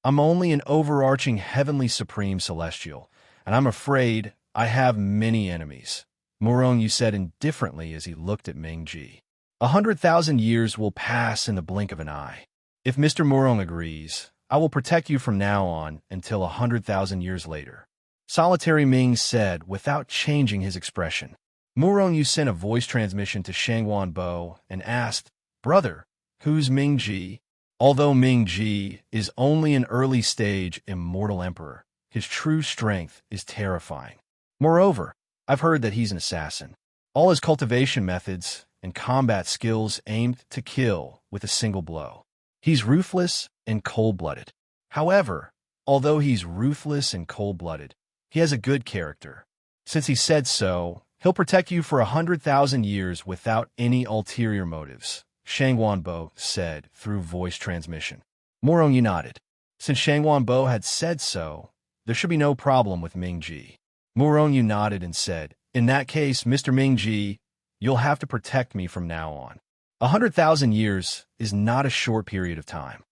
I'm only an overarching heavenly supreme celestial, and I'm afraid I have many enemies, Morongyu said indifferently as he looked at Mingji. 100,000 years will pass in the blink of an eye. If Mr. Morong agrees, I will protect you from now on until 100,000 years later, Solitary Ming said without changing his expression. Morongyu sent a voice transmission to Shangwan Bo and asked, Brother, who's Mingji? Although Mingji is only an early-stage immortal emperor, his true strength is terrifying. Moreover, I've heard that he's an assassin. All his cultivation methods and combat skills aimed to kill with a single blow. He's ruthless and cold-blooded. However, Although he's ruthless and cold-blooded, he has a good character. Since he said so, he'll protect you for 100,000 years without any ulterior motives, Shang Wanbo said through voice transmission. Morong Yu nodded. Since Shang Wanbo had said so, there should be no problem with Ming-Ji. Morong Yu nodded and said, in that case, Mr. Ming-Ji, you'll have to protect me from now on. 100,000 years is not a short period of time.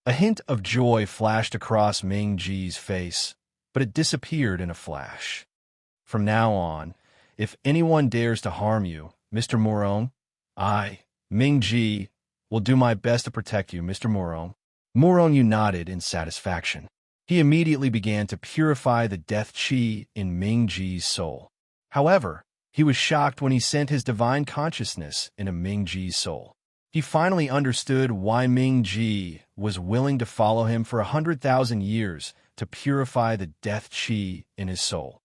A hint of joy flashed across Ming-Ji's face, but it disappeared in a flash. From now on, if anyone dares to harm you, Mr. Morong, I, Ming-Ji, will do my best to protect you, Mr. Morong. Morong Yu nodded in satisfaction. He immediately began to purify the death qi in Ming-Ji's soul. However, he was shocked when he sent his divine consciousness into Ming-Ji's soul. He finally understood why Ming-Ji was willing to follow him for 100,000 years to purify the death qi in his soul.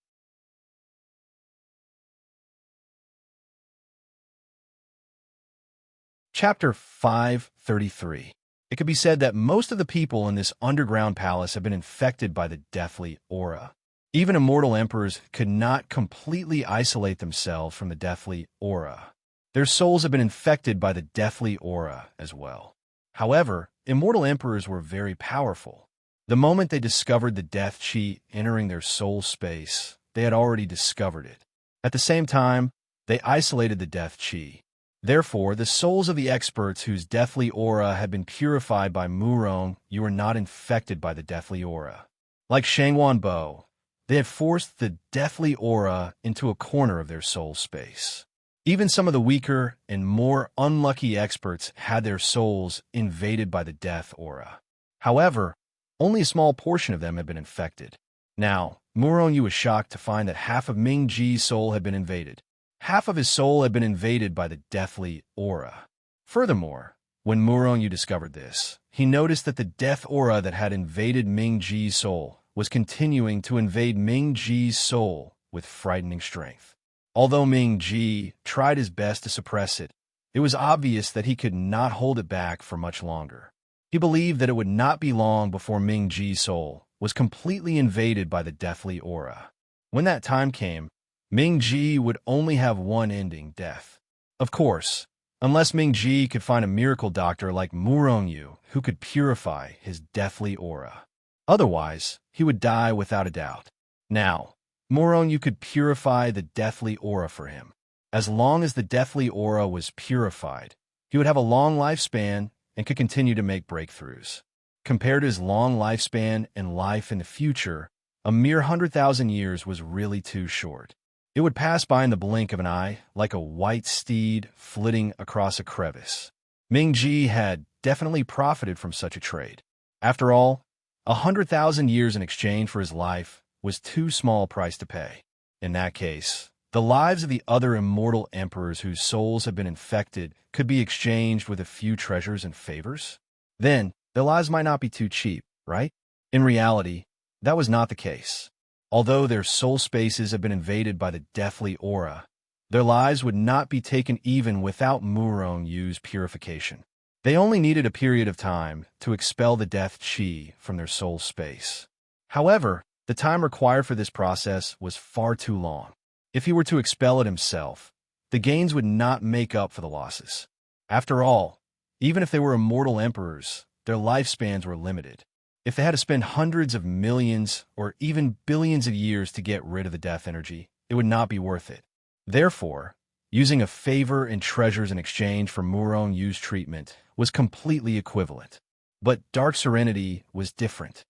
Chapter 533. It could be said that most of the people in this underground palace have been infected by the deathly aura. Even immortal emperors could not completely isolate themselves from the deathly aura. Their souls have been infected by the deathly aura as well. However, immortal emperors were very powerful. The moment they discovered the death qi entering their soul space, they had already discovered it. At the same time, they isolated the death qi. Therefore, the souls of the experts whose deathly aura had been purified by Morong Yu were not infected by the deathly aura. Like Shang Wanbo, they had forced the deathly aura into a corner of their soul space. Even some of the weaker and more unlucky experts had their souls invaded by the death aura. However, only a small portion of them had been infected. Now, Morong Yu was shocked to find that half of Ming-Ji's soul had been invaded. Half of his soul had been invaded by the deathly aura. Furthermore, when Morong Yu discovered this, he noticed that the death aura that had invaded Ming-Ji's soul was continuing to invade Ming-Ji's soul with frightening strength. Although Ming-Ji tried his best to suppress it, it was obvious that he could not hold it back for much longer. He believed that it would not be long before Ming-Ji's soul was completely invaded by the deathly aura. When that time came, Ming-Ji would only have one ending, death. Of course, unless Ming-Ji could find a miracle doctor like Morong Yu who could purify his deathly aura. Otherwise, he would die without a doubt. Now, Morong Yu could purify the deathly aura for him. As long as the deathly aura was purified, he would have a long lifespan and could continue to make breakthroughs. Compared to his long lifespan and life in the future, a mere 100,000 years was really too short. It would pass by in the blink of an eye, like a white steed flitting across a crevice. Ming-Ji had definitely profited from such a trade. After all, 100,000 years in exchange for his life was too small a price to pay. In that case, the lives of the other immortal emperors whose souls had been infected could be exchanged with a few treasures and favors. Then, their lives might not be too cheap, right? In reality, that was not the case. Although their soul spaces had been invaded by the deathly aura, their lives would not be taken even without Morong Yu's purification. They only needed a period of time to expel the death qi from their soul space. However, the time required for this process was far too long. If he were to expel it himself, the gains would not make up for the losses. After all, even if they were immortal emperors, their lifespans were limited. If they had to spend hundreds of millions or even billions of years to get rid of the death energy, it would not be worth it. Therefore, using a favor and treasures in exchange for Morong Yu's treatment was completely equivalent. But Dark Serenity was different.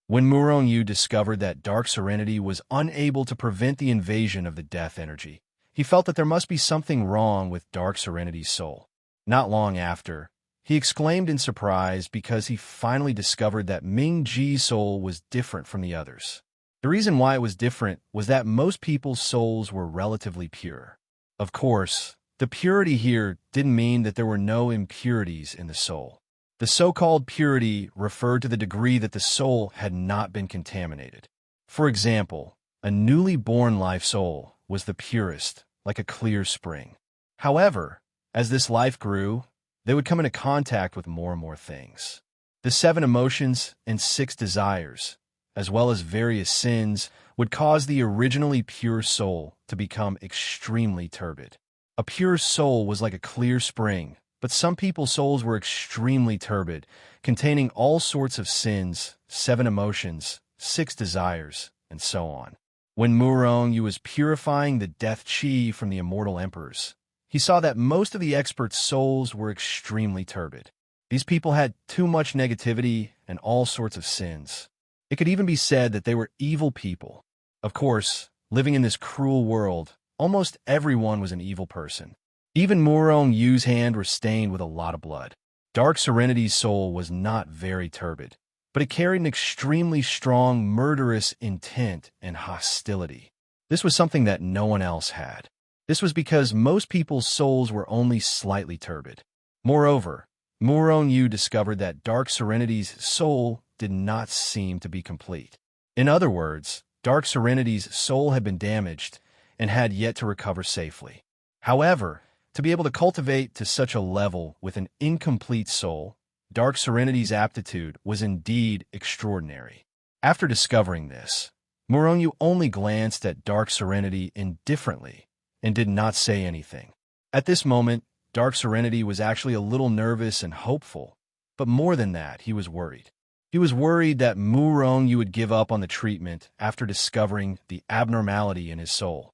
When Morong Yu discovered that Dark Serenity was unable to prevent the invasion of the death energy, he felt that there must be something wrong with Dark Serenity's soul. Not long after, he exclaimed in surprise because he finally discovered that Ming-Ji's soul was different from the others. The reason why it was different was that most people's souls were relatively pure. Of course, the purity here didn't mean that there were no impurities in the soul. The so-called purity referred to the degree that the soul had not been contaminated. For example, a newly born life soul was the purest, like a clear spring. However, as this life grew, they would come into contact with more and more things. The 7 emotions and 6 desires, as well as various sins, would cause the originally pure soul to become extremely turbid. A pure soul was like a clear spring, but some people's souls were extremely turbid, containing all sorts of sins, 7 emotions, 6 desires, and so on. When Murong was purifying the death chi from the immortal emperors, he saw that most of the experts' souls were extremely turbid. These people had too much negativity and all sorts of sins. It could even be said that they were evil people. Of course, living in this cruel world, almost everyone was an evil person. Even Murong Yu's hand were stained with a lot of blood. Dark Serenity's soul was not very turbid, but it carried an extremely strong, murderous intent and hostility. This was something that no one else had. This was because most people's souls were only slightly turbid. Moreover, Murong Yu discovered that Dark Serenity's soul did not seem to be complete. In other words, Dark Serenity's soul had been damaged and had yet to recover safely. However, to be able to cultivate to such a level with an incomplete soul, Dark Serenity's aptitude was indeed extraordinary. After discovering this, Murong Yu only glanced at Dark Serenity indifferently and did not say anything. At this moment, Dark Serenity was actually a little nervous and hopeful, but more than that, he was worried. He was worried that Murong Yu would give up on the treatment after discovering the abnormality in his soul.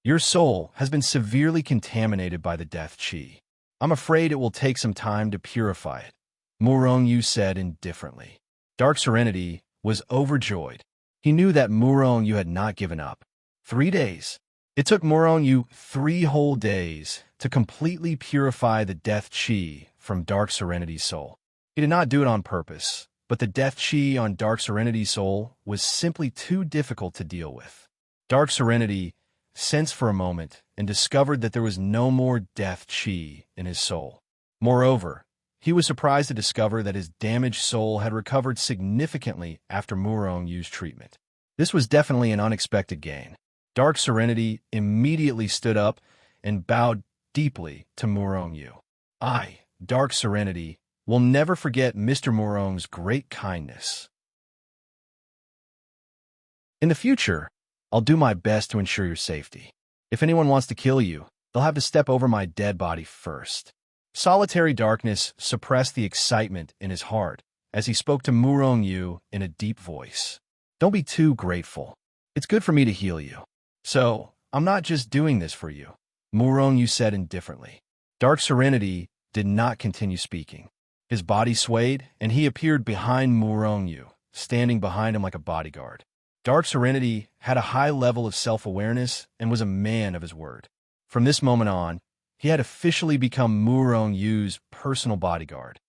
Your soul has been severely contaminated by the death chi. I'm afraid it will take some time to purify it, Murong Yu said indifferently. Dark Serenity was overjoyed. He knew that Murong Yu had not given up. 3 days. It took Murong Yu 3 whole days to completely purify the death chi from Dark Serenity's soul. He did not do it on purpose, but the death chi on Dark Serenity's soul was simply too difficult to deal with. Dark Serenity sensed for a moment and discovered that there was no more death chi in his soul. Moreover, he was surprised to discover that his damaged soul had recovered significantly after Murong Yu's treatment. This was definitely an unexpected gain. Dark Serenity immediately stood up and bowed deeply to Murong Yu. I, Dark Serenity, will never forget Mr. Murong's great kindness. In the future, I'll do my best to ensure your safety. If anyone wants to kill you, they'll have to step over my dead body first. Solitary darkness suppressed the excitement in his heart as he spoke to Murong Yu in a deep voice. Don't be too grateful. It's good for me to heal you. So, I'm not just doing this for you, Murong Yu said indifferently. Dark Serenity did not continue speaking. His body swayed, and he appeared behind Murong Yu, standing behind him like a bodyguard. Dark Serenity had a high level of self-awareness and was a man of his word. From this moment on, he had officially become Murong Yu's personal bodyguard.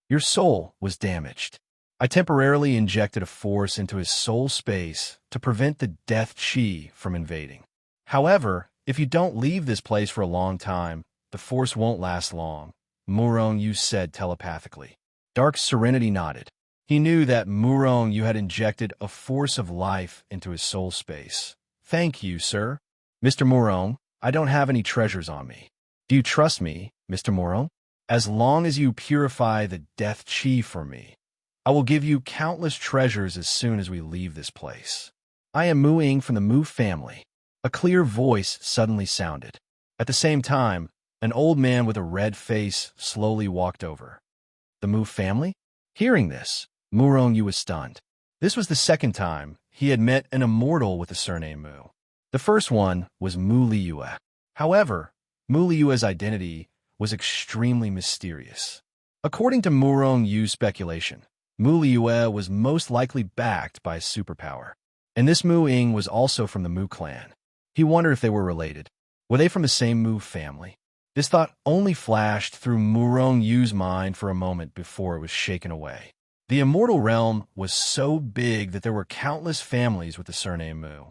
Your soul was damaged. I temporarily injected a force into his soul space to prevent the death chi from invading. However, if you don't leave this place for a long time, the force won't last long, Murong Yu said telepathically. Dark Serenity nodded. He knew that Murong Yu had injected a force of life into his soul space. Thank you, sir. Mr. Murong, I don't have any treasures on me. Do you trust me, Mr. Murong? As long as you purify the death chi for me, I will give you countless treasures as soon as we leave this place. I am Mu Ying from the Mu family. A clear voice suddenly sounded. At the same time, an old man with a red face slowly walked over. The Mu family? Hearing this, Murong Yu was stunned. This was the second time he had met an immortal with the surname Mu. The first one was Mu Liyue. However, Mu Liyue's identity was extremely mysterious. According to Murong Yu's speculation, Mu Liyue was most likely backed by a superpower. And this Mu Ying was also from the Mu clan. He wondered if they were related. Were they from the same Mu family? This thought only flashed through Murong Yu's mind for a moment before it was shaken away. The immortal realm was so big that there were countless families with the surname Mu.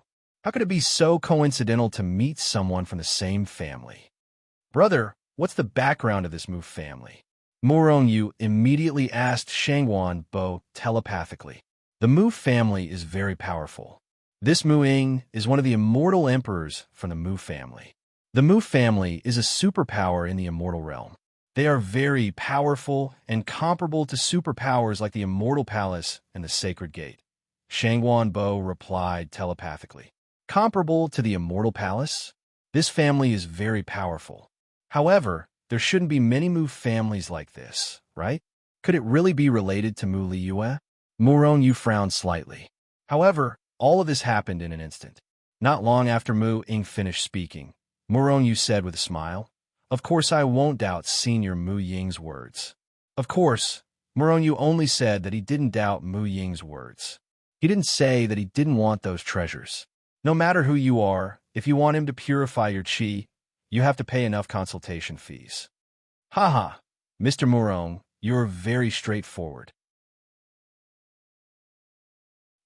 How could it be so coincidental to meet someone from the same family? Brother, what's the background of this Mu family? Murong Yu immediately asked Shangguan Bo telepathically. The Mu family is very powerful. This Mu Ying is one of the immortal emperors from the Mu family. The Mu family is a superpower in the immortal realm. They are very powerful and comparable to superpowers like the Immortal Palace and the Sacred Gate. Shangguan Bo replied telepathically. Comparable to the Immortal Palace? This family is very powerful. However, there shouldn't be many Mu families like this, right? Could it really be related to Mu Liyue? Murong Yu frowned slightly. However, all of this happened in an instant. Not long after Mu Ying finished speaking, Murong Yu said with a smile, "Of course I won't doubt Senior Mu Ying's words." Of course, Murong Yu only said that he didn't doubt Mu Ying's words. He didn't say that he didn't want those treasures. No matter who you are, if you want him to purify your qi, you have to pay enough consultation fees. Haha, Mr. Murong, you're very straightforward.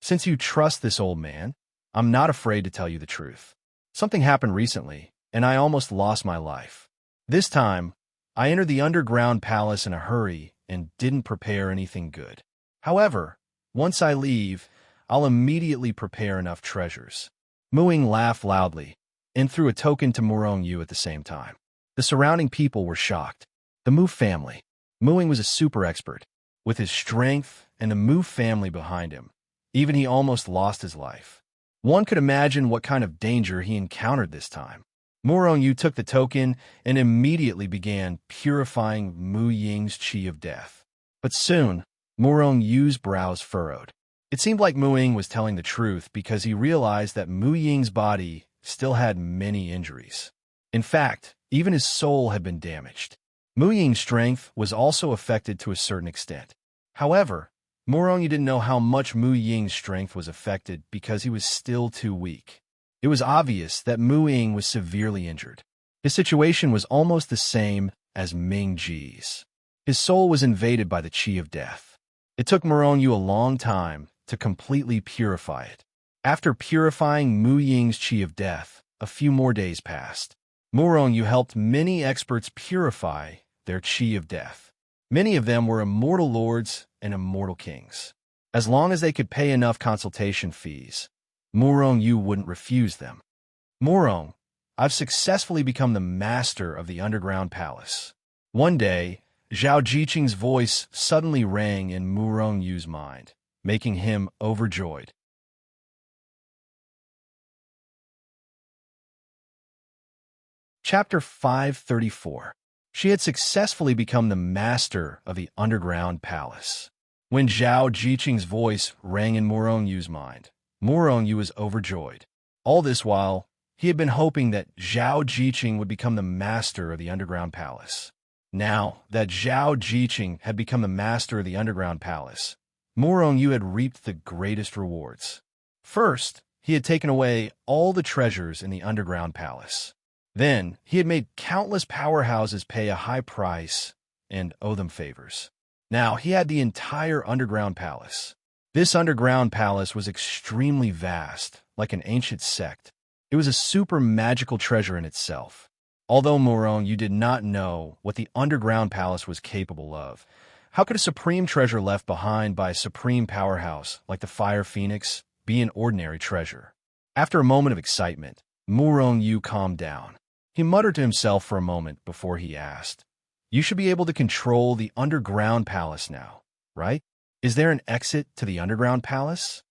Since you trust this old man, I'm not afraid to tell you the truth. Something happened recently, and I almost lost my life. This time, I entered the underground palace in a hurry and didn't prepare anything good. However, once I leave, I'll immediately prepare enough treasures. Mu Ying laughed loudly and threw a token to Murong Yu at the same time. The surrounding people were shocked. The Mu family. Mu Ying was a super expert. With his strength and the Mu family behind him, even he almost lost his life. One could imagine what kind of danger he encountered this time. Murong Yu took the token and immediately began purifying Mu Ying's qi of death. But soon, Murong Yu's brows furrowed. It seemed like Mu Ying was telling the truth because he realized that Mu Ying's body still had many injuries. In fact, even his soul had been damaged. Mu Ying's strength was also affected to a certain extent. However, Murong Yu didn't know how much Mu Ying's strength was affected because he was still too weak. It was obvious that Mu Ying was severely injured. His situation was almost the same as Ming Ji's. His soul was invaded by the qi of death. It took Murong Yu a long time to completely purify it. After purifying Mu Ying's qi of death, a few more days passed. Murong Yu helped many experts purify their qi of death. Many of them were immortal lords and immortal kings. As long as they could pay enough consultation fees, Murong Yu wouldn't refuse them. Murong, I've successfully become the master of the underground palace. One day, Zhao Jiqing's voice suddenly rang in Murong Yu's mind, making him overjoyed. Chapter 534. She had successfully become the master of the underground palace. When Zhao Jiqing's voice rang in Murong Yu's mind, Murong Yu was overjoyed. All this while, he had been hoping that Zhao Jiqing would become the master of the underground palace. Now that Zhao Jiqing had become the master of the underground palace, Murong Yu had reaped the greatest rewards. First, he had taken away all the treasures in the underground palace. Then, he had made countless powerhouses pay a high price and owe them favors. Now, he had the entire underground palace. This underground palace was extremely vast, like an ancient sect. It was a super magical treasure in itself. Although Murong Yu did not know what the underground palace was capable of, how could a supreme treasure left behind by a supreme powerhouse like the Fire Phoenix be an ordinary treasure? After a moment of excitement, Murong Yu calmed down. He muttered to himself for a moment before he asked, "You should be able to control the underground palace now, right? Is there an exit to the underground palace?"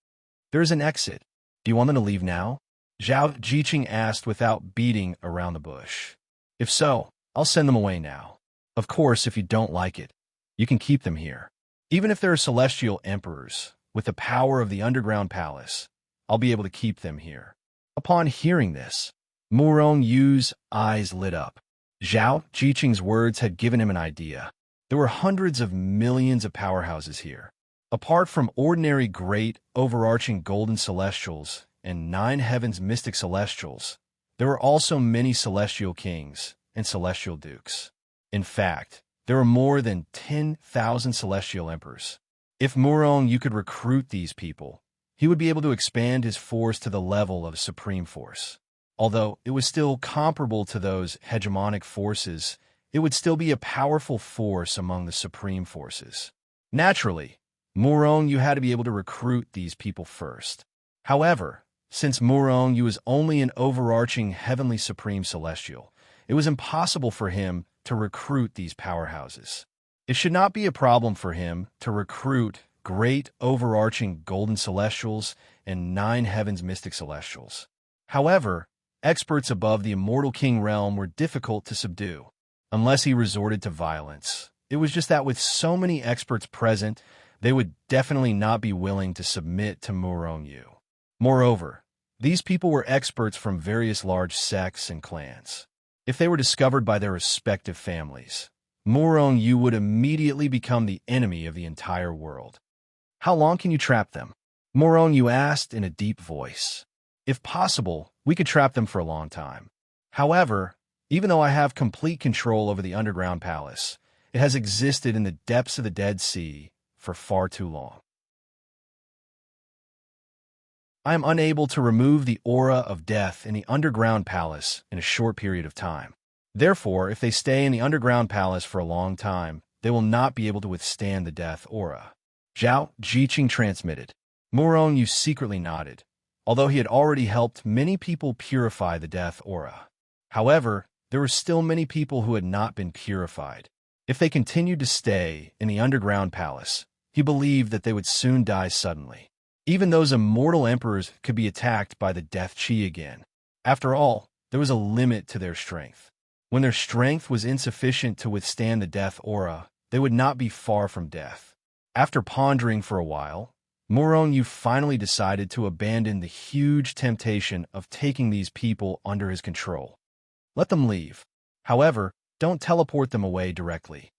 "There is an exit. Do you want them to leave now?" Zhao Jiqing asked without beating around the bush. "If so, I'll send them away now. Of course, if you don't like it, you can keep them here. Even if they're celestial emperors, with the power of the underground palace, I'll be able to keep them here." Upon hearing this, Murong Yu's eyes lit up. Zhao Jiqing's words had given him an idea. There were hundreds of millions of powerhouses here. Apart from ordinary great, overarching golden celestials and 9 heavens mystic celestials, there were also many celestial kings and celestial dukes. In fact, there were more than 10,000 celestial emperors. If Murong Yu could recruit these people, he would be able to expand his force to the level of supreme force. Although it was still comparable to those hegemonic forces, it would still be a powerful force among the supreme forces. Naturally, Murong Yu had to be able to recruit these people first. However, since Murong Yu was only an overarching heavenly supreme celestial, it was impossible for him to recruit these powerhouses. It should not be a problem for him to recruit great overarching golden celestials and 9 heavens mystic celestials. However, experts above the immortal king realm were difficult to subdue, unless he resorted to violence. It was just that with so many experts present, they would definitely not be willing to submit to Murong-Yu. Moreover, these people were experts from various large sects and clans. If they were discovered by their respective families, Murong-Yu would immediately become the enemy of the entire world. How long can you trap them? Murong-Yu asked in a deep voice. If possible, we could trap them for a long time. However, even though I have complete control over the underground palace, it has existed in the depths of the Dead Sea for far too long. I am unable to remove the aura of death in the underground palace in a short period of time. Therefore, if they stay in the underground palace for a long time, they will not be able to withstand the death aura. Zhao Jiqing transmitted. Murong-Yu secretly nodded, although he had already helped many people purify the death aura. However, there were still many people who had not been purified. If they continued to stay in the underground palace, he believed that they would soon die suddenly. Even those immortal emperors could be attacked by the death chi again. After all, there was a limit to their strength. When their strength was insufficient to withstand the death aura, they would not be far from death. After pondering for a while, Murong-Yu finally decided to abandon the huge temptation of taking these people under his control. Let them leave. However, don't teleport them away directly.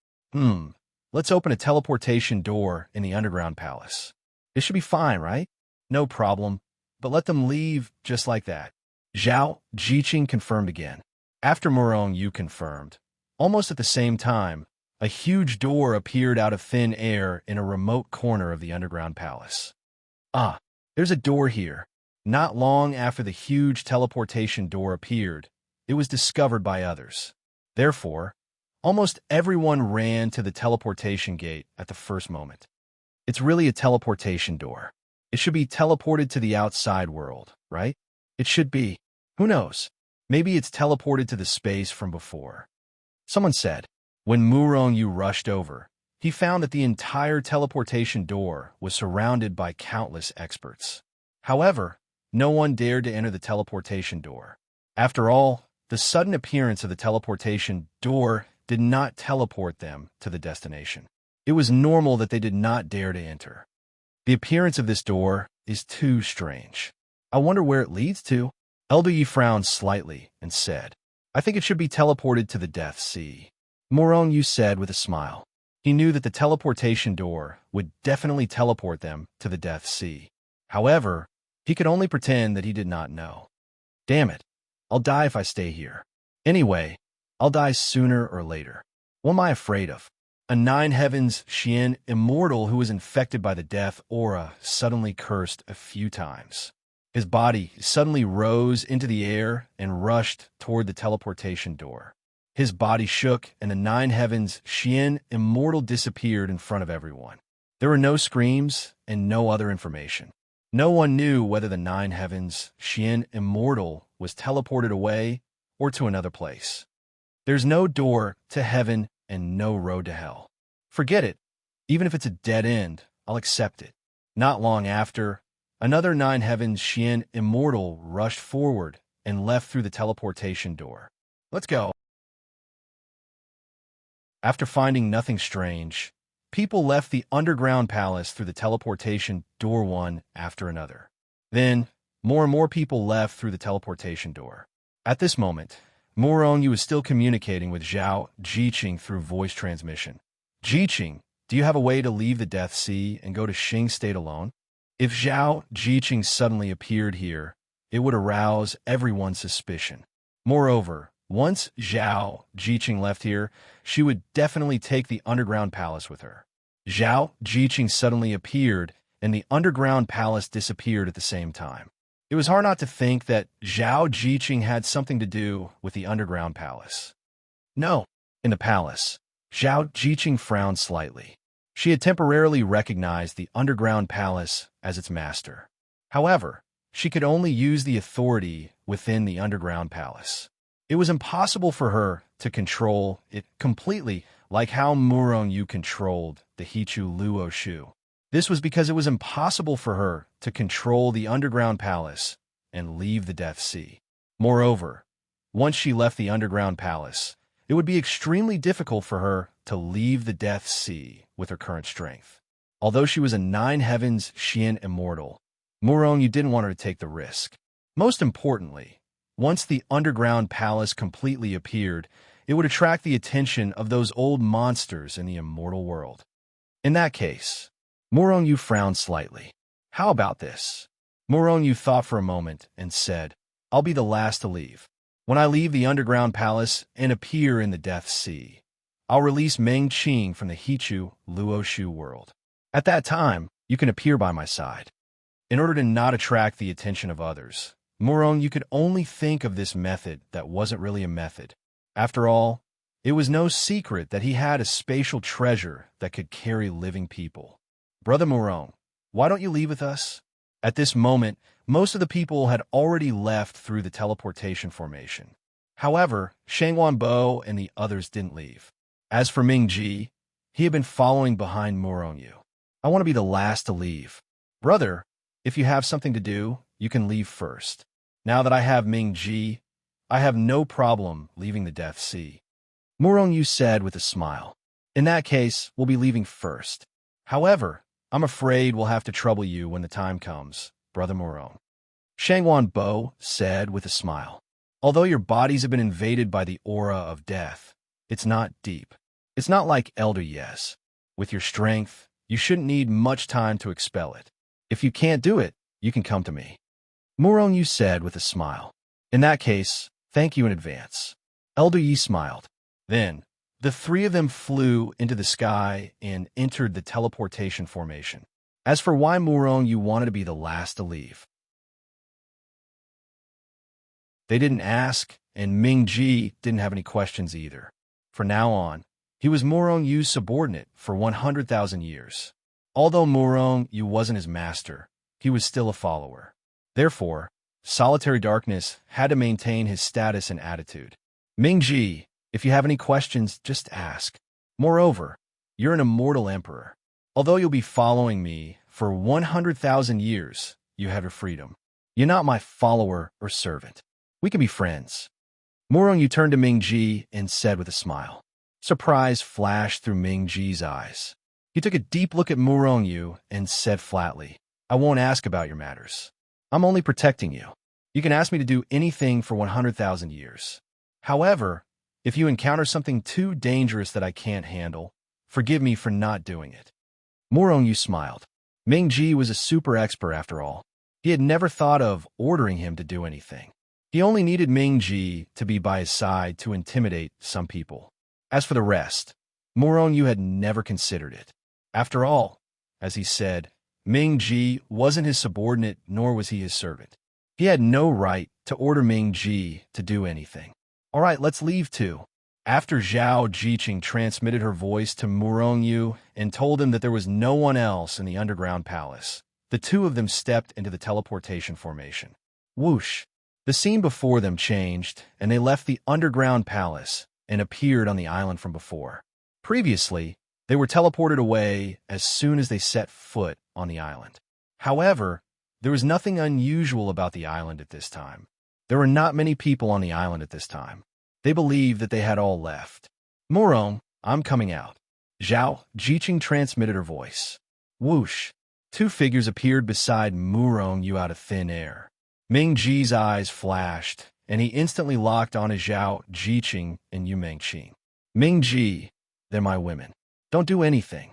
Let's open a teleportation door in the underground palace. It should be fine, right? No problem, but let them leave just like that. Zhao Jiqing confirmed again. After Murong-Yu confirmed, almost at the same time, a huge door appeared out of thin air in a remote corner of the underground palace. Ah, there's a door here. Not long after the huge teleportation door appeared, it was discovered by others. Therefore, almost everyone ran to the teleportation gate at the first moment. It's really a teleportation door. It should be teleported to the outside world, right? It should be. Who knows? Maybe it's teleported to the space from before. Someone said. When Murong-Yu rushed over, he found that the entire teleportation door was surrounded by countless experts. However, no one dared to enter the teleportation door. After all, the sudden appearance of the teleportation door did not teleport them to the destination. It was normal that they did not dare to enter. The appearance of this door is too strange. I wonder where it leads to. LBE frowned slightly and said, I think it should be teleported to the Death Sea. Murong-Yu said with a smile. He knew that the teleportation door would definitely teleport them to the Death Sea. However, he could only pretend that he did not know. Damn it, I'll die if I stay here. Anyway, I'll die sooner or later. What am I afraid of? A 9 heavens Xian immortal who was infected by the death aura suddenly cursed a few times. His body suddenly rose into the air and rushed toward the teleportation door. His body shook, and the 9 heavens Xian immortal disappeared in front of everyone. There were no screams and no other information. No one knew whether the 9 heavens Xian immortal was teleported away or to another place. There's no door to heaven and no road to hell. Forget it. Even if it's a dead end, I'll accept it. Not long after, another 9 heavens Xian immortal rushed forward and left through the teleportation door. Let's go. After finding nothing strange, people left the underground palace through the teleportation door one after another. Then, more and more people left through the teleportation door. At this moment, Murong-Yu was still communicating with Zhao Jiqing through voice transmission. Jiqing, do you have a way to leave the Death Sea and go to Xing State alone? If Zhao Jiqing suddenly appeared here, it would arouse everyone's suspicion. Moreover, once Zhao Jiqing left here, she would definitely take the underground palace with her. Zhao Jiqing suddenly appeared, and the underground palace disappeared at the same time. It was hard not to think that Zhao Jiqing had something to do with the underground palace. No. In the palace, Zhao Jiqing frowned slightly. She had temporarily recognized the underground palace as its master. However, she could only use the authority within the underground palace. It was impossible for her to control it completely, like how Murong Yu controlled the Hichu Luo Shu. This was because it was impossible for her to control the underground palace and leave the Death Sea. Moreover, once she left the underground palace, it would be extremely difficult for her to leave the Death Sea with her current strength. Although she was a Nine Heavens Xian immortal, Murong Yu didn't want her to take the risk. Most importantly, once the underground palace completely appeared, it would attract the attention of those old monsters in the immortal world. In that case, Murong Yu frowned slightly. How about this? Murong Yu thought for a moment and said, I'll be the last to leave. When I leave the underground palace and appear in the Death Sea, I'll release Meng Qing from the Hichu Luo Shu world. At that time, you can appear by my side. In order to not attract the attention of others, Murong Yu could only think of this method that wasn't really a method. After all, it was no secret that he had a spatial treasure that could carry living people. Brother Murong, why don't you leave with us? At this moment, most of the people had already left through the teleportation formation. However, Shangwan Bo and the others didn't leave. As for Ming Ji, he had been following behind Murong Yu. I want to be the last to leave. Brother, if you have something to do, you can leave first. Now that I have Ming Ji, I have no problem leaving the Death Sea. Murong Yu said with a smile. In that case, we'll be leaving first. However, I'm afraid we'll have to trouble you when the time comes, Brother Murong. Shangwan Bo said with a smile. Although your bodies have been invaded by the aura of death, it's not deep. It's not like Elder Yes. With your strength, you shouldn't need much time to expel it. If you can't do it, you can come to me. Murong Yu said with a smile. In that case, thank you in advance. Elder Yi smiled. Then, the three of them flew into the sky and entered the teleportation formation. As for why Murong Yu wanted to be the last to leave, they didn't ask, and Ming Ji didn't have any questions either. From now on, he was Murong Yu's subordinate for 100,000 years. Although Murong Yu wasn't his master, he was still a follower. Therefore, Solitary Darkness had to maintain his status and attitude. Ming Ji, if you have any questions, just ask. Moreover, you're an immortal emperor. Although you'll be following me for 100,000 years, you have your freedom. You're not my follower or servant. We can be friends. Murong Yu turned to Ming Ji and said with a smile. Surprise flashed through Ming Ji's eyes. He took a deep look at Murong Yu and said flatly, I won't ask about your matters. I'm only protecting you. You can ask me to do anything for 100,000 years. However, if you encounter something too dangerous that I can't handle, forgive me for not doing it. Murong Yu smiled. Ming Ji was a super expert after all. He had never thought of ordering him to do anything. He only needed Ming Ji to be by his side to intimidate some people. As for the rest, Murong Yu had never considered it. After all, as he said, Ming Ji wasn't his subordinate, nor was he his servant. He had no right to order Ming Ji to do anything. All right, let's leave too. After Zhao Jiqing transmitted her voice to Murong Yu and told him that there was no one else in the underground palace, the two of them stepped into the teleportation formation. Whoosh! The scene before them changed, and they left the underground palace and appeared on the island from before. Previously, they were teleported away as soon as they set foot on the island. However, there was nothing unusual about the island at this time. There were not many people on the island at this time. They believed that they had all left. Murong, I'm coming out. Zhao Jiqing transmitted her voice. Whoosh! Two figures appeared beside Murong Yu out of thin air. Ming Ji's eyes flashed, and he instantly locked on Zhao Jiqing and Yu Mengqing. Ming Ji, they're my women. Don't do anything.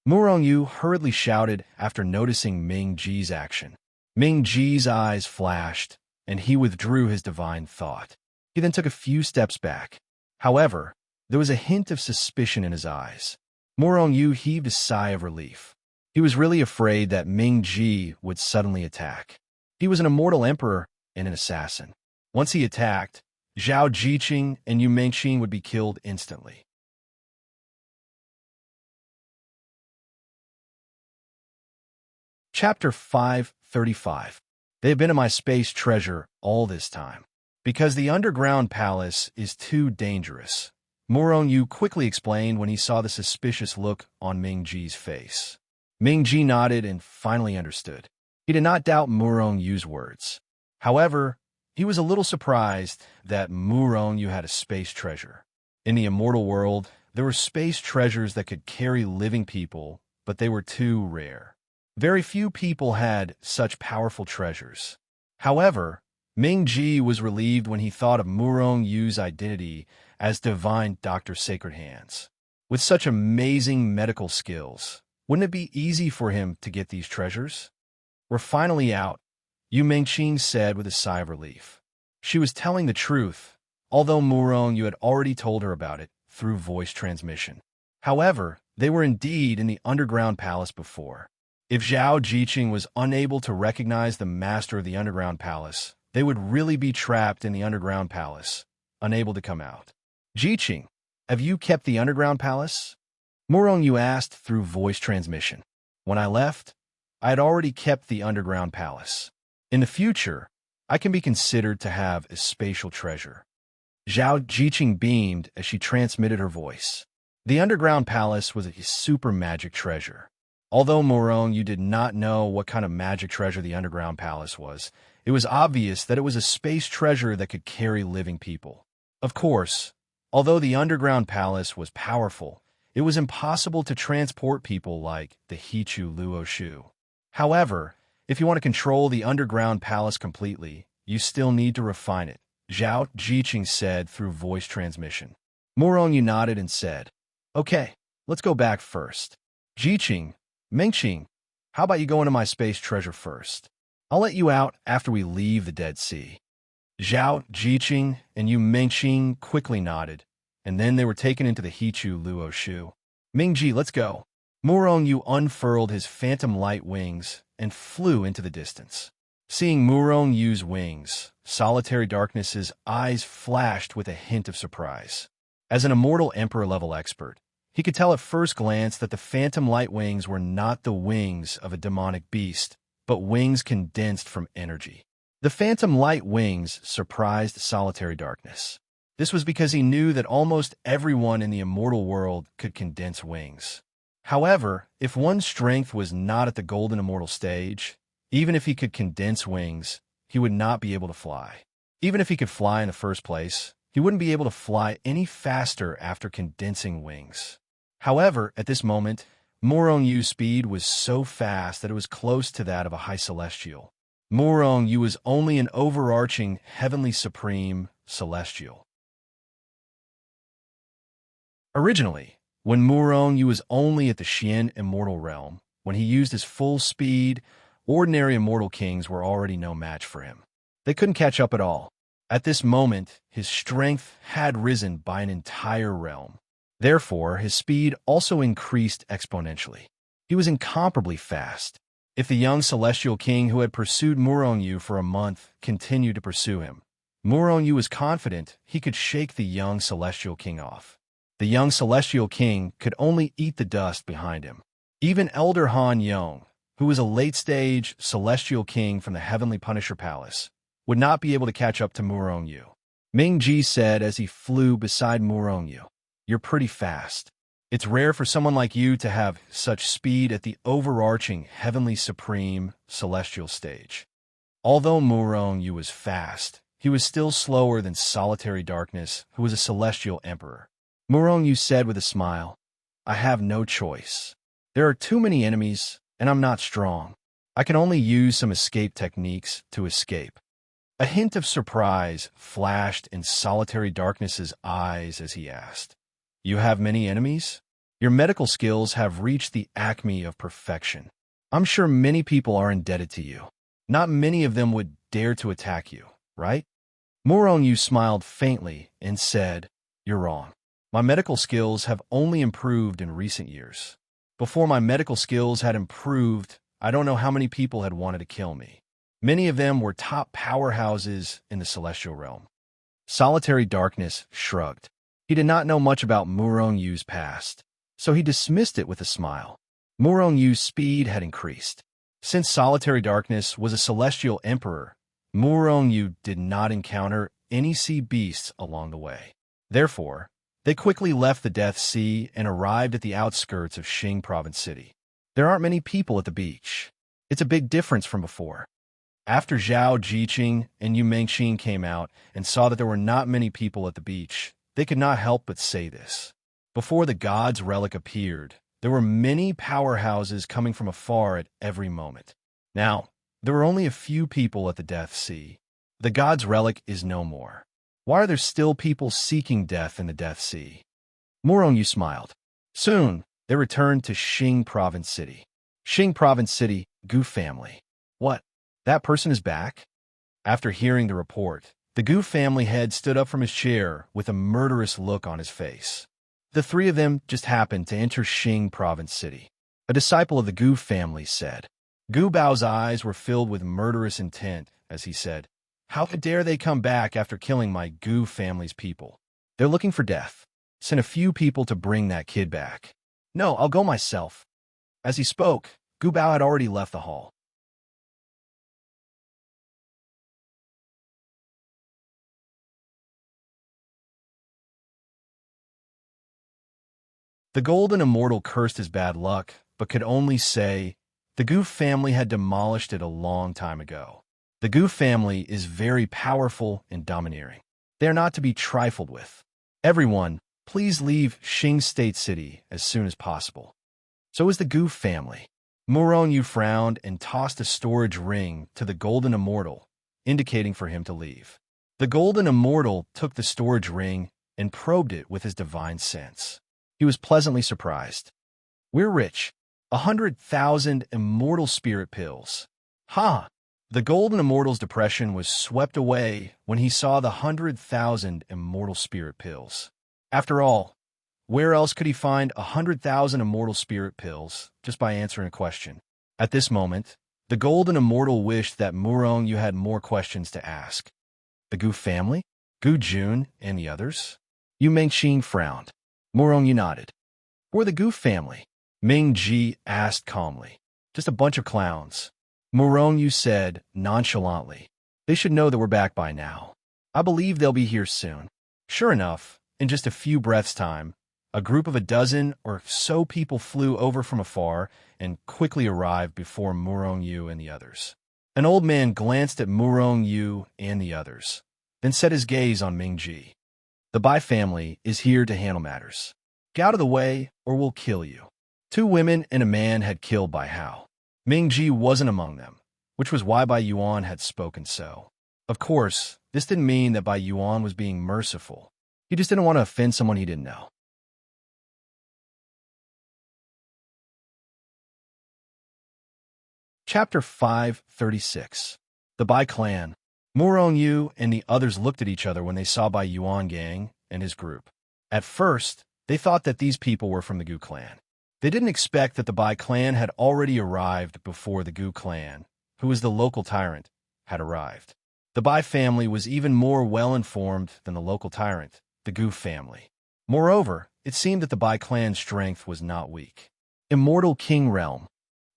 Murong Yu hurriedly shouted after noticing Ming Ji's action. Ming Ji's eyes flashed, and he withdrew his divine thought. He then took a few steps back. However, there was a hint of suspicion in his eyes. Murong Yu heaved a sigh of relief. He was really afraid that Ming Ji would suddenly attack. He was an immortal emperor and an assassin. Once he attacked, Zhao Jiqing and Yu Mengqing would be killed instantly. Chapter 535. They have been in my space treasure all this time. Because the underground palace is too dangerous, Murong Yu quickly explained when he saw the suspicious look on Ming-Ji's face. Ming-Ji nodded and finally understood. He did not doubt Murong Yu's words. However, he was a little surprised that Murong Yu had a space treasure. In the immortal world, there were space treasures that could carry living people, but they were too rare. Very few people had such powerful treasures. However, Ming-Ji was relieved when he thought of Murong Yu's identity as Divine Dr. Sacred Hands. With such amazing medical skills, wouldn't it be easy for him to get these treasures? We're finally out, Yu Mingqing said with a sigh of relief. She was telling the truth, although Murong Yu had already told her about it through voice transmission. However, they were indeed in the underground palace before. If Zhao Jiqing was unable to recognize the master of the underground palace, they would really be trapped in the underground palace, unable to come out. Jiqing, have you kept the underground palace? Murong Yu asked through voice transmission. When I left, I had already kept the underground palace. In the future, I can be considered to have a spatial treasure. Zhao Jiqing beamed as she transmitted her voice. The underground palace was a super magic treasure. Although Murong Yu did not know what kind of magic treasure the underground palace was, it was obvious that it was a space treasure that could carry living people. Of course, although the underground palace was powerful, it was impossible to transport people like the Hichu Luo Shu. However, if you want to control the underground palace completely, you still need to refine it, Zhao Jiqing said through voice transmission. Murong Yu nodded and said, Okay, let's go back first. Jiqing, Mingqing, how about you go into my space treasure first? I'll let you out after we leave the Dead Sea. Zhao Jiqing and Yu Mingqing quickly nodded, and then they were taken into the Hichu Luo Shu. Ming-Ji, let's go. Murong Yu unfurled his phantom light wings and flew into the distance. Seeing Murong Yu's wings, Solitary Darkness's eyes flashed with a hint of surprise. As an immortal Emperor-level expert, he could tell at first glance that the phantom light wings were not the wings of a demonic beast, but wings condensed from energy. The phantom light wings surprised Solitary Darkness. This was because he knew that almost everyone in the immortal world could condense wings. However, if one's strength was not at the golden immortal stage, even if he could condense wings, he would not be able to fly. Even if he could fly in the first place, he wouldn't be able to fly any faster after condensing wings. However, at this moment, Murong Yu's speed was so fast that it was close to that of a high celestial. Murong Yu was only an overarching, heavenly supreme celestial. Originally, when Murong Yu was only at the Xian immortal realm, when he used his full speed, ordinary immortal kings were already no match for him. They couldn't catch up at all. At this moment, his strength had risen by an entire realm. Therefore, his speed also increased exponentially. He was incomparably fast. If the young celestial king who had pursued Murong Yu for a month continued to pursue him, Murong Yu was confident he could shake the young celestial king off. The young celestial king could only eat the dust behind him. Even Elder Han Yong, who was a late-stage celestial king from the Heavenly Punisher Palace, would not be able to catch up to Murong Yu. Ming-Ji said as he flew beside Murong Yu, "You're pretty fast. It's rare for someone like you to have such speed at the overarching Heavenly Supreme Celestial stage." Although Murong Yu was fast, he was still slower than Solitary Darkness, who was a celestial emperor. Murong Yu said with a smile, "I have no choice. There are too many enemies, and I'm not strong. I can only use some escape techniques to escape." A hint of surprise flashed in Solitary Darkness's eyes as he asked, "You have many enemies? Your medical skills have reached the acme of perfection. I'm sure many people are indebted to you. Not many of them would dare to attack you, right?" Murong Yu smiled faintly and said, "You're wrong. My medical skills have only improved in recent years. Before my medical skills had improved, I don't know how many people had wanted to kill me. Many of them were top powerhouses in the celestial realm." Solitary Darkness shrugged. He did not know much about Murong Yu's past, so he dismissed it with a smile. Murong Yu's speed had increased. Since Solitary Darkness was a celestial emperor, Murong Yu did not encounter any sea beasts along the way. Therefore, they quickly left the Death Sea and arrived at the outskirts of Xing Province City. There aren't many people at the beach. It's a big difference from before. After Zhao Jiqing and Yu Mengxing came out and saw that there were not many people at the beach, they could not help but say this. Before the god's relic appeared, there were many powerhouses coming from afar at every moment. Now, there were only a few people at the Death Sea. The god's relic is no more. Why are there still people seeking death in the Death Sea? Morongyu smiled. Soon, they returned to Xing Province City. Xing Province City, Gu family. What? That person is back? After hearing the report, the Gu family head stood up from his chair with a murderous look on his face. The three of them just happened to enter Xing Province City. A disciple of the Gu family said. Gu Bao's eyes were filled with murderous intent as he said, How dare they come back after killing my Gu family's people? They're looking for death. Send a few people to bring that kid back. No, I'll go myself. As he spoke, Gu Bao had already left the hall. The Golden Immortal cursed his bad luck, but could only say, the Gu family had demolished it a long time ago. The Gu family is very powerful and domineering. They are not to be trifled with. Everyone, please leave Xing State City as soon as possible. So is the Gu family. Morongyu frowned and tossed a storage ring to the Golden Immortal, indicating for him to leave. The Golden Immortal took the storage ring and probed it with his divine sense. He was pleasantly surprised. We're rich. 100,000 immortal spirit pills. Ha! The Golden Immortal's depression was swept away when he saw the 100,000 immortal spirit pills. After all, where else could he find 100,000 immortal spirit pills just by answering a question? At this moment, the Golden Immortal wished that Morongyu had more questions to ask. The Gu family? Gu Jun and the others? Yu Mengxing frowned. Morongyu nodded. Or the Gu family? Ming Ji asked calmly. Just a bunch of clowns. Morongyu said nonchalantly. They should know that we're back by now. I believe they'll be here soon. Sure enough, in just a few breaths' time, a group of a dozen or so people flew over from afar and quickly arrived before Morongyu and the others. An old man glanced at Morongyu and the others, then set his gaze on Ming Ji. The Bai family is here to handle matters. Get out of the way, or we'll kill you. 2 women and a man had killed Bai Hao. Ming Ji wasn't among them, which was why Bai Yuan had spoken so. Of course, this didn't mean that Bai Yuan was being merciful. He just didn't want to offend someone he didn't know. Chapter 536. The Bai Clan. Morongyu and the others looked at each other when they saw Bai Yuan Gang and his group. At first, they thought that these people were from the Gu clan. They didn't expect that the Bai clan had already arrived before the Gu clan, who was the local tyrant, had arrived. The Bai family was even more well-informed than the local tyrant, the Gu family. Moreover, it seemed that the Bai clan's strength was not weak. Immortal King Realm.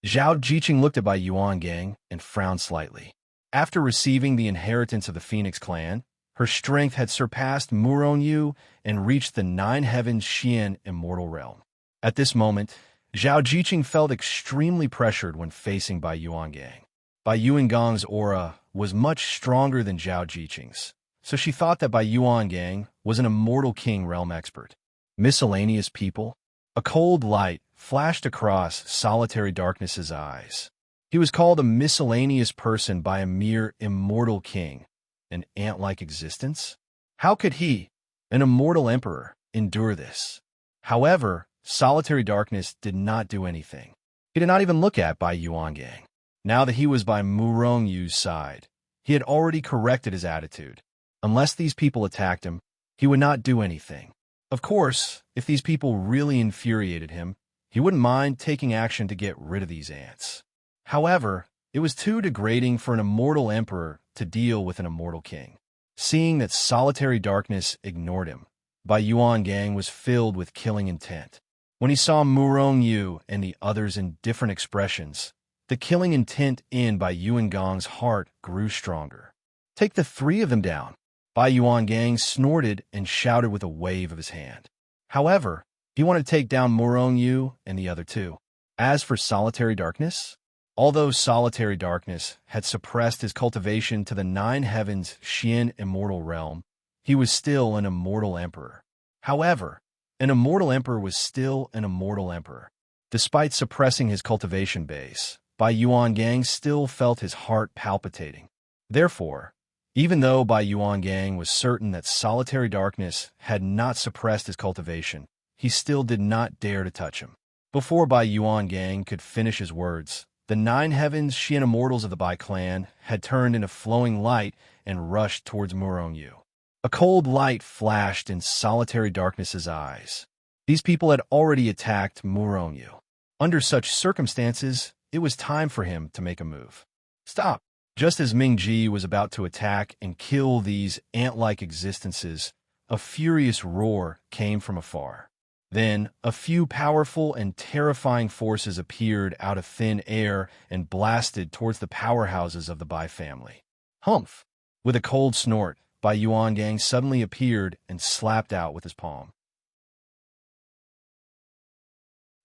Zhao Jiqing looked at Bai Yuan Gang and frowned slightly. After receiving the inheritance of the Phoenix clan, her strength had surpassed Morongyu and reached the 9 heavens Xian Immortal Realm. At this moment, Zhao Jiqing felt extremely pressured when facing Bai Yuan Gang. Bai Yuan Gang's aura was much stronger than Zhao Jiqing's, so she thought that Bai Yuan Gang was an Immortal King Realm expert. Miscellaneous people? A cold light flashed across Solitary Darkness's eyes. He was called a miscellaneous person by a mere Immortal King, an ant-like existence? How could he, an immortal emperor, endure this? However, Solitary Darkness did not do anything. He did not even look at Bai Yuan Gang. Now that he was by Murongyu's side, he had already corrected his attitude. Unless these people attacked him, he would not do anything. Of course, if these people really infuriated him, he wouldn't mind taking action to get rid of these ants. However, it was too degrading for an immortal emperor to deal with an immortal king. Seeing that Solitary Darkness ignored him, Bai Yuan Gang was filled with killing intent. When he saw Morongyu and the others in different expressions, the killing intent in Bai Yuan Gang's heart grew stronger. Take the 3 of them down. Bai Yuan Gang snorted and shouted with a wave of his hand. However, he wanted to take down Murong Yu and the other two. As for solitary darkness, although solitary darkness had suppressed his cultivation to the nine heavens Xian immortal realm, he was still an immortal emperor. However, an immortal emperor was still an immortal emperor. Despite suppressing his cultivation base, Bai Yuan Gang still felt his heart palpitating. Therefore, even though Bai Yuan Gang was certain that solitary darkness had not suppressed his cultivation, he still did not dare to touch him. Before Bai Yuan Gang could finish his words, the nine heavens Xian immortals of the Bai clan had turned into flowing light and rushed towards Murong Yu. A cold light flashed in solitary darkness's eyes. These people had already attacked Murong Yu. Under such circumstances, it was time for him to make a move. Stop! Just as Ming Ji was about to attack and kill these ant-like existences, a furious roar came from afar. Then, a few powerful and terrifying forces appeared out of thin air and blasted towards the powerhouses of the Bai family. Humph! With a cold snort, Bai Yuan Gang suddenly appeared and slapped out with his palm.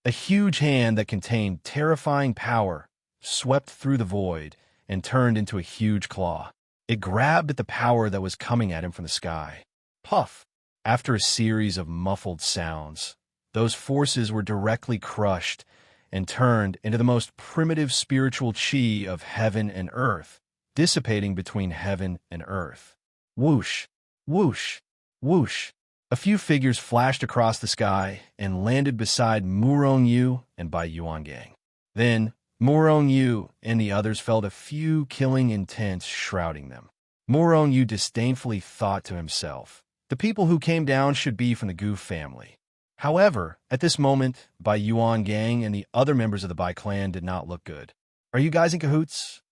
A huge hand that contained terrifying power swept through the void and turned into a huge claw. It grabbed at the power that was coming at him from the sky. Puff! After a series of muffled sounds, those forces were directly crushed and turned into the most primitive spiritual chi of heaven and earth, dissipating between heaven and earth. Whoosh! Whoosh! Whoosh! A few figures flashed across the sky and landed beside Murong Yu and Bai Yuan Gang. Then, Murong Yu and the others felt a few killing intents shrouding them. Murong Yu disdainfully thought to himself, the people who came down should be from the Gu family. However, at this moment, Bai Yuan Gang and the other members of the Bai clan did not look good. Are you guys in cahoots?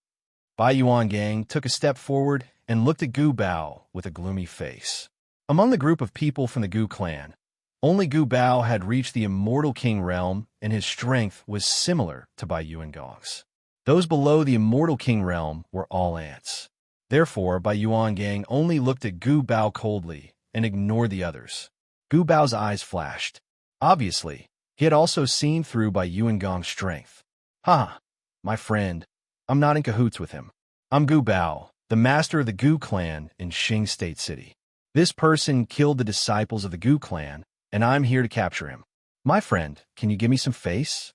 Bai Yuan Gang took a step forward and looked at Gu Bao with a gloomy face. Among the group of people from the Gu clan, only Gu Bao had reached the Immortal King realm, and his strength was similar to Bai Yuan Gang's. Those below the Immortal King realm were all ants. Therefore, Bai Yuan Gang only looked at Gu Bao coldly and ignored the others. Gu Bao's eyes flashed. Obviously, he had also seen through Bai Yuan Gang's strength. Ha! My friend, I'm not in cahoots with him. I'm Gu Bao, the master of the Gu clan in Xing State City. This person killed the disciples of the Gu clan, and I'm here to capture him. My friend, can you give me some face?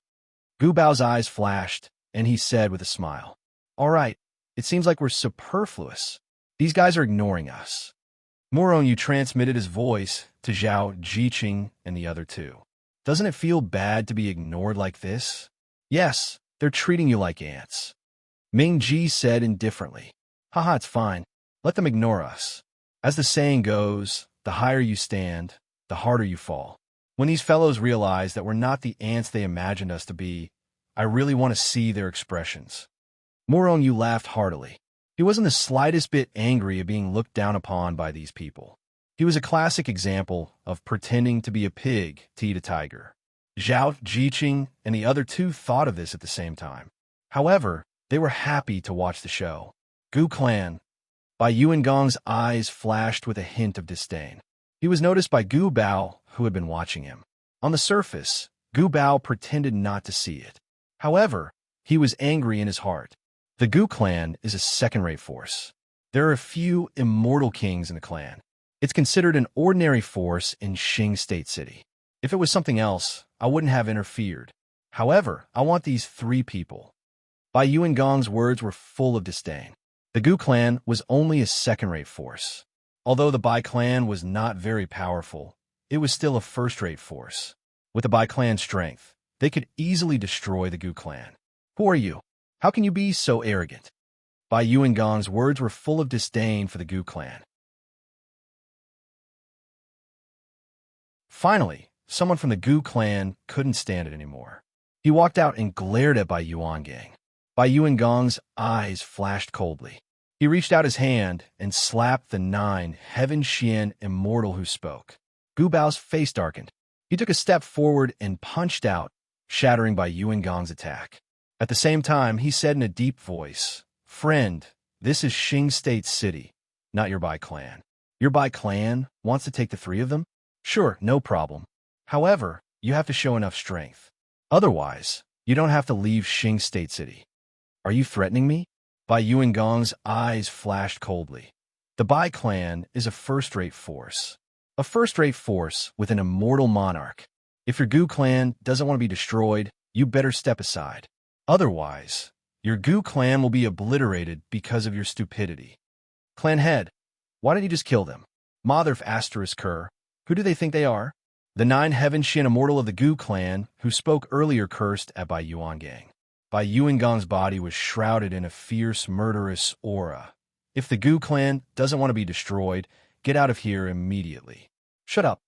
Gu Bao's eyes flashed, and he said with a smile, all right, it seems like we're superfluous. These guys are ignoring us. Murong Yu transmitted his voice to Zhao Jiqing and the other two. Doesn't it feel bad to be ignored like this? Yes, they're treating you like ants. Ming Ji said indifferently. Haha, it's fine. Let them ignore us. As the saying goes, the higher you stand, the harder you fall. When these fellows realize that we're not the ants they imagined us to be, I really want to see their expressions. Murong Yu laughed heartily. He wasn't the slightest bit angry at being looked down upon by these people. He was a classic example of pretending to be a pig to eat a tiger. Zhao Jiqing and the other two thought of this at the same time. However, they were happy to watch the show. Gu Clan. Bai Yuan Gang's eyes flashed with a hint of disdain. He was noticed by Gu Bao, who had been watching him. On the surface, Gu Bao pretended not to see it. However, he was angry in his heart. The Gu clan is a second-rate force. There are a few immortal kings in the clan. It's considered an ordinary force in Xing State City. If it was something else, I wouldn't have interfered. However, I want these three people. Bai Yuan Gang's words were full of disdain. The Gu clan was only a second-rate force. Although the Bai clan was not very powerful, it was still a first-rate force. With the Bai clan's strength, they could easily destroy the Gu clan. Who are you? How can you be so arrogant? Bai Yuan Gang's words were full of disdain for the Gu clan. Finally, someone from the Gu clan couldn't stand it anymore. He walked out and glared at Bai Yuan Gang. Bai Yuan Gang's eyes flashed coldly. He reached out his hand and slapped the 9 Heaven Xian immortal who spoke. Gu Bao's face darkened. He took a step forward and punched out, shattering Bai Yuan Gang's attack. At the same time, he said in a deep voice, Friend, this is Xing State City, not your Bai clan. Your Bai clan wants to take the 3 of them? Sure, no problem. However, you have to show enough strength. Otherwise, you don't have to leave Xing State City. Are you threatening me? Bai Yuangong's eyes flashed coldly. The Bai clan is a first-rate force. A first-rate force with an immortal monarch. If your Gu clan doesn't want to be destroyed, you better step aside. Otherwise, your Gu clan will be obliterated because of your stupidity. Clan head, why didn't you just kill them? Mother asterisk Kerr, who do they think they are? The 9 Heaven Shin immortal of the Gu clan, who spoke earlier, cursed at Bai Yuangang. Bai Yuangong's body was shrouded in a fierce, murderous aura. If the Gu clan doesn't want to be destroyed, get out of here immediately. Shut up.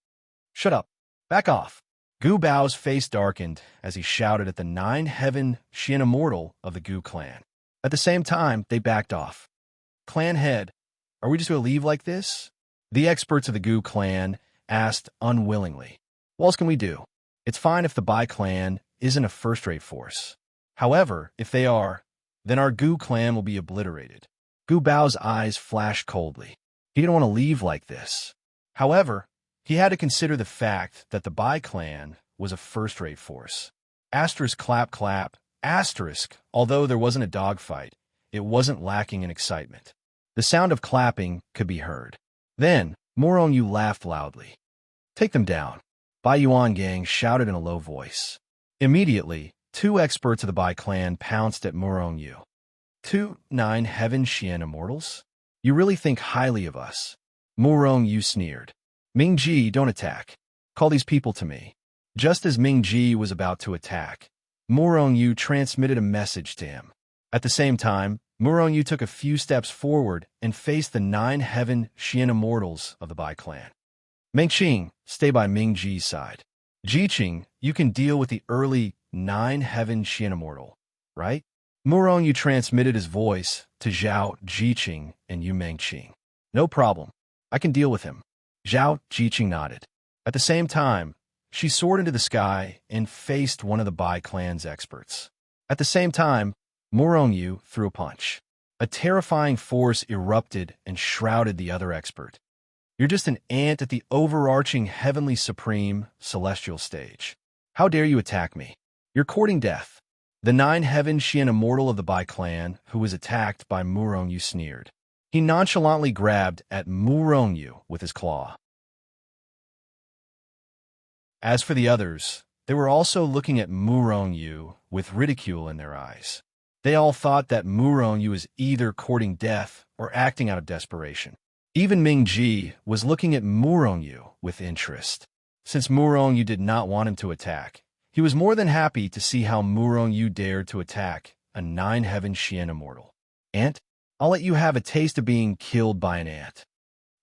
Shut up. Back off. Gu Bao's face darkened as he shouted at the 9 Heaven Shin immortal of the Gu clan. At the same time, they backed off. Clan head, are we just going to leave like this? The experts of the Gu clan asked unwillingly. What else can we do? It's fine if the Bai clan isn't a first-rate force. However, if they are, then our Gu clan will be obliterated. Gu Bao's eyes flashed coldly. He didn't want to leave like this. However, he had to consider the fact that the Bai clan was a first-rate force. Asterisk clap clap, asterisk, although there wasn't a dogfight, it wasn't lacking in excitement. The sound of clapping could be heard. Then, Morongyu laughed loudly. Take them down. Bai Yuangang shouted in a low voice. Immediately, 2 experts of the Bai clan pounced at Morongyu. 2 9 Heaven Xian immortals? You really think highly of us. Morongyu sneered. Mingji, don't attack. Call these people to me. Just as Mingji was about to attack, Morongyu transmitted a message to him. At the same time, Morongyu took a few steps forward and faced the 9 Heaven Xian immortals of the Bai clan. Mengqing, stay by Mingji's side. Jiqing, you can deal with the early 9 Heaven Xian immortal, right? Morongyu transmitted his voice to Zhao Jiqing and Yu Mengqing. No problem. I can deal with him. Zhao Jiqing nodded. At the same time, she soared into the sky and faced one of the Bai clan's experts. At the same time, Morongyu threw a punch. A terrifying force erupted and shrouded the other expert. You're just an ant at the overarching heavenly supreme celestial stage. How dare you attack me? You're courting death. The 9 Heaven Xian immortal of the Bai clan, who was attacked by Morongyu, sneered. He nonchalantly grabbed at Morongyu with his claw. As for the others, they were also looking at Morongyu with ridicule in their eyes. They all thought that Morongyu was either courting death or acting out of desperation. Even Mingji was looking at Morongyu with interest. Since Morongyu did not want him to attack, he was more than happy to see how Morongyu dared to attack a 9 Heaven Xian immortal. Ant, I'll let you have a taste of being killed by an ant.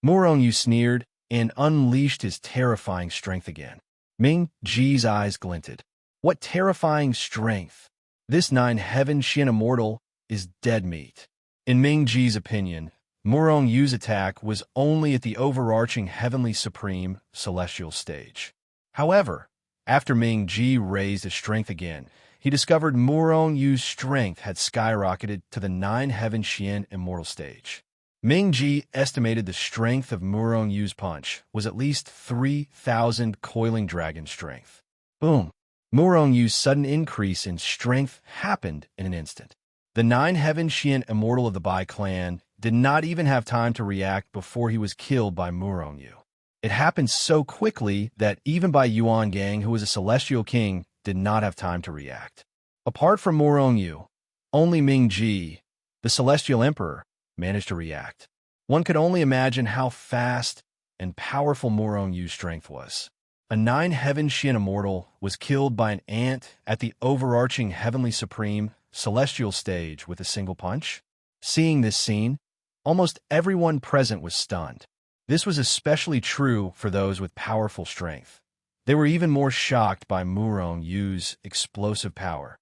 Morongyu sneered and unleashed his terrifying strength again. Ming-Ji's eyes glinted. What terrifying strength! This 9 Heaven Xian immortal is dead meat. In Ming-Ji's opinion, Morongyu's attack was only at the overarching heavenly supreme celestial stage. However, after Ming-Ji raised his strength again, he discovered Morongyu's strength had skyrocketed to the 9 Heaven Xian immortal stage. Ming-Ji estimated the strength of Morongyu's punch was at least 3,000 coiling dragon strength. Boom! Morongyu's sudden increase in strength happened in an instant. The 9 Heaven Xian immortal of the Bai clan did not even have time to react before he was killed by Morongyu. It happened so quickly that even Bai Yuangang, who was a celestial king, did not have time to react. Apart from Morongyu, only Ming-Ji, the celestial emperor, managed to react. One could only imagine how fast and powerful Morongyu's strength was. A 9 Heaven Xian immortal was killed by an ant at the overarching heavenly supreme celestial stage with a single punch. Seeing this scene, almost everyone present was stunned. This was especially true for those with powerful strength. They were even more shocked by Morongyu's explosive power.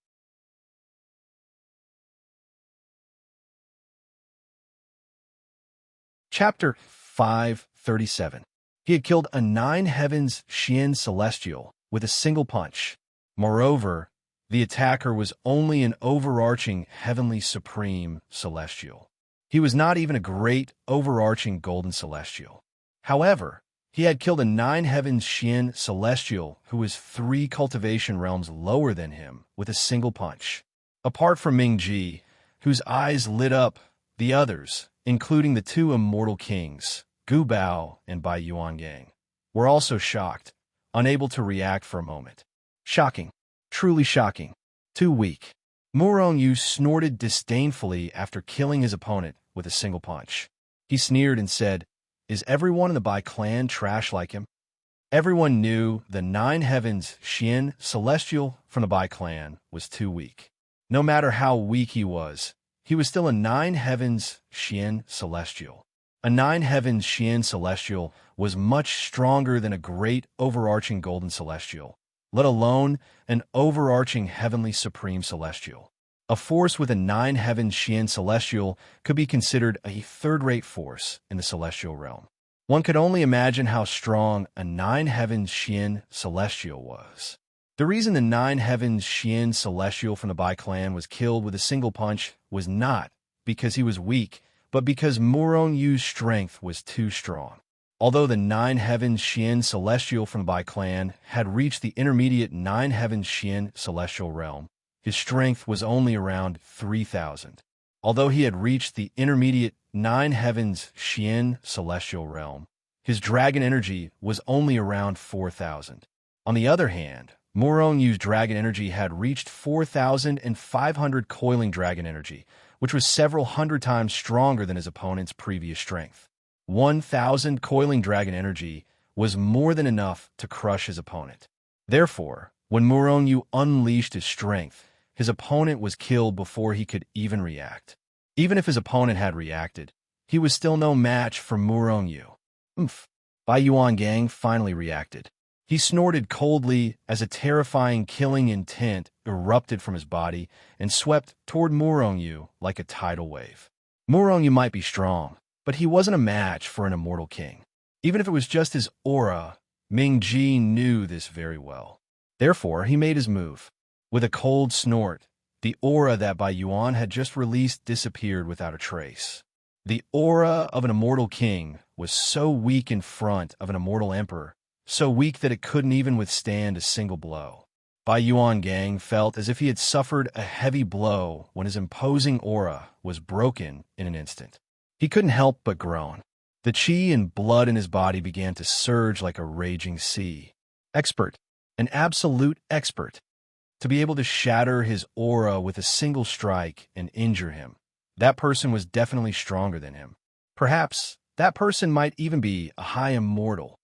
Chapter 537. He had killed a 9 Heavens Xian celestial with a single punch. Moreover, the attacker was only an overarching heavenly supreme celestial. He was not even a great overarching golden celestial. However, he had killed a 9 heavens Xian celestial who was 3 cultivation realms lower than him with a single punch. Apart from Ming-Ji, whose eyes lit up, the others, including the 2 immortal kings, Gu Bao and Bai Yuangang, were also shocked, unable to react for a moment. Shocking. Truly shocking. Too weak. Murong Yu snorted disdainfully after killing his opponent with a single punch. He sneered and said, "Is everyone in the Bai clan trash like him?" Everyone knew the 9 heavens Xian celestial from the Bai clan was too weak. No matter how weak he was still a 9 heavens Xian celestial. A 9 heavens Xian celestial was much stronger than a great overarching golden celestial, let alone an overarching heavenly supreme celestial. A force with a 9 heavens Xian celestial could be considered a third-rate force in the celestial realm. One could only imagine how strong a 9 heavens Xian celestial was. The reason the 9 heavens Xian celestial from the Bai clan was killed with a single punch was not because he was weak, but because Murong Yu's strength was too strong. Although the 9 heavens Xian celestial from the Bai clan had reached the intermediate 9 heavens Xian celestial realm, his strength was only around 3,000. Although he had reached the intermediate 9 heavens Xian celestial realm, his dragon energy was only around 4,000. On the other hand, Murong Yu's dragon energy had reached 4,500 coiling dragon energy, which was several hundred times stronger than his opponent's previous strength. 1,000 coiling dragon energy was more than enough to crush his opponent. Therefore, when Murong Yu unleashed his strength, his opponent was killed before he could even react. Even if his opponent had reacted, he was still no match for Murong Yu. Bai Yuangang finally reacted. He snorted coldly as a terrifying killing intent erupted from his body and swept toward Murong Yu like a tidal wave. Murong Yu might be strong, but he wasn't a match for an immortal king. Even if it was just his aura, Ming-Ji knew this very well. Therefore, he made his move. With a cold snort, the aura that Bai Yuan had just released disappeared without a trace. The aura of an immortal king was so weak in front of an immortal emperor, so weak that it couldn't even withstand a single blow. Bai Yuangang felt as if he had suffered a heavy blow when his imposing aura was broken in an instant. He couldn't help but groan. The qi and blood in his body began to surge like a raging sea. Expert. An absolute expert. To be able to shatter his aura with a single strike and injure him. That person was definitely stronger than him. Perhaps that person might even be a high immortal.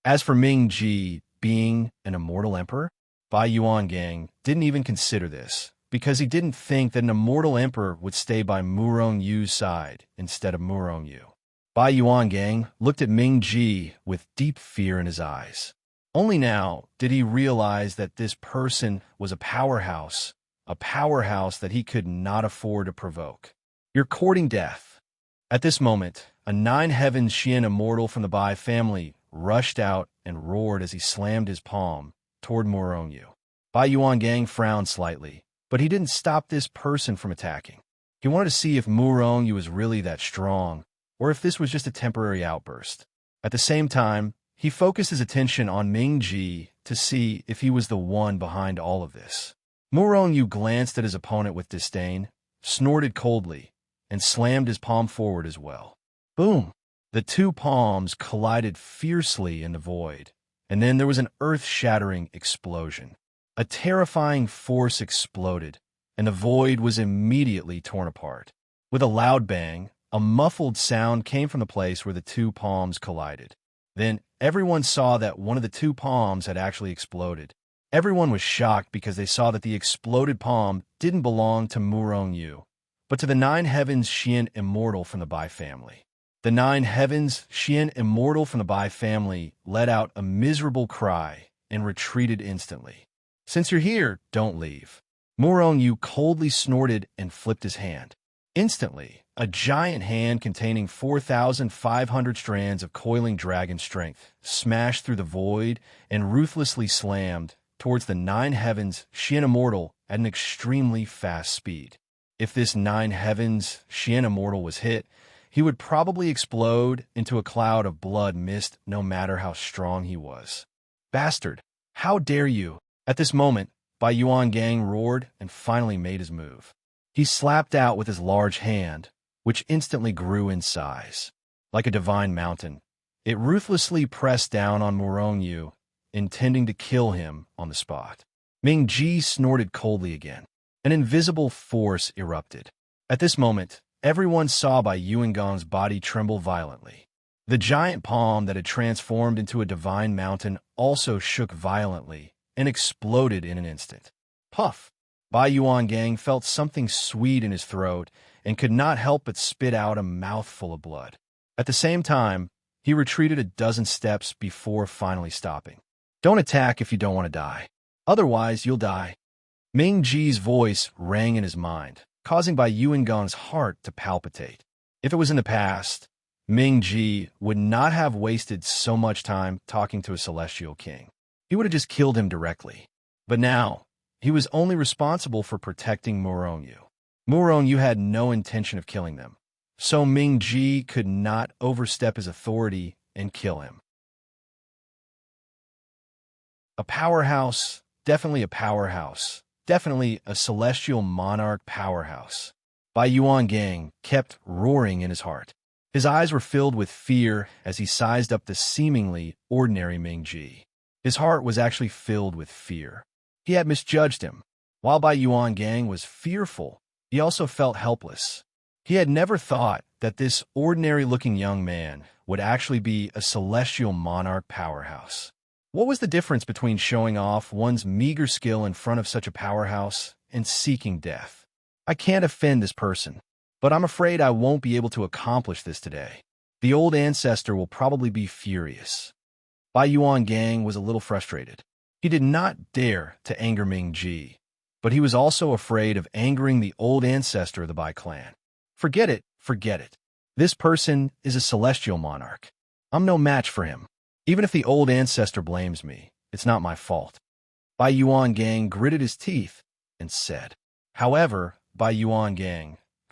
As for Ming-Ji being an immortal emperor, Bai Yuangang didn't even consider this, because he didn't think that an immortal emperor would stay by Murong Yu's side instead of Murong Yu. Bai Yuangang looked at Ming-Ji with deep fear in his eyes. Only now did he realize that this person was a powerhouse that he could not afford to provoke. "You're courting death." At this moment, a 9 heavens Xian immortal from the Bai family rushed out and roared as he slammed his palm toward Murong Yu. Bai Yuangang frowned slightly, but he didn't stop this person from attacking. He wanted to see if Murong Yu was really that strong, or if this was just a temporary outburst. At the same time, he focused his attention on Ming-Ji to see if he was the one behind all of this. Murong Yu glanced at his opponent with disdain, snorted coldly, and slammed his palm forward as well. Boom! The 2 palms collided fiercely in the void, and then there was an earth-shattering explosion. A terrifying force exploded, and the void was immediately torn apart. With a loud bang, a muffled sound came from the place where the 2 palms collided. Then everyone saw that one of the 2 palms had actually exploded. Everyone was shocked because they saw that the exploded palm didn't belong to Murong Yu, but to the 9 heavens Xian immortal from the Bai family. The 9 heavens Xian immortal from the Bai family let out a miserable cry and retreated instantly. "Since you're here, don't leave." Murong Yu coldly snorted and flipped his hand. Instantly, a giant hand containing 4,500 strands of coiling dragon strength smashed through the void and ruthlessly slammed towards the 9 heavens Xian immortal at an extremely fast speed. If this 9 heavens Xian immortal was hit, he would probably explode into a cloud of blood mist no matter how strong he was. Bastard! How dare you! At this moment, Bai Yuan Gang roared and finally made his move. He slapped out with his large hand, which instantly grew in size. Like a divine mountain, it ruthlessly pressed down on Morongyu, intending to kill him on the spot. Ming Ji snorted coldly again. An invisible force erupted. At this moment, everyone saw Bai Yuang's body tremble violently. The giant palm that had transformed into a divine mountain also shook violently and exploded in an instant. Puff! Bai Yuan felt something sweet in his throat and could not help but spit out a mouthful of blood. At the same time, he retreated a dozen steps before finally stopping. Don't attack if you don't want to die. Otherwise, you'll die. Ming Ji's voice rang in his mind, causing Bai Yuan's heart to palpitate. If it was in the past, Ming Ji would not have wasted so much time talking to a celestial king. He would have just killed him directly. But now, he was only responsible for protecting Morongyu. Morongyu had no intention of killing them, so Ming Ji could not overstep his authority and kill him. A powerhouse, definitely a powerhouse, definitely a celestial monarch powerhouse. Bai Yuan kept roaring in his heart. His eyes were filled with fear as he sized up the seemingly ordinary Ming Ji. His heart was actually filled with fear. He had misjudged him. While Bai Yuan was fearful, he also felt helpless. He had never thought that this ordinary-looking young man would actually be a celestial monarch powerhouse. What was the difference between showing off one's meager skill in front of such a powerhouse and seeking death? I can't offend this person, but I'm afraid I won't be able to accomplish this today. The old ancestor will probably be furious. Bai Yuan was a little frustrated. He did not dare to anger Ming Ji, but he was also afraid of angering the old ancestor of the Bai clan. Forget it, forget it. This person is a celestial monarch. I'm no match for him. Even if the old ancestor blames me, it's not my fault. Bai Yuan gritted his teeth and said. However, Bai Yuan,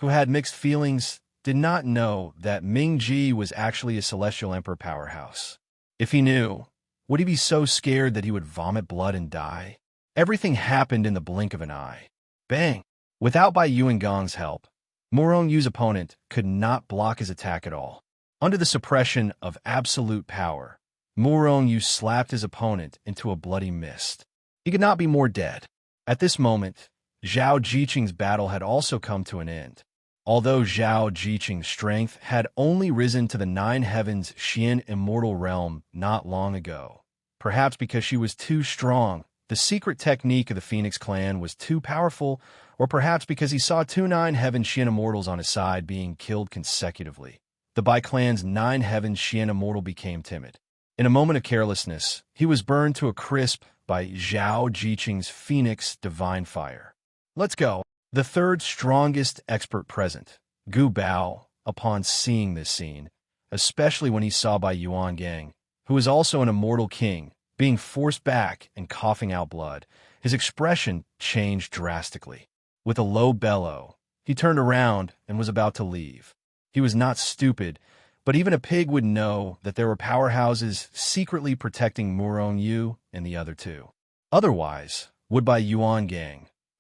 who had mixed feelings, did not know that Ming Ji was actually a celestial emperor powerhouse. If he knew, would he be so scared that he would vomit blood and die? Everything happened in the blink of an eye. Bang! Without Bai Yuan's help, Morongyu's opponent could not block his attack at all. Under the suppression of absolute power, Morongyu slapped his opponent into a bloody mist. He could not be more dead. At this moment, Zhao Jiqing's battle had also come to an end. Although Zhao Jiqing's strength had only risen to the 9 heavens Xian immortal realm not long ago, perhaps because she was too strong, the secret technique of the Phoenix clan was too powerful, or perhaps because he saw 2 9 heaven Xian immortals on his side being killed consecutively. The Bai clan's 9 heaven Xian immortal became timid. In a moment of carelessness, he was burned to a crisp by Zhao Jiqing's Phoenix divine fire. Let's go. The third strongest expert present, Gu Bao, upon seeing this scene, especially when he saw Bai Yuan, who was also an immortal king, being forced back and coughing out blood, his expression changed drastically. With a low bellow, he turned around and was about to leave. He was not stupid, but even a pig would know that there were powerhouses secretly protecting Morongyu and the other two. Otherwise, would Bai Yuan,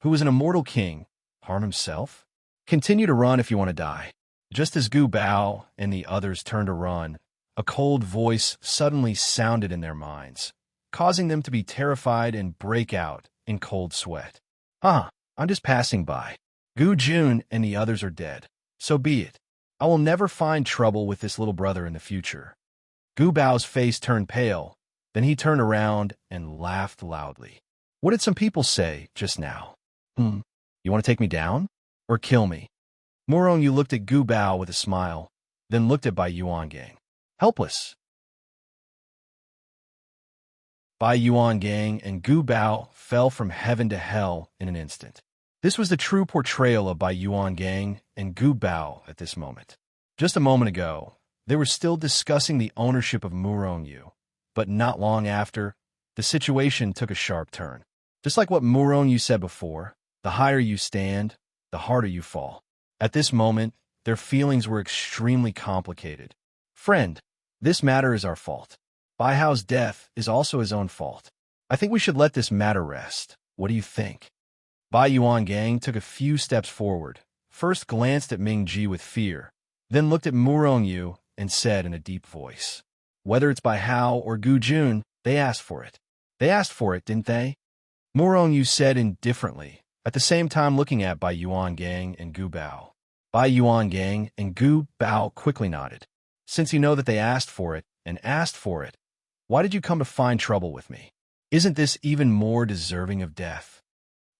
who was an immortal king, harm himself? Continue to run if you want to die. Just as Gu Bao and the others turned to run, a cold voice suddenly sounded in their minds, causing them to be terrified and break out in cold sweat. I'm just passing by. Gu Jun and the others are dead. So be it. I will never find trouble with this little brother in the future. Gu Bao's face turned pale, then he turned around and laughed loudly. What did some people say just now? You want to take me down? Or kill me? Morongyu looked at Gu Bao with a smile, then looked at Bai Yuan. Helpless. Bai Yuan and Gu Bao fell from heaven to hell in an instant. This was the true portrayal of Bai Yuan and Gu Bao at this moment. Just a moment ago, they were still discussing the ownership of Morongyu, but not long after, the situation took a sharp turn. Just like what Morongyu said before, the higher you stand, the harder you fall. At this moment, Their feelings were extremely complicated. Friend, this matter is our fault. Bai Hao's death is also his own fault. I think we should let this matter rest. What do you think? Bai Yuangang took a few steps forward, first glanced at Ming Ji with fear, then looked at Murongyu and said in a deep voice, "Whether it's Bai Hao or Gu Jun, they asked for it. They asked for it, didn't they?" Murongyu said indifferently, at the same time looking at Bai Yuangang and Gu Bao. Bai Yuangang and Gu Bao quickly nodded. "Since you know that they asked for it, and asked for it, why did you come to find trouble with me? Isn't this even more deserving of death?"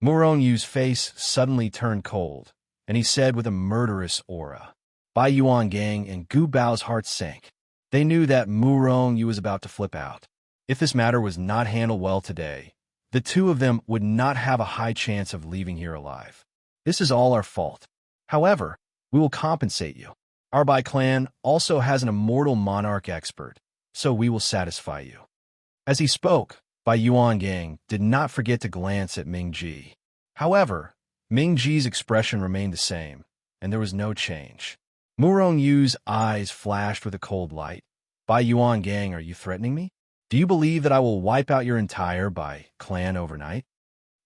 Murongyu's face suddenly turned cold, and he said with a murderous aura. Bai Yuangang and Gu Bao's hearts sank. They knew that Murongyu was about to flip out. If this matter was not handled well today, the two of them would not have a high chance of leaving here alive. "This is all our fault. However, we will compensate you. Our Bai clan also has an immortal monarch expert, so we will satisfy you." As he spoke, Bai Yuangang did not forget to glance at Ming Ji. However, Ming Ji's expression remained the same, and there was no change. Murongyu's eyes flashed with a cold light. "Bai Yuangang, are you threatening me? Do you believe that I will wipe out your entire Bai clan overnight?"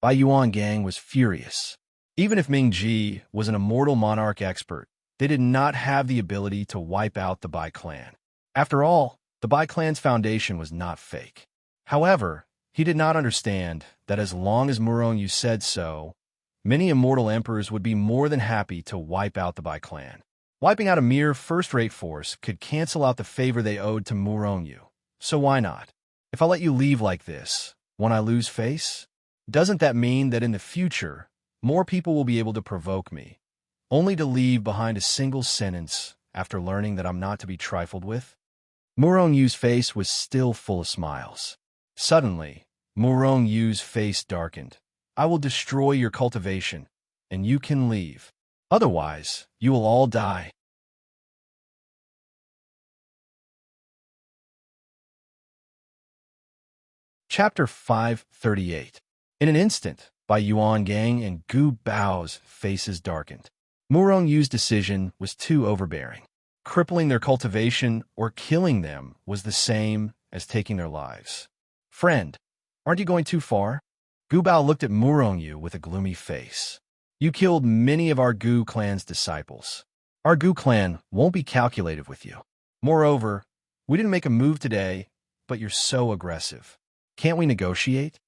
Bai Yuangang was furious. Even if Ming Ji was an immortal monarch expert, they did not have the ability to wipe out the Bai clan. After all, the Bai clan's foundation was not fake. However, he did not understand that as long as Murongyu said so, many immortal emperors would be more than happy to wipe out the Bai clan. Wiping out a mere first-rate force could cancel out the favor they owed to Murongyu. So why not? If I let you leave like this, won't I lose face? Doesn't that mean that in the future, more people will be able to provoke me, only to leave behind a single sentence after learning that I'm not to be trifled with? Murongyu's face was still full of smiles. Suddenly, Murongyu's face darkened. "I will destroy your cultivation, and you can leave. Otherwise, you will all die." Chapter 538. In an instant, Bai Yuangang and Gu Bao's faces darkened. Murongyu's decision was too overbearing. Crippling their cultivation or killing them was the same as taking their lives. "Friend, aren't you going too far?" Gu Bao looked at Murongyu with a gloomy face. "You killed many of our Gu clan's disciples. Our Gu clan won't be calculated with you. Moreover, we didn't make a move today, but you're so aggressive. Can't we negotiate?"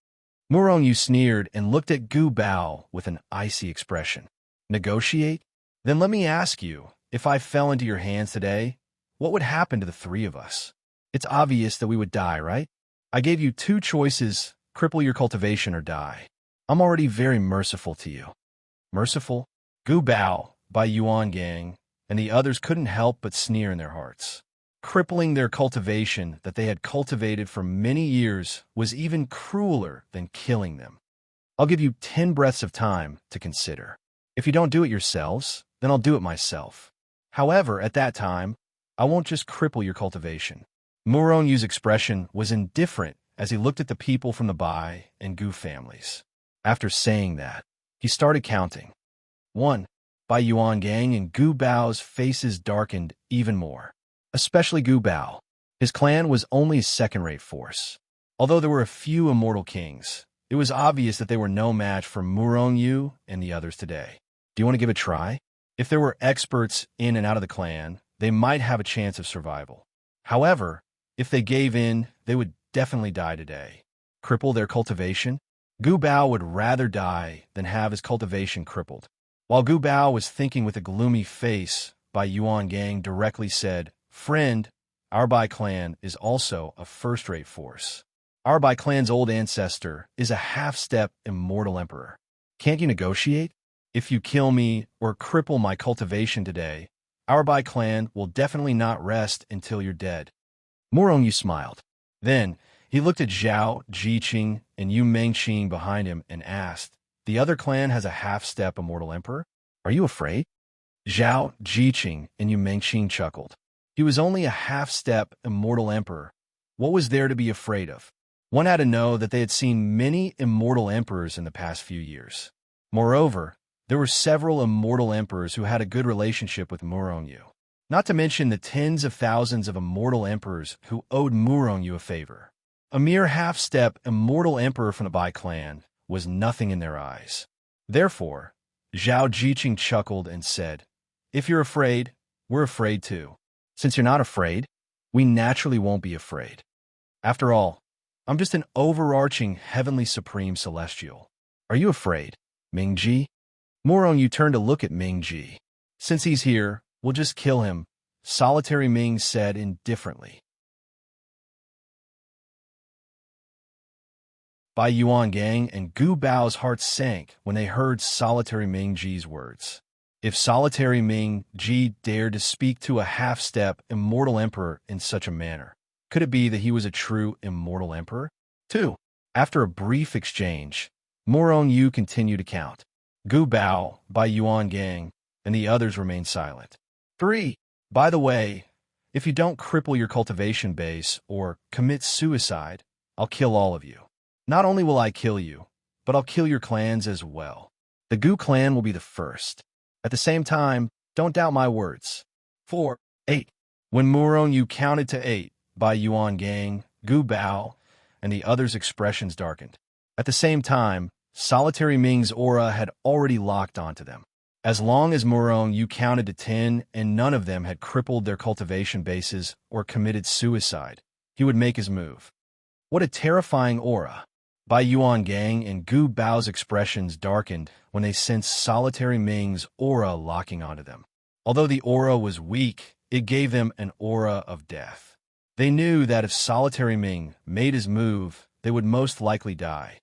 Murongyu sneered and looked at Gu Bao with an icy expression. "Negotiate? Then let me ask you, if I fell into your hands today, what would happen to the three of us? It's obvious that we would die, right? I gave you two choices, cripple your cultivation or die. I'm already very merciful to you." Merciful? Gu Bao, Bai Yuangang, and the others couldn't help but sneer in their hearts. Crippling their cultivation that they had cultivated for many years was even crueler than killing them. "I'll give you 10 breaths of time to consider. If you don't do it yourselves, then I'll do it myself. However, at that time, I won't just cripple your cultivation." Murongyu's expression was indifferent as he looked at the people from the Bai and Gu families. After saying that, he started counting. 1. Bai Yuangang and Gu Bao's faces darkened even more. Especially Gu Bao. His clan was only a second-rate force. Although there were a few immortal kings, it was obvious that they were no match for Murongyu and the others today. Do you want to give it a try? If there were experts in and out of the clan, they might have a chance of survival. However, if they gave in, they would definitely die today. Cripple their cultivation? Gu Bao would rather die than have his cultivation crippled. While Gu Bao was thinking with a gloomy face, Bai Yuangang directly said, "Friend, our Bai clan is also a first-rate force. Our Bai clan's old ancestor is a half-step immortal emperor. Can't you negotiate? If you kill me or cripple my cultivation today, our Bai clan will definitely not rest until you're dead." Murongyu smiled. Then, he looked at Zhao Jiqing and Yu Mengqing behind him and asked, "The other clan has a half-step immortal emperor? Are you afraid?" Zhao Jiqing and Yu Mengqing chuckled. He was only a half-step immortal emperor. What was there to be afraid of? One had to know that they had seen many immortal emperors in the past few years. Moreover, There were several immortal emperors who had a good relationship with Murongyu. Not to mention the tens of thousands of immortal emperors who owed Murongyu a favor. A mere half-step immortal emperor from the Bai clan was nothing in their eyes. Therefore, Zhao Jiqing chuckled and said, "If you're afraid, we're afraid too. Since you're not afraid, we naturally won't be afraid. After all, I'm just an overarching heavenly supreme celestial. Are you afraid, Mingji?" Murongyu turned to look at Mingji. "Since he's here, we'll just kill him," Solitary Ming said indifferently. Bai Yuangang and Gu Bao's hearts sank when they heard Solitary Mingji's words. If Solitary Mingji dared to speak to a half-step immortal emperor in such a manner, could it be that he was a true immortal emperor? 2. After a brief exchange, Murongyu continued to count. Gu Bao, Bai Yuangang, and the others remained silent. 3. By the way, if you don't cripple your cultivation base or commit suicide, I'll kill all of you. Not only will I kill you, but I'll kill your clans as well. The Gu clan will be the first. At the same time, don't doubt my words. 4. 8. When Murongyu counted to 8, Bai Yuangang, Gu Bao, and the others' expressions darkened. At the same time, Solitary Ming's aura had already locked onto them. As long as Murongyu counted to 10 and none of them had crippled their cultivation bases or committed suicide, he would make his move. What a terrifying aura! Bai Yuangang and Gu Bao's expressions darkened when they sensed Solitary Ming's aura locking onto them. Although the aura was weak, it gave them an aura of death. They knew that if Solitary Ming made his move, they would most likely die.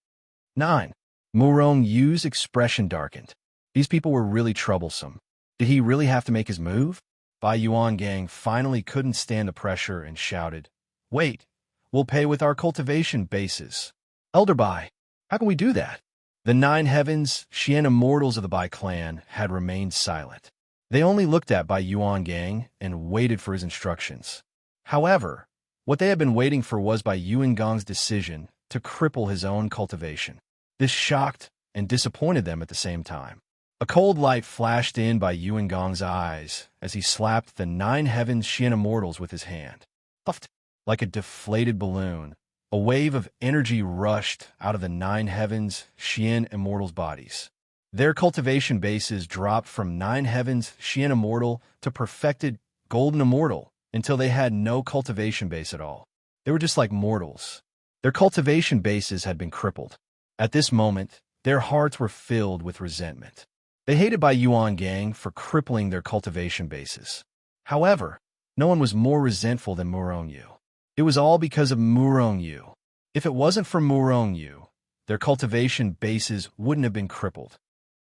9. Murongyu's expression darkened. These people were really troublesome. Did he really have to make his move? Bai Yuangang finally couldn't stand the pressure and shouted, "Wait, we'll pay with our cultivation bases." "Elder Bai, how can we do that?" The 9 heavens, Xian immortals of the Bai clan, had remained silent. They only looked at Bai Yuangang and waited for his instructions. However, what they had been waiting for was Bai Yuangang's decision to cripple his own cultivation. This shocked and disappointed them at the same time. A cold light flashed in Bai Yuangang's eyes as he slapped the 9 heavens Xian immortals with his hand. Puffed like a deflated balloon, a wave of energy rushed out of the 9 heavens Xian immortals' bodies. Their cultivation bases dropped from 9 heavens Xian immortal to perfected golden immortal until they had no cultivation base at all. They were just like mortals. Their cultivation bases had been crippled. At this moment, their hearts were filled with resentment. They hated Bai Yuangang for crippling their cultivation bases. However, no one was more resentful than Murongyu. It was all because of Murongyu. If it wasn't for Murongyu, their cultivation bases wouldn't have been crippled.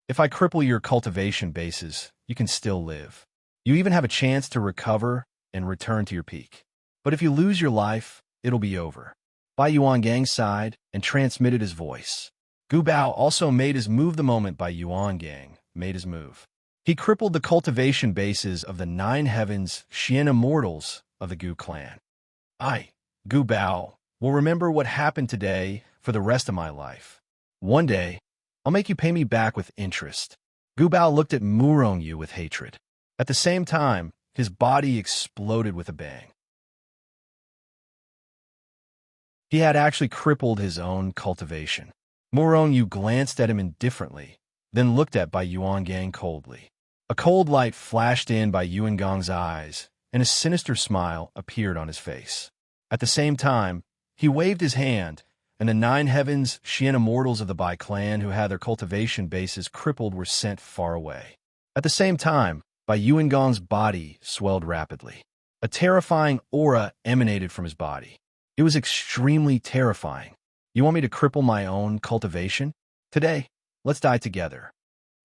If I cripple your cultivation bases, you can still live. You even have a chance to recover and return to your peak. But if you lose your life, it'll be over. Bai Yuangang sighed and transmitted his voice. Gu Bao also made his move the moment Bai Yuangang made his move. He crippled the cultivation bases of the 9 heavens Xian immortals of the Gu clan. I, Gu Bao, will remember what happened today for the rest of my life. One day, I'll make you pay me back with interest. Gu Bao looked at Murongyu with hatred. At the same time, his body exploded with a bang. He had actually crippled his own cultivation. Murongyu glanced at him indifferently, then looked at Bai Yuangang coldly. A cold light flashed in Bai Yuangang's eyes, and a sinister smile appeared on his face. At the same time, he waved his hand, and the 9 heavens Xian immortals of the Bai clan who had their cultivation bases crippled were sent far away. At the same time, Bai Yuangang's body swelled rapidly. A terrifying aura emanated from his body. It was extremely terrifying. You want me to cripple my own cultivation? Today, let's die together.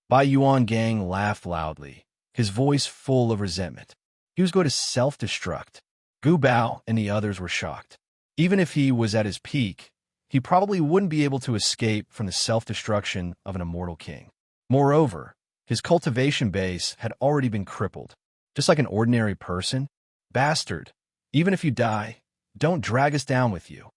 Bai Yuangang laughed loudly, his voice full of resentment. He was going to self-destruct. Gu Bao and the others were shocked. Even if he was at his peak, he probably wouldn't be able to escape from the self-destruction of an immortal king. Moreover, his cultivation base had already been crippled. Just like an ordinary person. Bastard, even if you die, don't drag us down with you.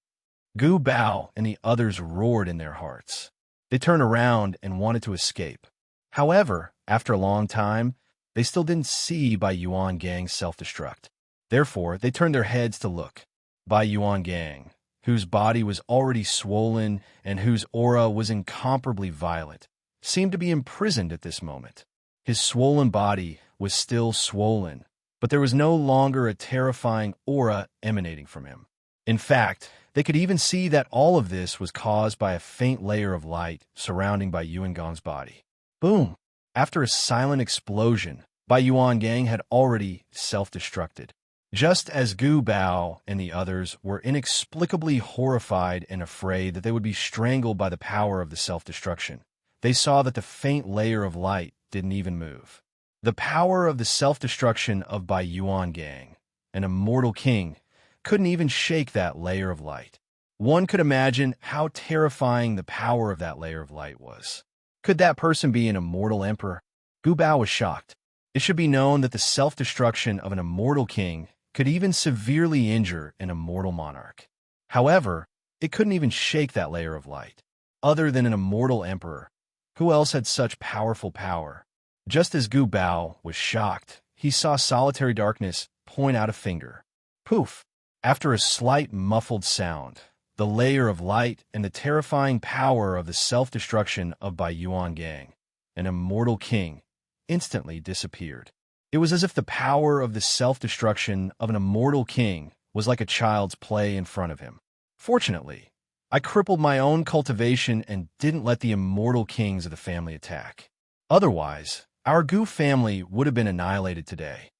Gu Bao and the others roared in their hearts. They turned around and wanted to escape. However, after a long time, they still didn't see Bai Yuan Gang's self-destruct. Therefore, they turned their heads to look. Bai Yuan Gang, whose body was already swollen and whose aura was incomparably violent, seemed to be imprisoned at this moment. His swollen body was still swollen, but there was no longer a terrifying aura emanating from him. In fact, they could even see that all of this was caused by a faint layer of light surrounding Bai Yuan Gang's body. Boom! After a silent explosion, Bai Yuan Gang had already self-destructed. Just as Gu Bao and the others were inexplicably horrified and afraid that they would be strangled by the power of the self-destruction, they saw that the faint layer of light didn't even move. The power of the self-destruction of Bai Yuan Gang, an immortal king, couldn't even shake that layer of light. One could imagine how terrifying the power of that layer of light was. Could that person be an immortal emperor? Gu Bao was shocked. It should be known that the self-destruction of an immortal king could even severely injure an immortal monarch. However, it couldn't even shake that layer of light. Other than an immortal emperor, who else had such powerful power? Just as Gu Bao was shocked, he saw solitary darkness point out a finger. Poof! After a slight muffled sound, the layer of light and the terrifying power of the self-destruction of Bai Yuan Gang, an immortal king, instantly disappeared. It was as if the power of the self-destruction of an immortal king was like a child's play in front of him. Fortunately, I crippled my own cultivation and didn't let the immortal kings of the family attack. Otherwise, our Gu family would have been annihilated today.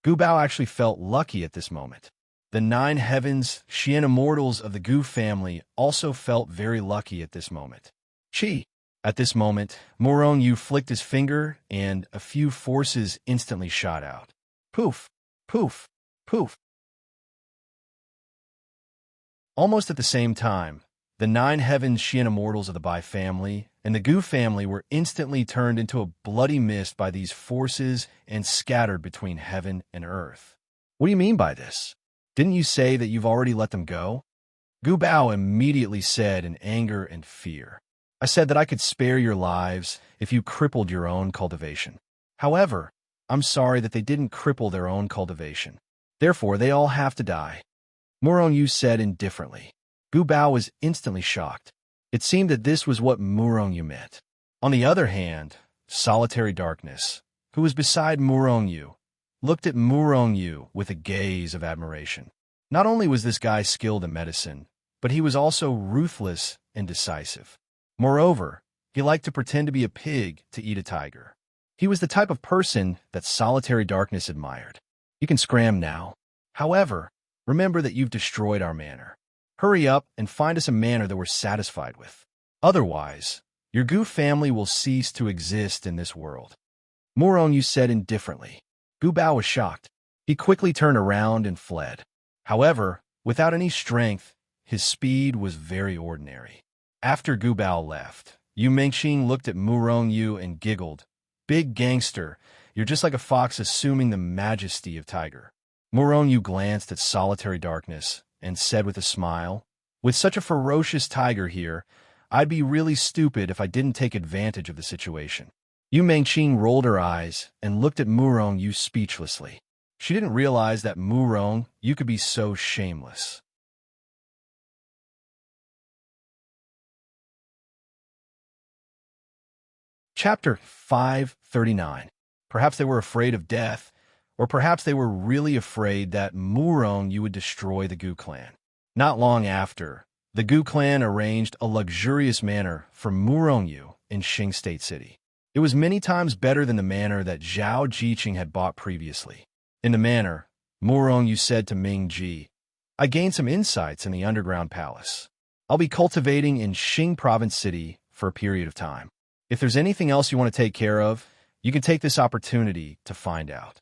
Gu Bao actually felt lucky at this moment. The 9 heavens, Xian immortals of the Gu family also felt very lucky at this moment. Chi! At this moment, Murong Yu flicked his finger, and a few forces instantly shot out. Poof! Poof! Poof! Almost at the same time, the 9 heavens Xian immortals of the Bai family and the Gu family were instantly turned into a bloody mist by these forces and scattered between heaven and earth. What do you mean by this? Didn't you say that you've already let them go? Gu Bao immediately said in anger and fear. I said that I could spare your lives if you crippled your own cultivation. However, I'm sorry that they didn't cripple their own cultivation. Therefore, they all have to die. Murong Yu said indifferently. Gu Bao was instantly shocked. It seemed that this was what Murong Yu meant. On the other hand, solitary darkness, who was beside Murong Yu, looked at Murong Yu with a gaze of admiration. Not only was this guy skilled in medicine, but he was also ruthless and decisive. Moreover, he liked to pretend to be a pig to eat a tiger. He was the type of person that solitary darkness admired. You can scram now. However, remember that you've destroyed our manor. Hurry up and find us a manor that we're satisfied with. Otherwise, your Gu family will cease to exist in this world. Murong Yu said indifferently. Gu Bao was shocked. He quickly turned around and fled. However, without any strength, his speed was very ordinary. After Gu Bao left, Yu Mengxing looked at Murong Yu and giggled. Big gangster, you're just like a fox assuming the majesty of tiger. Murong Yu glanced at solitary darkness and said with a smile, with such a ferocious tiger here, I'd be really stupid if I didn't take advantage of the situation. Yu Mengxing rolled her eyes and looked at Murong Yu speechlessly. She didn't realize that Murong Yu could be so shameless. Chapter 539. Perhaps they were afraid of death, or perhaps they were really afraid that Murong Yu would destroy the Gu clan. Not long after, the Gu clan arranged a luxurious manor for Murong Yu in Xing State City. It was many times better than the manor that Zhao Jiqing had bought previously. In the manor, Murong Yu said to Ming Ji, I gained some insights in the underground palace. I'll be cultivating in Xing Province City for a period of time. If there's anything else you want to take care of, you can take this opportunity to find out.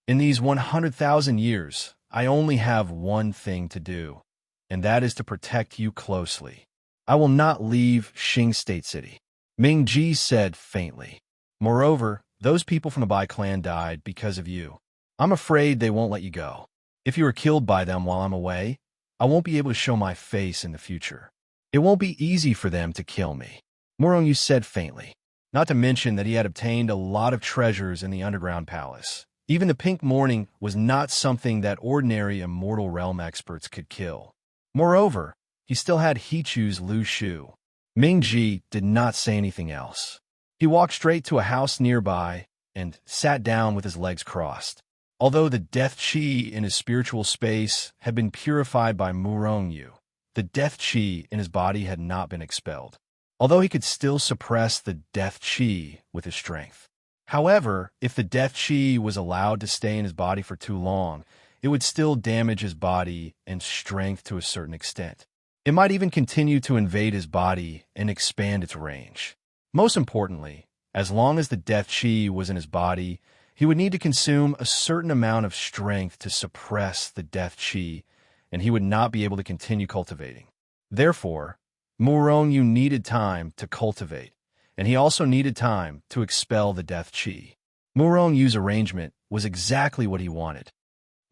In these 100,000 years, I only have one thing to do, and that is to protect you closely. I will not leave Xing State City. Ming Ji said faintly. Moreover, those people from the Bai clan died because of you. I'm afraid they won't let you go. If you are killed by them while I'm away, I won't be able to show my face in the future. It won't be easy for them to kill me. Murong Yu said faintly. Not to mention that he had obtained a lot of treasures in the underground palace. Even the pink morning was not something that ordinary immortal realm experts could kill. Moreover, he still had Hichu's Lu Shu. Mingji did not say anything else. He walked straight to a house nearby and sat down with his legs crossed. Although the death qi in his spiritual space had been purified by Murongyu, the death qi in his body had not been expelled, although he could still suppress the death qi with his strength. However, if the death qi was allowed to stay in his body for too long, it would still damage his body and strength to a certain extent. It might even continue to invade his body and expand its range. Most importantly, as long as the death qi was in his body, he would need to consume a certain amount of strength to suppress the death qi, and he would not be able to continue cultivating. Therefore, Murongyu needed time to cultivate, and he also needed time to expel the death qi. Murongyu's arrangement was exactly what he wanted.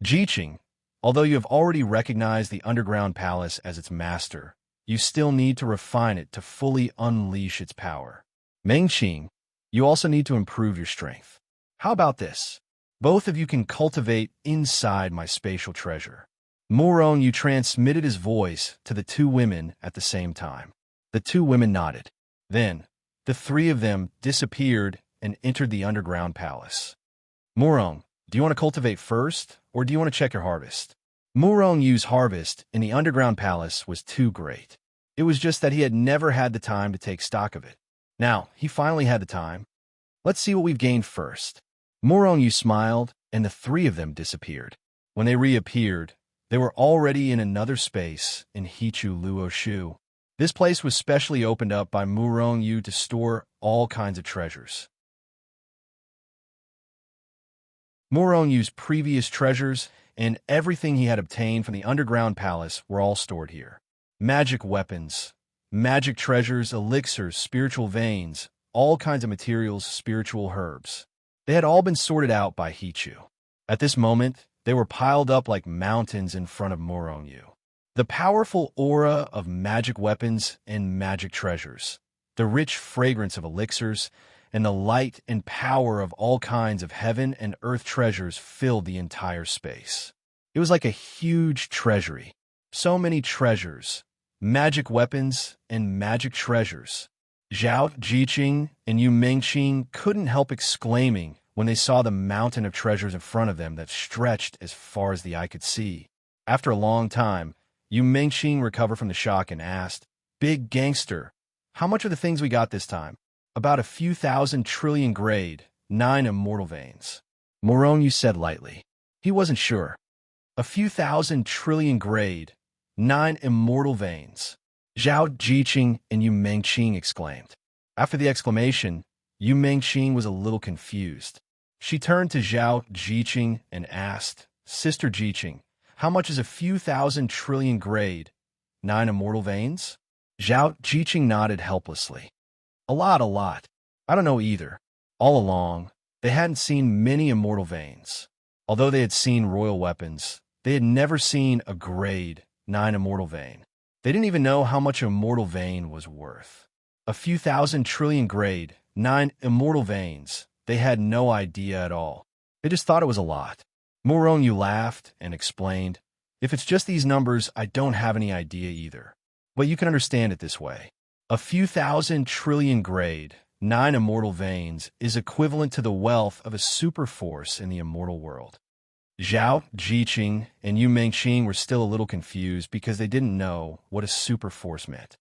Jiqing, although you have already recognized the underground palace as its master, you still need to refine it to fully unleash its power. Mengqing, you also need to improve your strength. How about this? Both of you can cultivate inside my spatial treasure. Murongyu transmitted his voice to the two women at the same time. The two women nodded. Then, the three of them disappeared and entered the underground palace. Murong, do you want to cultivate first, or do you want to check your harvest? Murongyu's harvest in the underground palace was too great. It was just that he had never had the time to take stock of it. Now, he finally had the time. Let's see what we've gained first. Murongyu smiled, and the three of them disappeared. When they reappeared, they were already in another space in Hichu Luoshu. This place was specially opened up by Murongyu to store all kinds of treasures. Murongyu's previous treasures and everything he had obtained from the underground palace were all stored here. Magic weapons, magic treasures, elixirs, spiritual veins, all kinds of materials, spiritual herbs. They had all been sorted out by Hichu. At this moment, they were piled up like mountains in front of Murongyu. The powerful aura of magic weapons and magic treasures, the rich fragrance of elixirs, and the light and power of all kinds of heaven and earth treasures filled the entire space. It was like a huge treasury. So many treasures, magic weapons, and magic treasures. Zhao Jiqing and Yu Mengqing couldn't help exclaiming when they saw the mountain of treasures in front of them that stretched as far as the eye could see. After a long time, Yu Mengqing recovered from the shock and asked, "Big gangster, how much are the things we got this time?" "About a few thousand trillion grade, 9 immortal veins." Murongyu said lightly. He wasn't sure. A few thousand trillion grade, 9 immortal veins. Zhao Jiqing and Yu Mengqing exclaimed. After the exclamation, Yu Mengqing was a little confused. She turned to Zhao Jiqing and asked, "Sister Jiqing, how much is a few thousand trillion grade, 9 immortal veins?" Zhao Jiqing nodded helplessly. A lot. I don't know either. All along, they hadn't seen many immortal veins. Although they had seen royal weapons, they had never seen a grade 9 immortal vein. They didn't even know how much a immortal vein was worth. A few thousand trillion grade, 9 immortal veins. They had no idea at all. They just thought it was a lot. Murongyu laughed and explained, "If it's just these numbers, I don't have any idea either. But you can understand it this way. A few thousand trillion grade, 9 immortal veins is equivalent to the wealth of a super force in the immortal world." Zhao Jiqing and Yu Mengqing were still a little confused because they didn't know what a super force meant.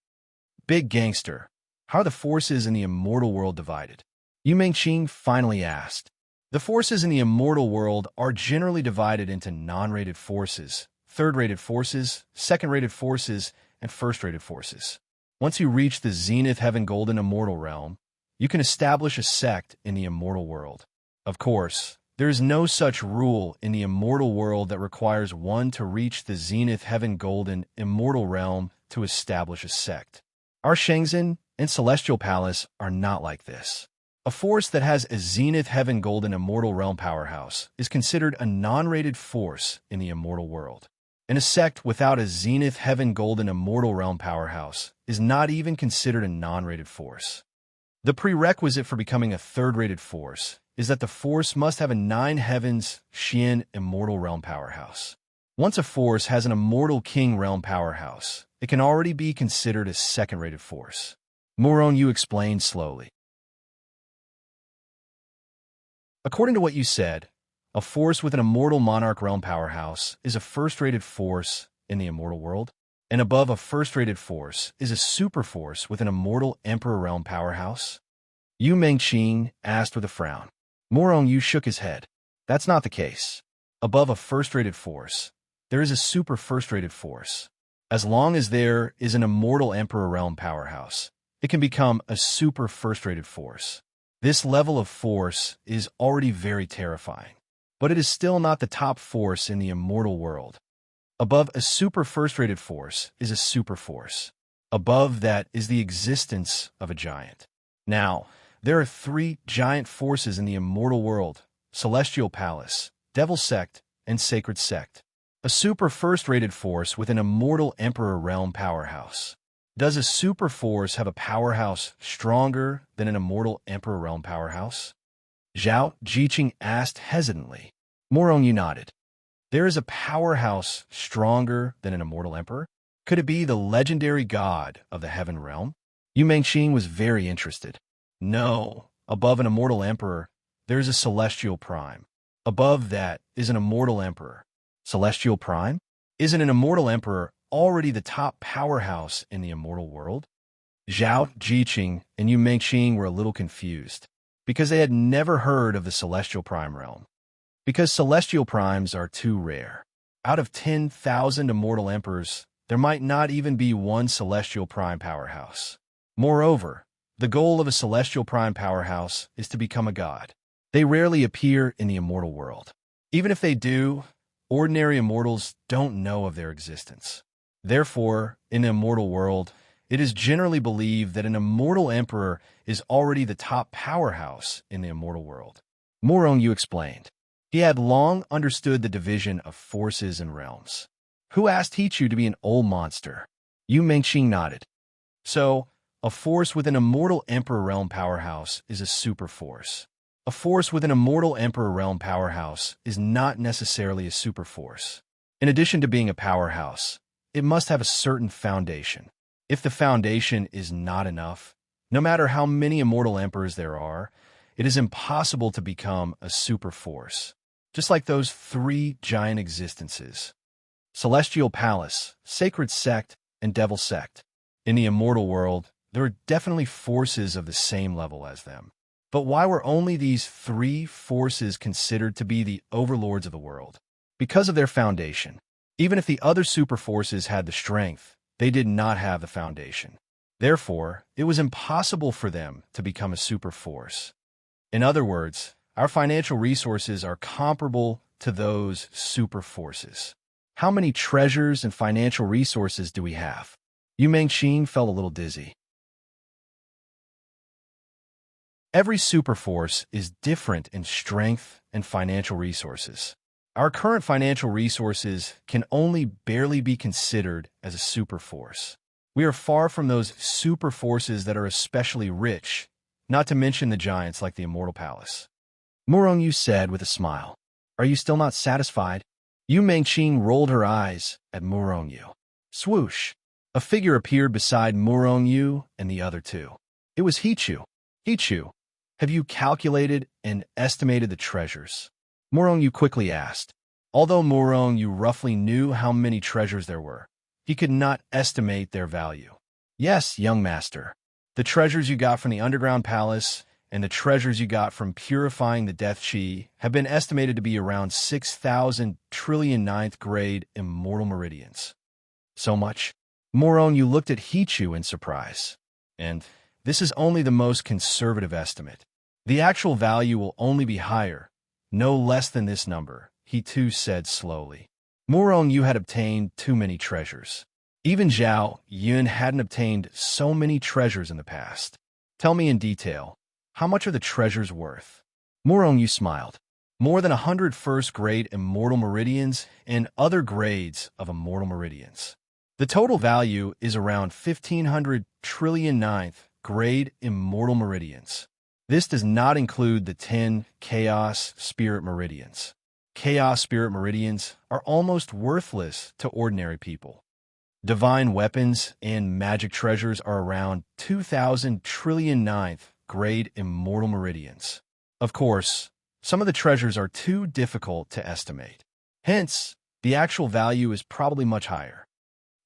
"Big gangster, how are the forces in the immortal world divided?" Yu Mengqing finally asked. The forces in the immortal world are generally divided into non-rated forces, third-rated forces, second-rated forces, and first-rated forces. Once you reach the Zenith Heaven Golden Immortal Realm, you can establish a sect in the immortal world. Of course, there is no such rule in the immortal world that requires one to reach the Zenith Heaven Golden Immortal Realm to establish a sect. Our Shenzhen and Celestial Palace are not like this. A force that has a Zenith Heaven Golden Immortal Realm powerhouse is considered a non-rated force in the immortal world. And a sect without a Zenith Heaven Golden Immortal Realm powerhouse is not even considered a non-rated force. The prerequisite for becoming a third-rated force is that the force must have a 9 heavens Xian immortal realm powerhouse. Once a force has an immortal king realm powerhouse, it can already be considered a second-rated force. You explained slowly. According to what you said, a force with an immortal monarch realm powerhouse is a first-rated force in the immortal world, and above a first-rated force is a super force with an immortal emperor realm powerhouse? Yu Mengqing asked with a frown. Yu shook his head. That's not the case. Above a first-rated force, there is a super first-rated force. As long as there is an immortal emperor realm powerhouse, it can become a super first-rated force. This level of force is already very terrifying, but it is still not the top force in the immortal world. Above a super first-rated force is a super force. Above that is the existence of a giant. Now, there are 3 giant forces in the immortal world: Celestial Palace, Devil Sect, and Sacred Sect. A super first-rated force with an immortal emperor realm powerhouse. Does a super force have a powerhouse stronger than an immortal emperor realm powerhouse? Zhao Jiqing asked hesitantly. Yu nodded. There is a powerhouse stronger than an immortal emperor? Could it be the legendary god of the heaven realm? Yu Mengqing was very interested. No, above an immortal emperor, there is a celestial prime. Above that is an immortal emperor. Celestial prime? Isn't an immortal emperor already the top powerhouse in the immortal world? Zhao Jiqing and Yu Mengqing were a little confused, because they had never heard of the celestial prime realm. Because celestial primes are too rare. Out of 10,000 immortal emperors, there might not even be one celestial prime powerhouse. Moreover, the goal of a celestial prime powerhouse is to become a god. They rarely appear in the immortal world. Even if they do, ordinary immortals don't know of their existence. Therefore, in the immortal world, it is generally believed that an immortal emperor is already the top powerhouse in the immortal world. Yu explained. He had long understood the division of forces and realms. Who asked Hichu to be an old monster? Yu Mengqing nodded. So, a force with an immortal emperor realm powerhouse is a super force. A force with an immortal emperor realm powerhouse is not necessarily a super force. In addition to being a powerhouse, it must have a certain foundation. If the foundation is not enough, no matter how many immortal emperors there are, it is impossible to become a super force. Just like those 3 giant existences: Celestial Palace, Sacred Sect, and Devil Sect. In the immortal world, there are definitely forces of the same level as them. But why were only these 3 forces considered to be the overlords of the world? Because of their foundation. Even if the other super forces had the strength, they did not have the foundation. Therefore, it was impossible for them to become a super force. In other words, our financial resources are comparable to those super forces. How many treasures and financial resources do we have? Yu Mengqing felt a little dizzy. Every super force is different in strength and financial resources. Our current financial resources can only barely be considered as a super force. We are far from those super forces that are especially rich, not to mention the giants like the Immortal Palace. Yu said with a smile. Are you still not satisfied? Yu Mengqing rolled her eyes at Yu. Swoosh! A figure appeared beside Yu and the other 2. It was Hichu. Hichu, have you calculated and estimated the treasures? Yu quickly asked. Although Yu roughly knew how many treasures there were, he could not estimate their value. Yes, young master. The treasures you got from the underground palace and the treasures you got from purifying the Death Chi have been estimated to be around 6,000 trillion 9th grade immortal meridians. So much? You looked at Hichu in surprise. And this is only the most conservative estimate. The actual value will only be higher, no less than this number, he too said slowly. Yu had obtained too many treasures. Even Zhao Yun hadn't obtained so many treasures in the past. Tell me in detail, how much are the treasures worth? Yu smiled. More than 100 first-grade immortal meridians and other grades of immortal meridians. The total value is around 1,500 trillion 9th grade immortal meridians. This does not include the 10 chaos spirit meridians. Chaos spirit meridians are almost worthless to ordinary people. Divine weapons and magic treasures are around 2,000 trillion ninth grade immortal meridians. Of course, some of the treasures are too difficult to estimate. Hence, the actual value is probably much higher.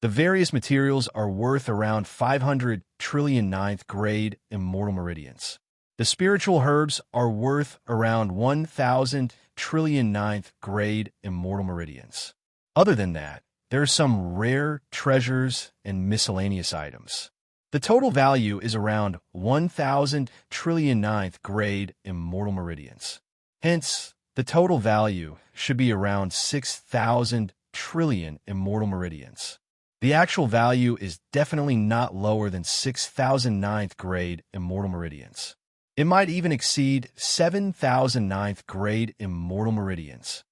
The various materials are worth around 500 trillion ninth grade immortal meridians. The spiritual herbs are worth around 1,000 trillion ninth grade immortal meridians. Other than that, there are some rare treasures and miscellaneous items. The total value is around 1,000 trillion ninth grade immortal meridians. Hence, the total value should be around 6,000 trillion immortal meridians. The actual value is definitely not lower than 6,000 ninth grade immortal meridians. It might even exceed 7,000 ninth grade immortal meridians.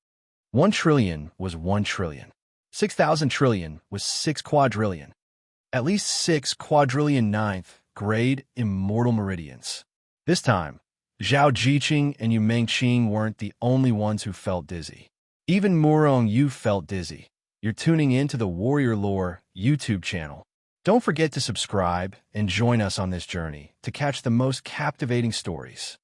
1 trillion was 1 trillion. 6,000 trillion was 6 quadrillion. At least 6 quadrillion ninth grade immortal meridians. This time, Zhao Jiqing and Yu Mengqing weren't the only ones who felt dizzy. Even Murong Yu felt dizzy. You're tuning in to the Warrior Lore YouTube channel. Don't forget to subscribe and join us on this journey to catch the most captivating stories.